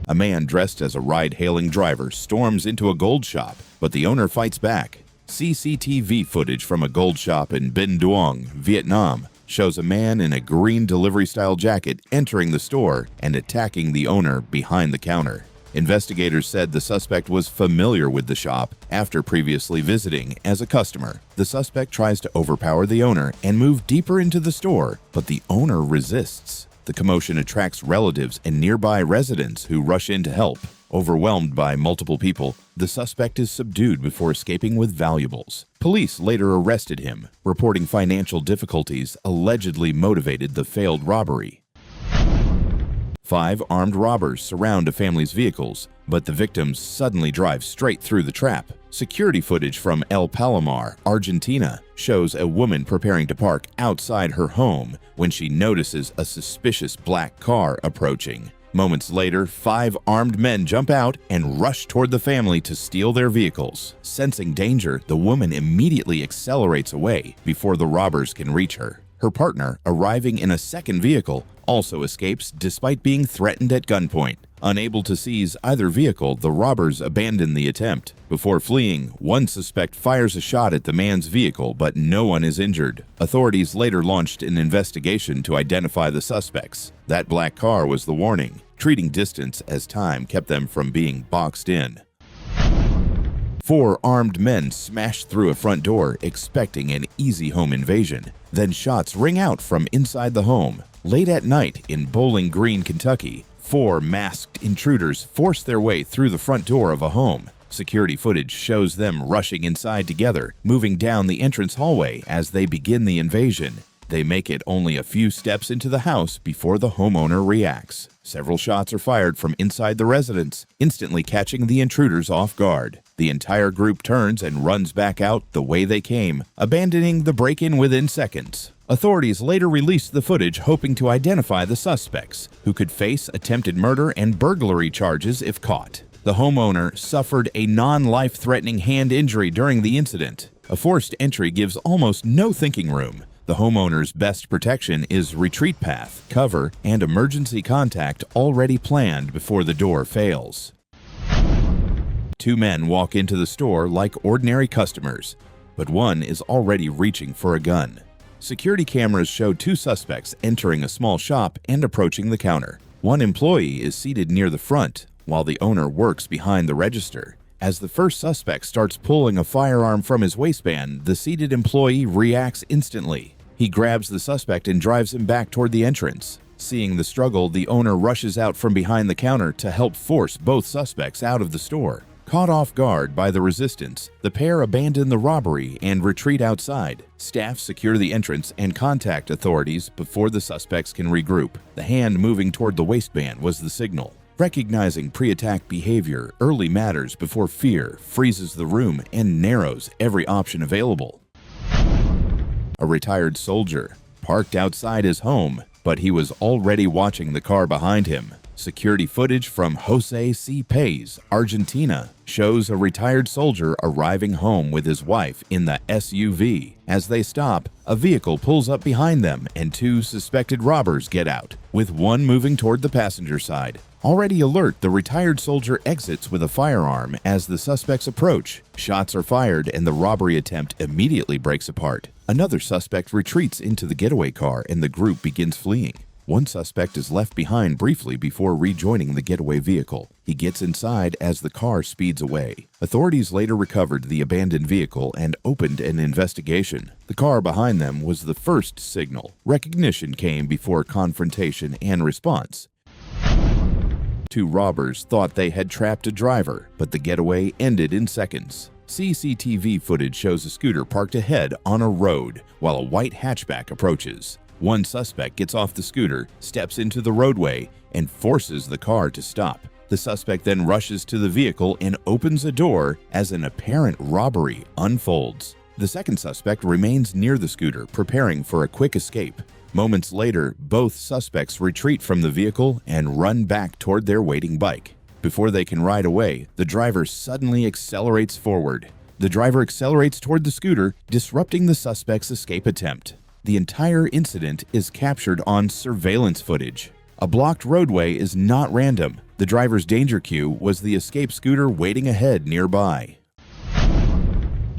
A man dressed as a ride-hailing driver storms into a gold shop, but the owner fights back. CCTV footage from a gold shop in Binh Duong, Vietnam, shows a man in a green delivery-style jacket entering the store and attacking the owner behind the counter. Investigators said the suspect was familiar with the shop after previously visiting as a customer. The suspect tries to overpower the owner and move deeper into the store, but the owner resists. The commotion attracts relatives and nearby residents who rush in to help. Overwhelmed by multiple people, the suspect is subdued before escaping with valuables. Police later arrested him, reporting financial difficulties allegedly motivated the failed robbery. 5 armed robbers surround a family's vehicles, but the victims suddenly drive straight through the trap. Security footage from El Palomar, Argentina, shows a woman preparing to park outside her home when she notices a suspicious black car approaching. Moments later, 5 armed men jump out and rush toward the family to steal their vehicles. Sensing danger, the woman immediately accelerates away before the robbers can reach her. Her partner, arriving in a second vehicle, also escapes despite being threatened at gunpoint. Unable to seize either vehicle, the robbers abandon the attempt. Before fleeing, one suspect fires a shot at the man's vehicle, but no one is injured. Authorities later launched an investigation to identify the suspects. That black car was the warning, treating distance as time kept them from being boxed in. 4 armed men smash through a front door, expecting an easy home invasion. Then shots ring out from inside the home. Late at night in Bowling Green, Kentucky, 4 masked intruders force their way through the front door of a home. Security footage shows them rushing inside together, moving down the entrance hallway as they begin the invasion. They make it only a few steps into the house before the homeowner reacts. Several shots are fired from inside the residence, instantly catching the intruders off guard. The entire group turns and runs back out the way they came, abandoning the break-in within seconds. Authorities later released the footage hoping to identify the suspects, who could face attempted murder and burglary charges if caught. The homeowner suffered a non-life-threatening hand injury during the incident. A forced entry gives almost no thinking room. The homeowner's best protection is retreat path, cover, and emergency contact already planned before the door fails. 2 men walk into the store like ordinary customers, but one is already reaching for a gun. Security cameras show 2 suspects entering a small shop and approaching the counter. One employee is seated near the front, while the owner works behind the register. As the first suspect starts pulling a firearm from his waistband, the seated employee reacts instantly. He grabs the suspect and drives him back toward the entrance. Seeing the struggle, the owner rushes out from behind the counter to help force both suspects out of the store. Caught off guard by the resistance, the pair abandon the robbery and retreat outside. Staff secure the entrance and contact authorities before the suspects can regroup. The hand moving toward the waistband was the signal. Recognizing pre-attack behavior early matters before fear freezes the room and narrows every option available. A retired soldier parked outside his home, but he was already watching the car behind him. Security footage from Jose C. Paz, Argentina, shows a retired soldier arriving home with his wife in the SUV. As they stop, a vehicle pulls up behind them and 2 suspected robbers get out, with one moving toward the passenger side. Already alert, the retired soldier exits with a firearm as the suspects approach. Shots are fired and the robbery attempt immediately breaks apart. Another suspect retreats into the getaway car and the group begins fleeing. One suspect is left behind briefly before rejoining the getaway vehicle. He gets inside as the car speeds away. Authorities later recovered the abandoned vehicle and opened an investigation. The car behind them was the first signal. Recognition came before confrontation and response. 2 robbers thought they had trapped a driver, but the getaway ended in seconds. CCTV footage shows a scooter parked ahead on a road while a white hatchback approaches. One suspect gets off the scooter, steps into the roadway, and forces the car to stop. The suspect then rushes to the vehicle and opens a door as an apparent robbery unfolds. The second suspect remains near the scooter, preparing for a quick escape. Moments later, both suspects retreat from the vehicle and run back toward their waiting bike. Before they can ride away, the driver suddenly accelerates forward. The driver accelerates toward the scooter, disrupting the suspect's escape attempt. The entire incident is captured on surveillance footage. A blocked roadway is not random. The driver's danger cue was the escape scooter waiting ahead nearby.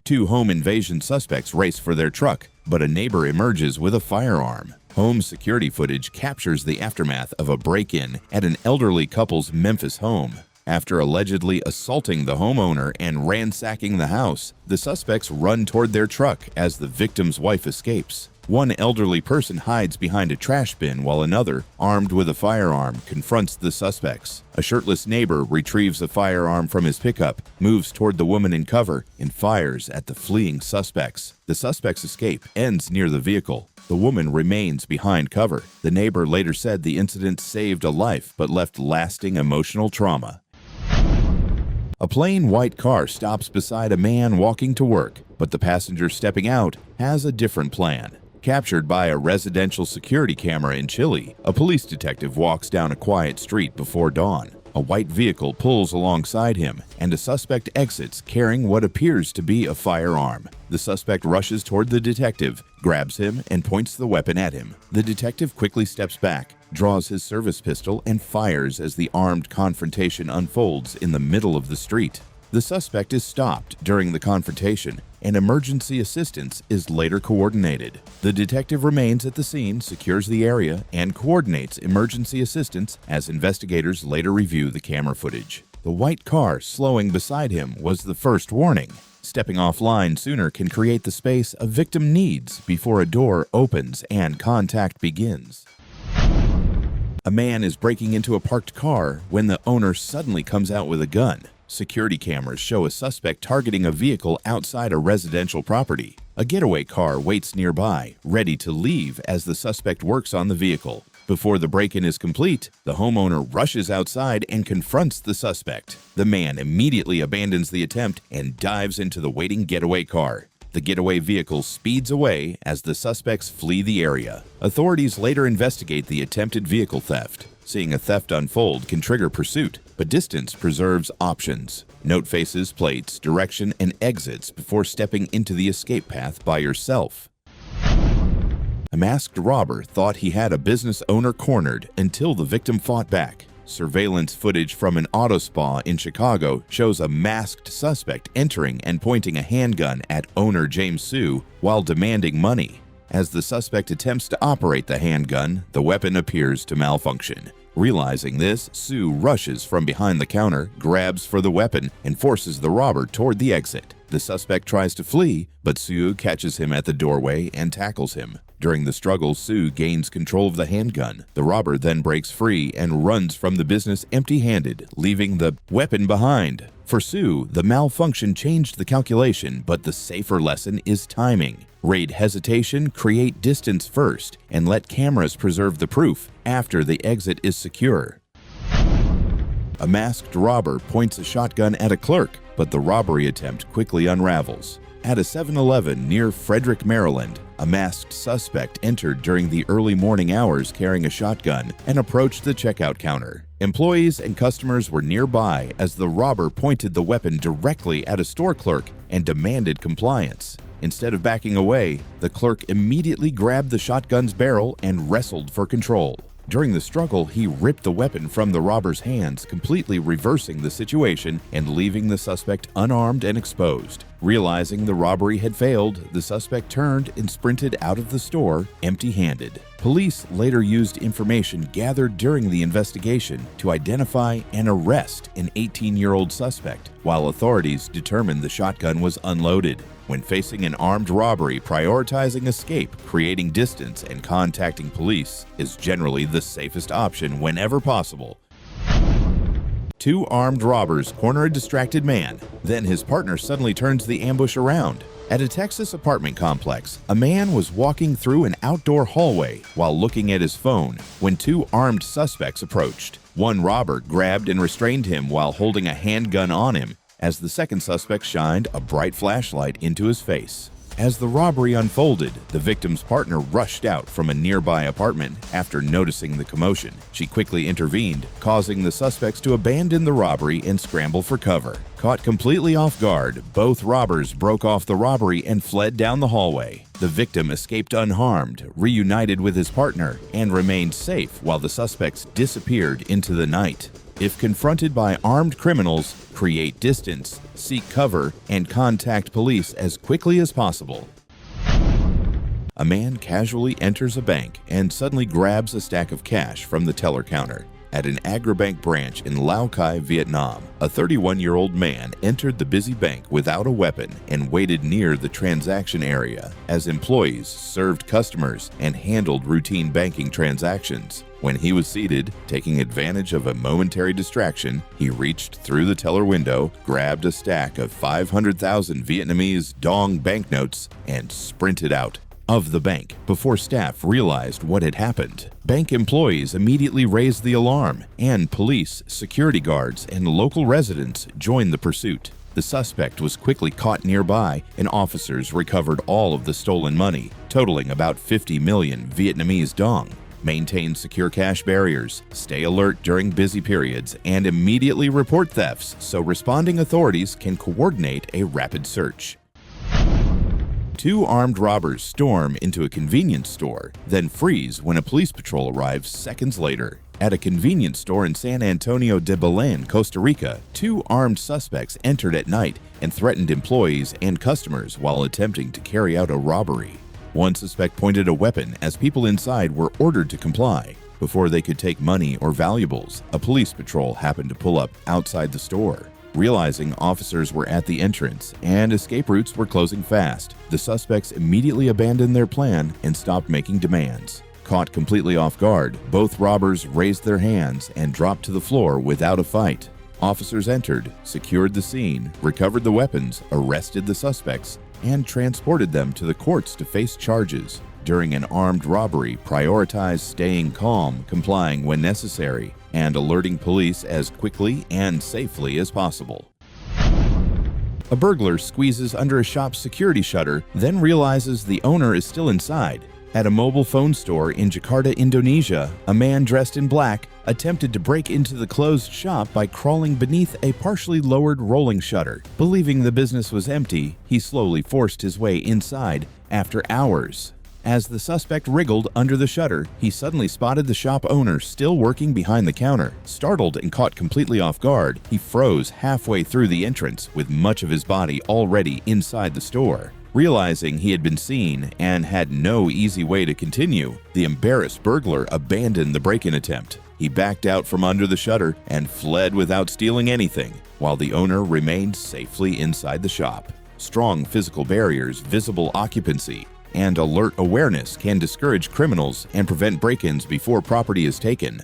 Two home invasion suspects race for their truck, but a neighbor emerges with a firearm. Home security footage captures the aftermath of a break-in at an elderly couple's Memphis home. After allegedly assaulting the homeowner and ransacking the house, the suspects run toward their truck as the victim's wife escapes. One elderly person hides behind a trash bin while another, armed with a firearm, confronts the suspects. A shirtless neighbor retrieves a firearm from his pickup, moves toward the woman in cover, and fires at the fleeing suspects. The suspect's escape ends near the vehicle. The woman remains behind cover. The neighbor later said the incident saved a life but left lasting emotional trauma. A plain white car stops beside a man walking to work, but the passenger stepping out has a different plan. Captured by a residential security camera in Chile, a police detective walks down a quiet street before dawn. A white vehicle pulls alongside him, and a suspect exits carrying what appears to be a firearm. The suspect rushes toward the detective, grabs him, and points the weapon at him. The detective quickly steps back, draws his service pistol, and fires as the armed confrontation unfolds in the middle of the street. The suspect is stopped during the confrontation, and emergency assistance is later coordinated. The detective remains at the scene, secures the area, and coordinates emergency assistance as investigators later review the camera footage. The white car slowing beside him was the first warning. Stepping offline sooner can create the space a victim needs before a door opens and contact begins. A man is breaking into a parked car when the owner suddenly comes out with a gun. Security cameras show a suspect targeting a vehicle outside a residential property. A getaway car waits nearby, ready to leave as the suspect works on the vehicle. Before the break-in is complete, the homeowner rushes outside and confronts the suspect. The man immediately abandons the attempt and dives into the waiting getaway car. The getaway vehicle speeds away as the suspects flee the area. Authorities later investigate the attempted vehicle theft. Seeing a theft unfold can trigger pursuit, but distance preserves options. Note faces, plates, direction, and exits before stepping into the escape path by yourself. A masked robber thought he had a business owner cornered until the victim fought back. Surveillance footage from an auto spa in Chicago shows a masked suspect entering and pointing a handgun at owner James Sue while demanding money. As the suspect attempts to operate the handgun, the weapon appears to malfunction. Realizing this, Sue rushes from behind the counter, grabs for the weapon, and forces the robber toward the exit. The suspect tries to flee, but Sue catches him at the doorway and tackles him. During the struggle, Sue gains control of the handgun. The robber then breaks free and runs from the business empty-handed, leaving the weapon behind. For Sue, the malfunction changed the calculation, but the safer lesson is timing. Raid hesitation, create distance first, and let cameras preserve the proof after the exit is secure. A masked robber points a shotgun at a clerk, but the robbery attempt quickly unravels. At a 7-Eleven near Frederick, Maryland, a masked suspect entered during the early morning hours carrying a shotgun and approached the checkout counter. Employees and customers were nearby as the robber pointed the weapon directly at a store clerk and demanded compliance. Instead of backing away, the clerk immediately grabbed the shotgun's barrel and wrestled for control. During the struggle, he ripped the weapon from the robber's hands, completely reversing the situation and leaving the suspect unarmed and exposed. Realizing the robbery had failed, the suspect turned and sprinted out of the store empty-handed. Police later used information gathered during the investigation to identify and arrest an 18-year-old suspect, while authorities determined the shotgun was unloaded. When facing an armed robbery, prioritizing escape, creating distance, and contacting police is generally the safest option whenever possible. Two armed robbers corner a distracted man. Then his partner suddenly turns the ambush around. At a Texas apartment complex, a man was walking through an outdoor hallway while looking at his phone when two armed suspects approached. One robber grabbed and restrained him while holding a handgun on him, as the second suspect shined a bright flashlight into his face. As the robbery unfolded, the victim's partner rushed out from a nearby apartment after noticing the commotion. She quickly intervened, causing the suspects to abandon the robbery and scramble for cover. Caught completely off guard, both robbers broke off the robbery and fled down the hallway. The victim escaped unharmed, reunited with his partner, and remained safe while the suspects disappeared into the night. If confronted by armed criminals, create distance, seek cover, and contact police as quickly as possible. A man casually enters a bank and suddenly grabs a stack of cash from the teller counter. At an Agribank branch in Lao Cai, Vietnam, a 31-year-old man entered the busy bank without a weapon and waited near the transaction area as employees served customers and handled routine banking transactions. When he was seated, taking advantage of a momentary distraction, he reached through the teller window, grabbed a stack of 500,000 Vietnamese dong banknotes, and sprinted out of the bank before staff realized what had happened. Bank employees immediately raised the alarm, and police, security guards, and local residents joined the pursuit. The suspect was quickly caught nearby, and officers recovered all of the stolen money, totaling about 50 million Vietnamese dong. Maintain secure cash barriers, stay alert during busy periods, and immediately report thefts so responding authorities can coordinate a rapid search. Two armed robbers storm into a convenience store, then freeze when a police patrol arrives seconds later. At a convenience store in San Antonio de Belén, Costa Rica, two armed suspects entered at night and threatened employees and customers while attempting to carry out a robbery. One suspect pointed a weapon as people inside were ordered to comply. Before they could take money or valuables, a police patrol happened to pull up outside the store. Realizing officers were at the entrance and escape routes were closing fast, the suspects immediately abandoned their plan and stopped making demands. Caught completely off guard, both robbers raised their hands and dropped to the floor without a fight. Officers entered, secured the scene, recovered the weapons, arrested the suspects, and transported them to the courts to face charges. During an armed robbery, prioritize staying calm, complying when necessary, and alerting police as quickly and safely as possible. A burglar squeezes under a shop's security shutter, then realizes the owner is still inside. At a mobile phone store in Jakarta, Indonesia, a man dressed in black attempted to break into the closed shop by crawling beneath a partially lowered rolling shutter. Believing the business was empty, he slowly forced his way inside after hours. As the suspect wriggled under the shutter, he suddenly spotted the shop owner still working behind the counter. Startled and caught completely off guard, he froze halfway through the entrance with much of his body already inside the store. Realizing he had been seen and had no easy way to continue, the embarrassed burglar abandoned the break-in attempt. He backed out from under the shutter and fled without stealing anything, while the owner remained safely inside the shop. Strong physical barriers, visible occupancy, and alert awareness can discourage criminals and prevent break-ins before property is taken.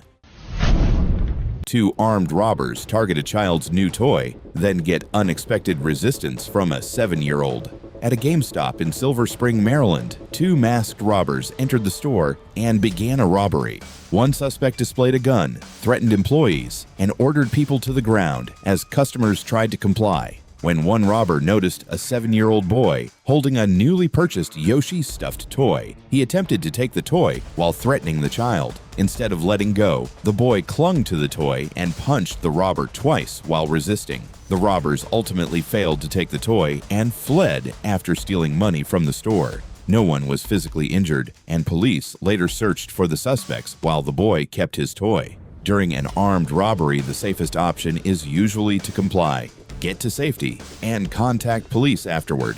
Two armed robbers target a child's new toy, then get unexpected resistance from a 7-year-old. At a GameStop in Silver Spring, Maryland, two masked robbers entered the store and began a robbery. One suspect displayed a gun, threatened employees, and ordered people to the ground as customers tried to comply. When one robber noticed a 7-year-old boy holding a newly purchased Yoshi stuffed toy, he attempted to take the toy while threatening the child. Instead of letting go, the boy clung to the toy and punched the robber twice while resisting. The robbers ultimately failed to take the toy and fled after stealing money from the store. No one was physically injured, and police later searched for the suspects while the boy kept his toy. During an armed robbery, the safest option is usually to comply, get to safety, and contact police afterward.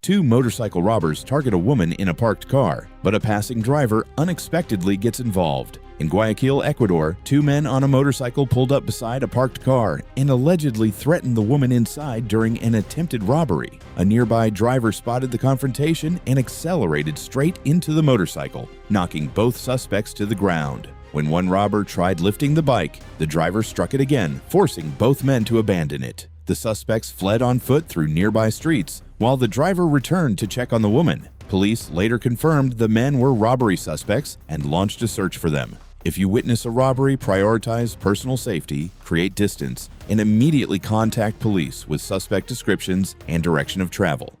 Two motorcycle robbers target a woman in a parked car, but a passing driver unexpectedly gets involved. In Guayaquil, Ecuador, two men on a motorcycle pulled up beside a parked car and allegedly threatened the woman inside during an attempted robbery. A nearby driver spotted the confrontation and accelerated straight into the motorcycle, knocking both suspects to the ground. When one robber tried lifting the bike, the driver struck it again, forcing both men to abandon it. The suspects fled on foot through nearby streets, while the driver returned to check on the woman. Police later confirmed the men were robbery suspects and launched a search for them. If you witness a robbery, prioritize personal safety, create distance, and immediately contact police with suspect descriptions and direction of travel.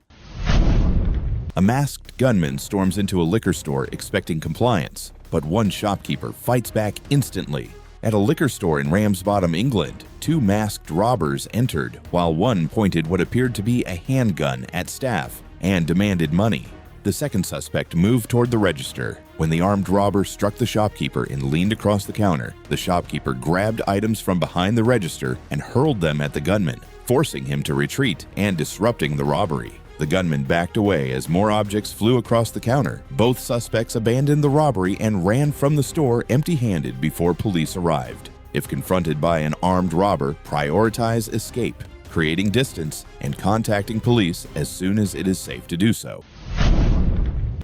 A masked gunman storms into a liquor store expecting compliance, but one shopkeeper fights back instantly. At a liquor store in Ramsbottom, England, two masked robbers entered while one pointed what appeared to be a handgun at staff and demanded money. The second suspect moved toward the register. When the armed robber struck the shopkeeper and leaned across the counter, the shopkeeper grabbed items from behind the register and hurled them at the gunman, forcing him to retreat and disrupting the robbery. The gunman backed away as more objects flew across the counter. Both suspects abandoned the robbery and ran from the store empty-handed before police arrived. If confronted by an armed robber, prioritize escape, creating distance, and contacting police as soon as it is safe to do so.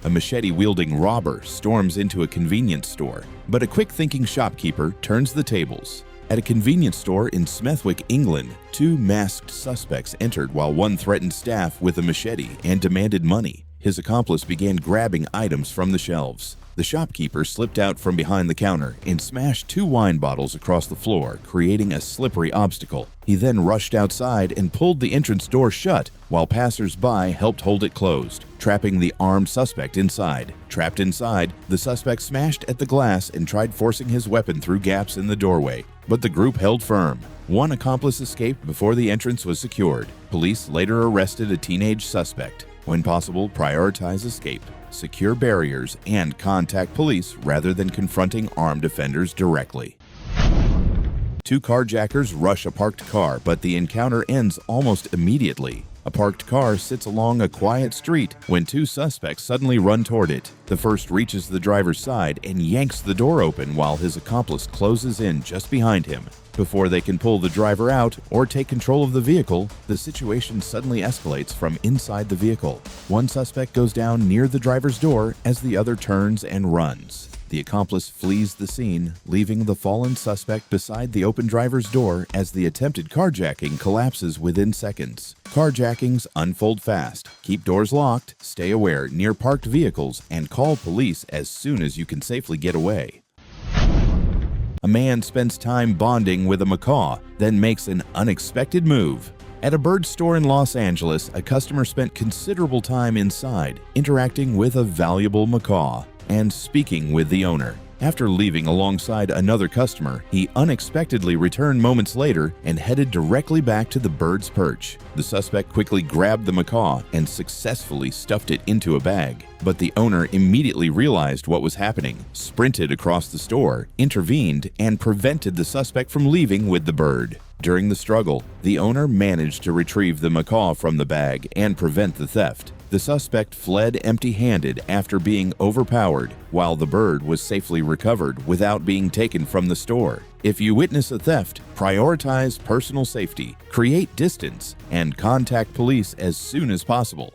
A machete-wielding robber storms into a convenience store, but a quick-thinking shopkeeper turns the tables. At a convenience store in Smethwick, England, two masked suspects entered while one threatened staff with a machete and demanded money. His accomplice began grabbing items from the shelves. The shopkeeper slipped out from behind the counter and smashed two wine bottles across the floor, creating a slippery obstacle. He then rushed outside and pulled the entrance door shut while passers-by helped hold it closed, trapping the armed suspect inside. Trapped inside, the suspect smashed at the glass and tried forcing his weapon through gaps in the doorway, but the group held firm. One accomplice escaped before the entrance was secured. Police later arrested a teenage suspect. When possible, prioritize escape, secure barriers, and contact police rather than confronting armed offenders directly. Two carjackers rush a parked car, but the encounter ends almost immediately. A parked car sits along a quiet street when two suspects suddenly run toward it. The first reaches the driver's side and yanks the door open while his accomplice closes in just behind him. Before they can pull the driver out or take control of the vehicle, the situation suddenly escalates from inside the vehicle. One suspect goes down near the driver's door as the other turns and runs. The accomplice flees the scene, leaving the fallen suspect beside the open driver's door as the attempted carjacking collapses within seconds. Carjackings unfold fast. Keep doors locked, stay aware near parked vehicles, and call police as soon as you can safely get away. A man spends time bonding with a macaw, then makes an unexpected move. At a bird store in Los Angeles, a customer spent considerable time inside, interacting with a valuable macaw and speaking with the owner. After leaving alongside another customer, he unexpectedly returned moments later and headed directly back to the bird's perch. The suspect quickly grabbed the macaw and successfully stuffed it into a bag. But the owner immediately realized what was happening, sprinted across the store, intervened, and prevented the suspect from leaving with the bird. During the struggle, the owner managed to retrieve the macaw from the bag and prevent the theft. The suspect fled empty-handed after being overpowered, while the bird was safely recovered without being taken from the store. If you witness a theft, prioritize personal safety, create distance, and contact police as soon as possible.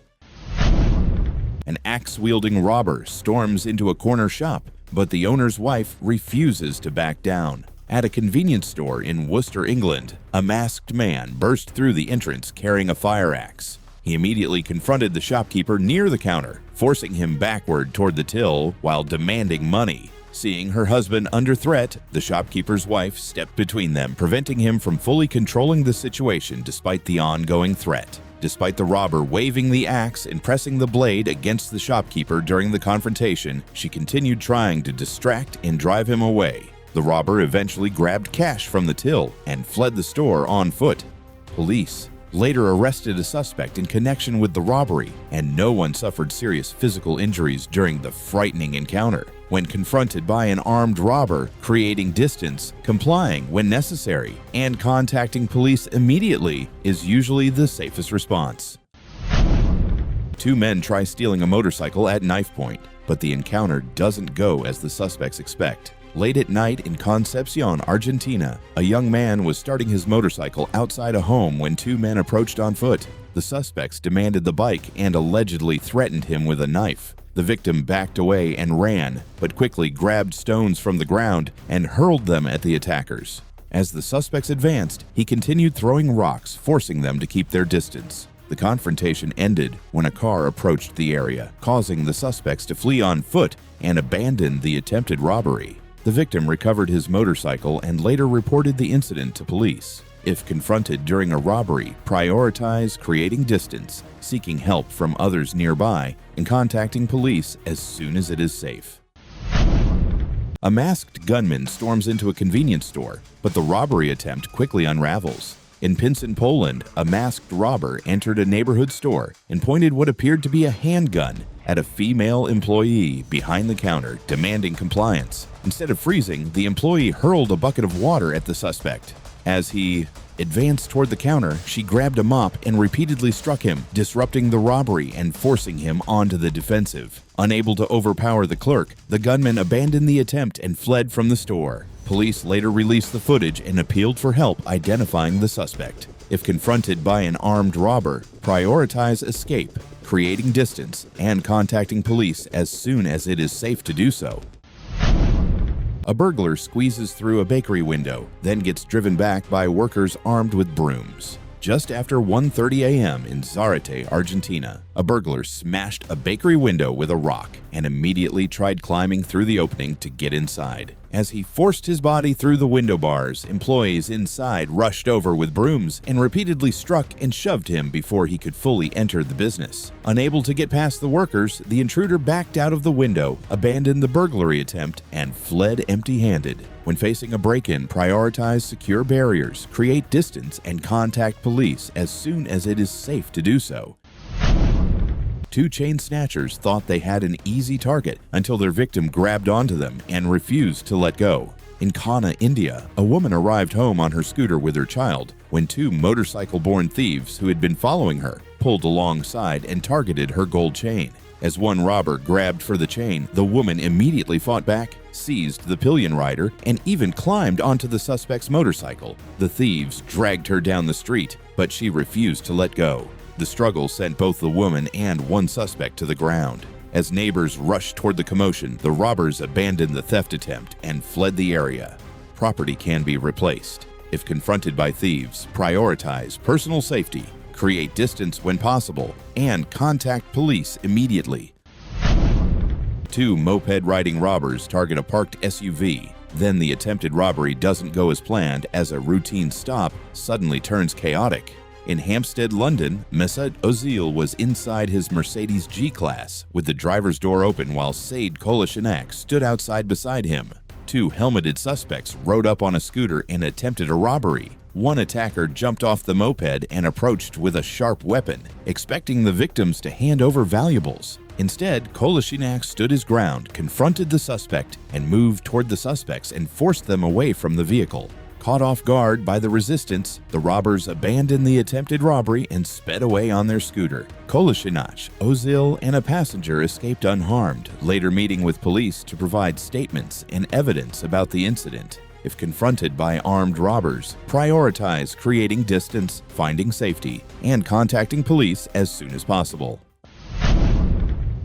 An axe-wielding robber storms into a corner shop, but the owner's wife refuses to back down. At a convenience store in Worcester, England, a masked man burst through the entrance carrying a fire axe. He immediately confronted the shopkeeper near the counter, forcing him backward toward the till while demanding money. Seeing her husband under threat, the shopkeeper's wife stepped between them, preventing him from fully controlling the situation despite the ongoing threat. Despite the robber waving the axe and pressing the blade against the shopkeeper during the confrontation, she continued trying to distract and drive him away. The robber eventually grabbed cash from the till and fled the store on foot. Police later arrested a suspect in connection with the robbery, and no one suffered serious physical injuries during the frightening encounter. When confronted by an armed robber, creating distance, complying when necessary, and contacting police immediately is usually the safest response. Two men try stealing a motorcycle at knife point, but the encounter doesn't go as the suspects expect. Late at night in Concepcion, Argentina, a young man was starting his motorcycle outside a home when two men approached on foot. The suspects demanded the bike and allegedly threatened him with a knife. The victim backed away and ran, but quickly grabbed stones from the ground and hurled them at the attackers. As the suspects advanced, he continued throwing rocks, forcing them to keep their distance. The confrontation ended when a car approached the area, causing the suspects to flee on foot and abandon the attempted robbery. The victim recovered his motorcycle and later reported the incident to police. If confronted during a robbery, prioritize creating distance, seeking help from others nearby, and contacting police as soon as it is safe. A masked gunman storms into a convenience store, but the robbery attempt quickly unravels. In Pinson, Poland, a masked robber entered a neighborhood store and pointed what appeared to be a handgun at a female employee behind the counter, demanding compliance. Instead of freezing, the employee hurled a bucket of water at the suspect. As he advanced toward the counter, she grabbed a mop and repeatedly struck him, disrupting the robbery and forcing him onto the defensive. Unable to overpower the clerk, the gunman abandoned the attempt and fled from the store. Police later released the footage and appealed for help identifying the suspect. If confronted by an armed robber, prioritize escape, creating distance, and contacting police as soon as it is safe to do so. A burglar squeezes through a bakery window, then gets driven back by workers armed with brooms. Just after 1:30 a.m. in Zarate, Argentina, a burglar smashed a bakery window with a rock and immediately tried climbing through the opening to get inside. As he forced his body through the window bars, employees inside rushed over with brooms and repeatedly struck and shoved him before he could fully enter the business. Unable to get past the workers, the intruder backed out of the window, abandoned the burglary attempt, and fled empty-handed. When facing a break-in, prioritize secure barriers, create distance, and contact police as soon as it is safe to do so. Two chain snatchers thought they had an easy target until their victim grabbed onto them and refused to let go. In Kanha, India, a woman arrived home on her scooter with her child when two motorcycle-borne thieves who had been following her pulled alongside and targeted her gold chain. As one robber grabbed for the chain, the woman immediately fought back, seized the pillion rider, and even climbed onto the suspect's motorcycle. The thieves dragged her down the street, but she refused to let go. The struggle sent both the woman and one suspect to the ground. As neighbors rushed toward the commotion, the robbers abandoned the theft attempt and fled the area. Property can be replaced. If confronted by thieves, prioritize personal safety, create distance when possible, and contact police immediately. Two moped-riding robbers target a parked SUV. Then the attempted robbery doesn't go as planned as a routine stop suddenly turns chaotic. In Hampstead, London, Mesut Ozil was inside his Mercedes G-Class with the driver's door open while Said Kolasinac stood outside beside him. Two helmeted suspects rode up on a scooter and attempted a robbery. One attacker jumped off the moped and approached with a sharp weapon, expecting the victims to hand over valuables. Instead, Kolasinac stood his ground, confronted the suspect, and moved toward the suspects and forced them away from the vehicle. Caught off guard by the resistance, the robbers abandoned the attempted robbery and sped away on their scooter. Kolasinac, Ozil, and a passenger escaped unharmed, later meeting with police to provide statements and evidence about the incident. If confronted by armed robbers, prioritize creating distance, finding safety, and contacting police as soon as possible.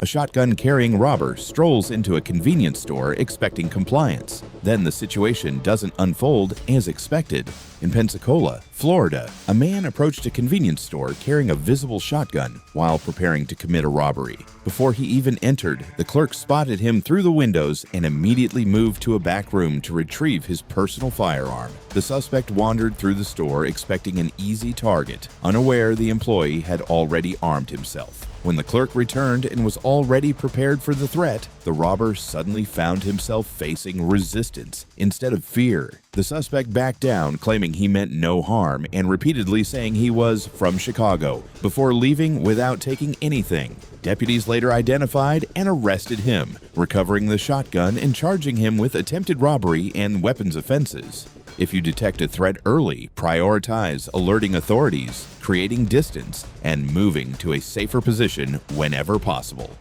A shotgun-carrying robber strolls into a convenience store expecting compliance. Then the situation doesn't unfold as expected. In Pensacola, Florida, a man approached a convenience store carrying a visible shotgun while preparing to commit a robbery. Before he even entered, the clerk spotted him through the windows and immediately moved to a back room to retrieve his personal firearm. The suspect wandered through the store expecting an easy target, unaware the employee had already armed himself. When the clerk returned and was already prepared for the threat, the robber suddenly found himself facing resistance instead of fear. The suspect backed down, claiming he meant no harm and repeatedly saying he was from Chicago, before leaving without taking anything. Deputies later identified and arrested him, recovering the shotgun and charging him with attempted robbery and weapons offenses. If you detect a threat early, prioritize alerting authorities, creating distance, and moving to a safer position whenever possible.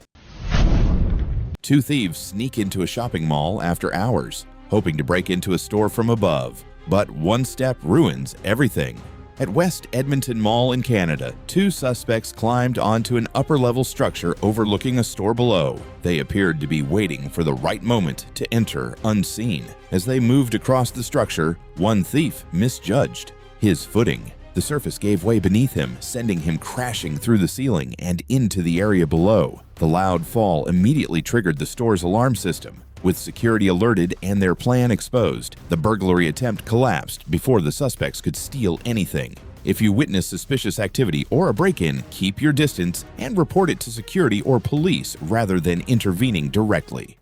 Two thieves sneak into a shopping mall after hours, hoping to break into a store from above, but one step ruins everything. At West Edmonton Mall in Canada, two suspects climbed onto an upper-level structure overlooking a store below. They appeared to be waiting for the right moment to enter unseen. As they moved across the structure, one thief misjudged his footing. The surface gave way beneath him, sending him crashing through the ceiling and into the area below. The loud fall immediately triggered the store's alarm system. With security alerted and their plan exposed, the burglary attempt collapsed before the suspects could steal anything. If you witness suspicious activity or a break-in, keep your distance and report it to security or police rather than intervening directly.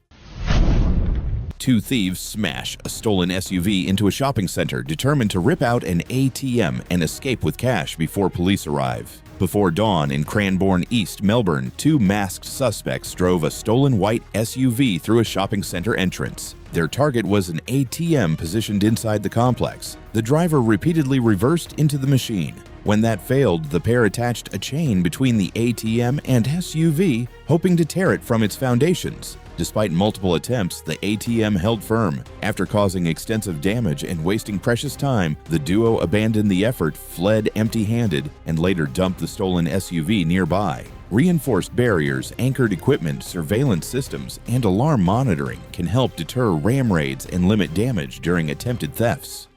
Two thieves smash a stolen SUV into a shopping center, determined to rip out an ATM and escape with cash before police arrive. Before dawn in Cranbourne East, Melbourne, two masked suspects drove a stolen white SUV through a shopping center entrance. Their target was an ATM positioned inside the complex. The driver repeatedly reversed into the machine. When that failed, the pair attached a chain between the ATM and SUV, hoping to tear it from its foundations. Despite multiple attempts, the ATM held firm. After causing extensive damage and wasting precious time, the duo abandoned the effort, fled empty-handed, and later dumped the stolen SUV nearby. Reinforced barriers, anchored equipment, surveillance systems, and alarm monitoring can help deter ram raids and limit damage during attempted thefts.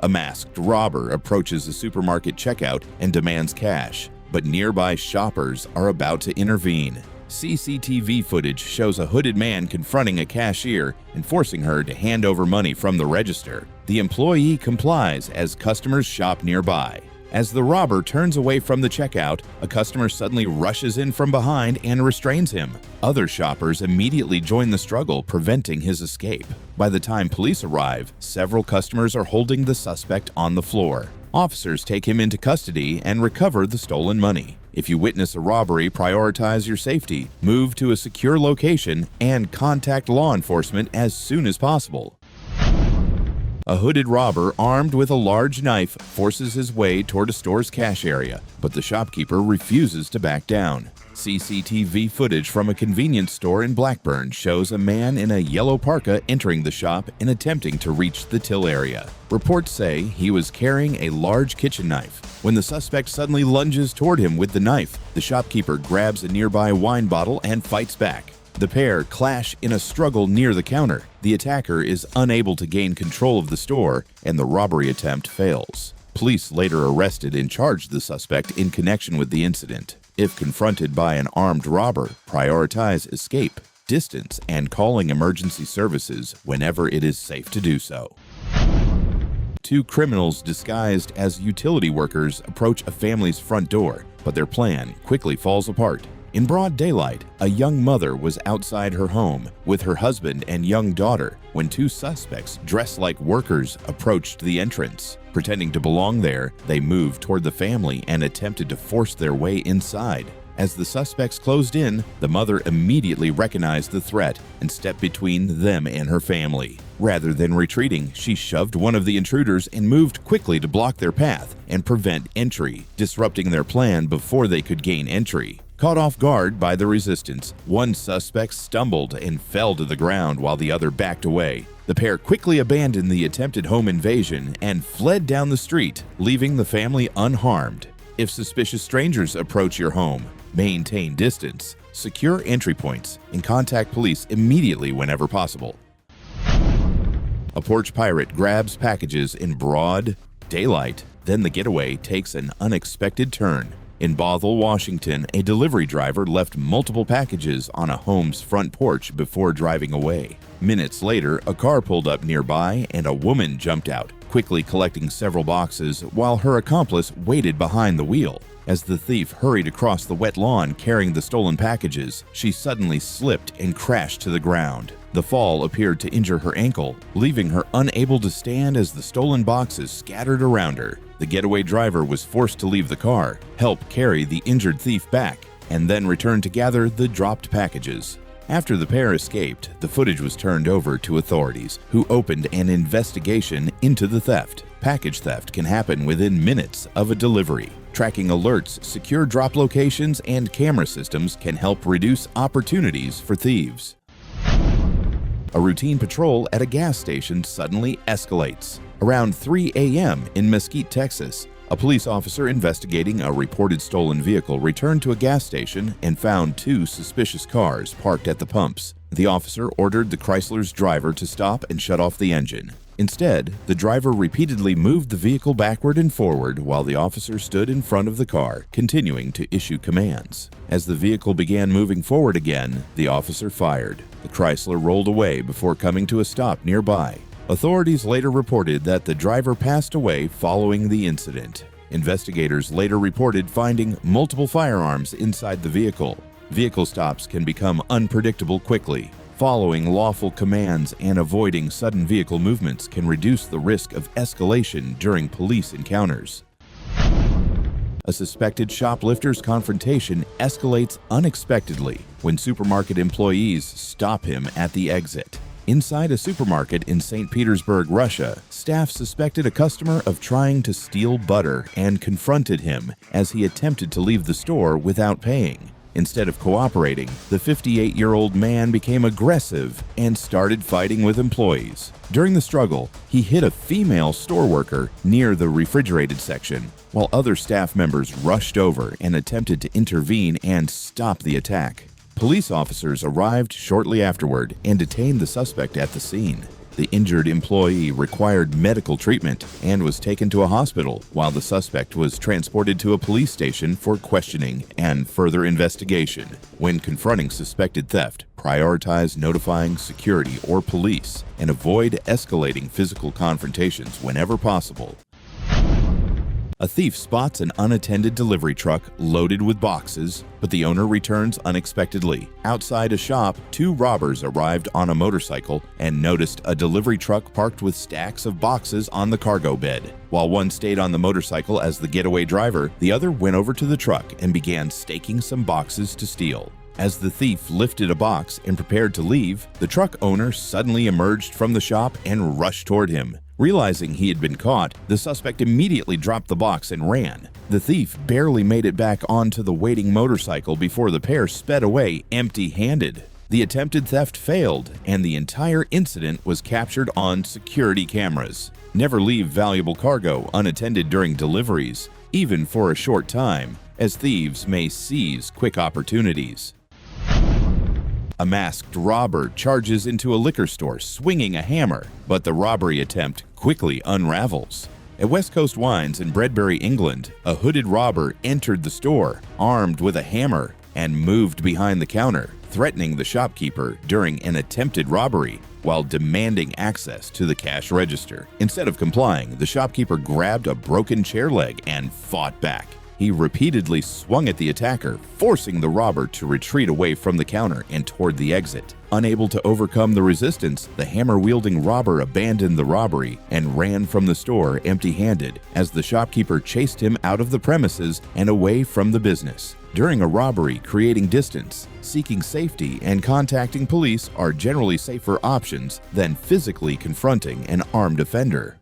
A masked robber approaches a supermarket checkout and demands cash, but nearby shoppers are about to intervene. CCTV footage shows a hooded man confronting a cashier and forcing her to hand over money from the register. The employee complies as customers shop nearby. As the robber turns away from the checkout, a customer suddenly rushes in from behind and restrains him. Other shoppers immediately join the struggle, preventing his escape. By the time police arrive, several customers are holding the suspect on the floor. Officers take him into custody and recover the stolen money. If you witness a robbery, prioritize your safety, move to a secure location, and contact law enforcement as soon as possible. A hooded robber armed with a large knife forces his way toward a store's cash area, but the shopkeeper refuses to back down. CCTV footage from a convenience store in Blackburn shows a man in a yellow parka entering the shop and attempting to reach the till area. Reports say he was carrying a large kitchen knife. When the suspect suddenly lunges toward him with the knife, the shopkeeper grabs a nearby wine bottle and fights back. The pair clash in a struggle near the counter. The attacker is unable to gain control of the store, and the robbery attempt fails. Police later arrested and charged the suspect in connection with the incident. If confronted by an armed robber, prioritize escape, distance, and calling emergency services whenever it is safe to do so. Two criminals disguised as utility workers approach a family's front door, but their plan quickly falls apart. In broad daylight, a young mother was outside her home with her husband and young daughter when two suspects dressed like workers approached the entrance. Pretending to belong there, they moved toward the family and attempted to force their way inside. As the suspects closed in, the mother immediately recognized the threat and stepped between them and her family. Rather than retreating, she shoved one of the intruders and moved quickly to block their path and prevent entry, disrupting their plan before they could gain entry. Caught off guard by the resistance, one suspect stumbled and fell to the ground while the other backed away. The pair quickly abandoned the attempted home invasion and fled down the street, leaving the family unharmed. If suspicious strangers approach your home, maintain distance, secure entry points, and contact police immediately whenever possible. A porch pirate grabs packages in broad daylight, then the getaway takes an unexpected turn. In Bothell, Washington, a delivery driver left multiple packages on a home's front porch before driving away. Minutes later, a car pulled up nearby and a woman jumped out, quickly collecting several boxes while her accomplice waited behind the wheel. As the thief hurried across the wet lawn carrying the stolen packages, she suddenly slipped and crashed to the ground. The fall appeared to injure her ankle, leaving her unable to stand as the stolen boxes scattered around her. The getaway driver was forced to leave the car, help carry the injured thief back, and then return to gather the dropped packages. After the pair escaped, the footage was turned over to authorities, who opened an investigation into the theft. Package theft can happen within minutes of a delivery. Tracking alerts, secure drop locations, and camera systems can help reduce opportunities for thieves. A routine patrol at a gas station suddenly escalates. Around 3 a.m. in Mesquite, Texas, a police officer investigating a reported stolen vehicle returned to a gas station and found two suspicious cars parked at the pumps. The officer ordered the Chrysler's driver to stop and shut off the engine. Instead, the driver repeatedly moved the vehicle backward and forward while the officer stood in front of the car, continuing to issue commands. As the vehicle began moving forward again, the officer fired. The Chrysler rolled away before coming to a stop nearby. Authorities later reported that the driver passed away following the incident. Investigators later reported finding multiple firearms inside the vehicle. Vehicle stops can become unpredictable quickly. Following lawful commands and avoiding sudden vehicle movements can reduce the risk of escalation during police encounters. A suspected shoplifter's confrontation escalates unexpectedly when supermarket employees stop him at the exit. Inside a supermarket in St. Petersburg, Russia, staff suspected a customer of trying to steal butter and confronted him as he attempted to leave the store without paying. Instead of cooperating, the 58-year-old man became aggressive and started fighting with employees. During the struggle, he hit a female store worker near the refrigerated section, while other staff members rushed over and attempted to intervene and stop the attack. Police officers arrived shortly afterward and detained the suspect at the scene. The injured employee required medical treatment and was taken to a hospital, while the suspect was transported to a police station for questioning and further investigation. When confronting suspected theft, prioritize notifying security or police and avoid escalating physical confrontations whenever possible. A thief spots an unattended delivery truck loaded with boxes, but the owner returns unexpectedly. Outside a shop, two robbers arrived on a motorcycle and noticed a delivery truck parked with stacks of boxes on the cargo bed. While one stayed on the motorcycle as the getaway driver, the other went over to the truck and began staking some boxes to steal. As the thief lifted a box and prepared to leave, the truck owner suddenly emerged from the shop and rushed toward him. Realizing he had been caught, the suspect immediately dropped the box and ran. The thief barely made it back onto the waiting motorcycle before the pair sped away empty-handed. The attempted theft failed, and the entire incident was captured on security cameras. Never leave valuable cargo unattended during deliveries, even for a short time, as thieves may seize quick opportunities. A masked robber charges into a liquor store swinging a hammer, but the robbery attempt quickly unravels. At West Coast Wines in Bredbury, England, a hooded robber entered the store, armed with a hammer, and moved behind the counter, threatening the shopkeeper during an attempted robbery while demanding access to the cash register. Instead of complying, the shopkeeper grabbed a broken chair leg and fought back. He repeatedly swung at the attacker, forcing the robber to retreat away from the counter and toward the exit. Unable to overcome the resistance, the hammer-wielding robber abandoned the robbery and ran from the store empty-handed as the shopkeeper chased him out of the premises and away from the business. During a robbery, creating distance, seeking safety, and contacting police are generally safer options than physically confronting an armed offender.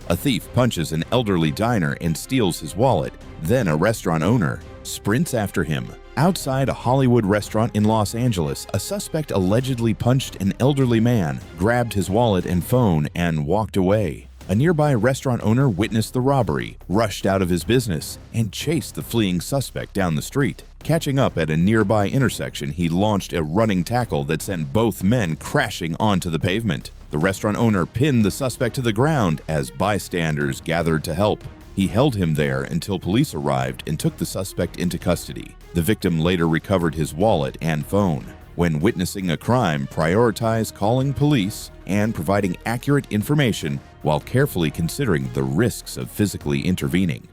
A thief punches an elderly diner and steals his wallet. Then a restaurant owner sprints after him. Outside a Hollywood restaurant in Los Angeles, a suspect allegedly punched an elderly man, grabbed his wallet and phone, and walked away. A nearby restaurant owner witnessed the robbery, rushed out of his business, and chased the fleeing suspect down the street. Catching up at a nearby intersection, he launched a running tackle that sent both men crashing onto the pavement. The restaurant owner pinned the suspect to the ground as bystanders gathered to help. He held him there until police arrived and took the suspect into custody. The victim later recovered his wallet and phone. When witnessing a crime, prioritize calling police and providing accurate information while carefully considering the risks of physically intervening.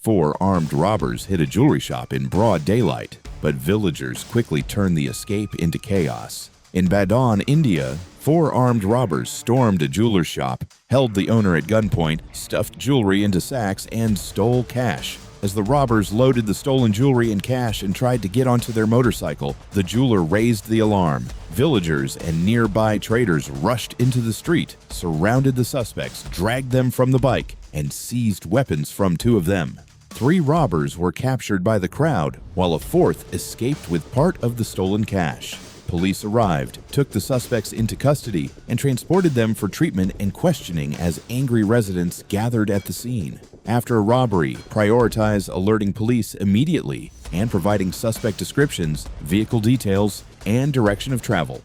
4 armed robbers hit a jewelry shop in broad daylight, but villagers quickly turned the escape into chaos. In Badon, India, 4 armed robbers stormed a jeweler's shop, held the owner at gunpoint, stuffed jewelry into sacks, and stole cash. As the robbers loaded the stolen jewelry and cash and tried to get onto their motorcycle, the jeweler raised the alarm. Villagers and nearby traders rushed into the street, surrounded the suspects, dragged them from the bike, and seized weapons from 2 of them. 3 robbers were captured by the crowd, while a 4th escaped with part of the stolen cash. Police arrived, took the suspects into custody, and transported them for treatment and questioning as angry residents gathered at the scene. After a robbery, prioritize alerting police immediately and providing suspect descriptions, vehicle details, and direction of travel.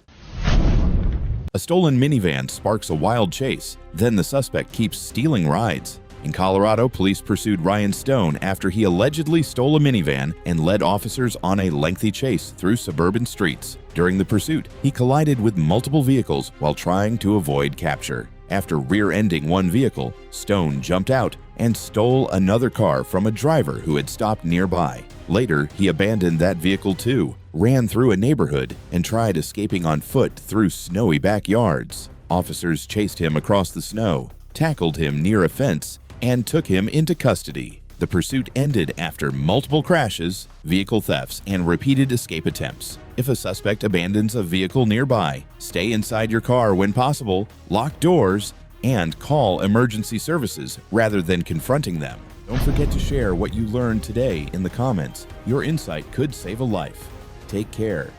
A stolen minivan sparks a wild chase, then the suspect keeps stealing rides. In Colorado, police pursued Ryan Stone after he allegedly stole a minivan and led officers on a lengthy chase through suburban streets. During the pursuit, he collided with multiple vehicles while trying to avoid capture. After rear-ending one vehicle, Stone jumped out and stole another car from a driver who had stopped nearby. Later, he abandoned that vehicle too, ran through a neighborhood, and tried escaping on foot through snowy backyards. Officers chased him across the snow, tackled him near a fence, and took him into custody. The pursuit ended after multiple crashes, vehicle thefts, and repeated escape attempts. If a suspect abandons a vehicle nearby, stay inside your car when possible, lock doors, and call emergency services rather than confronting them. Don't forget to share what you learned today in the comments. Your insight could save a life. Take care.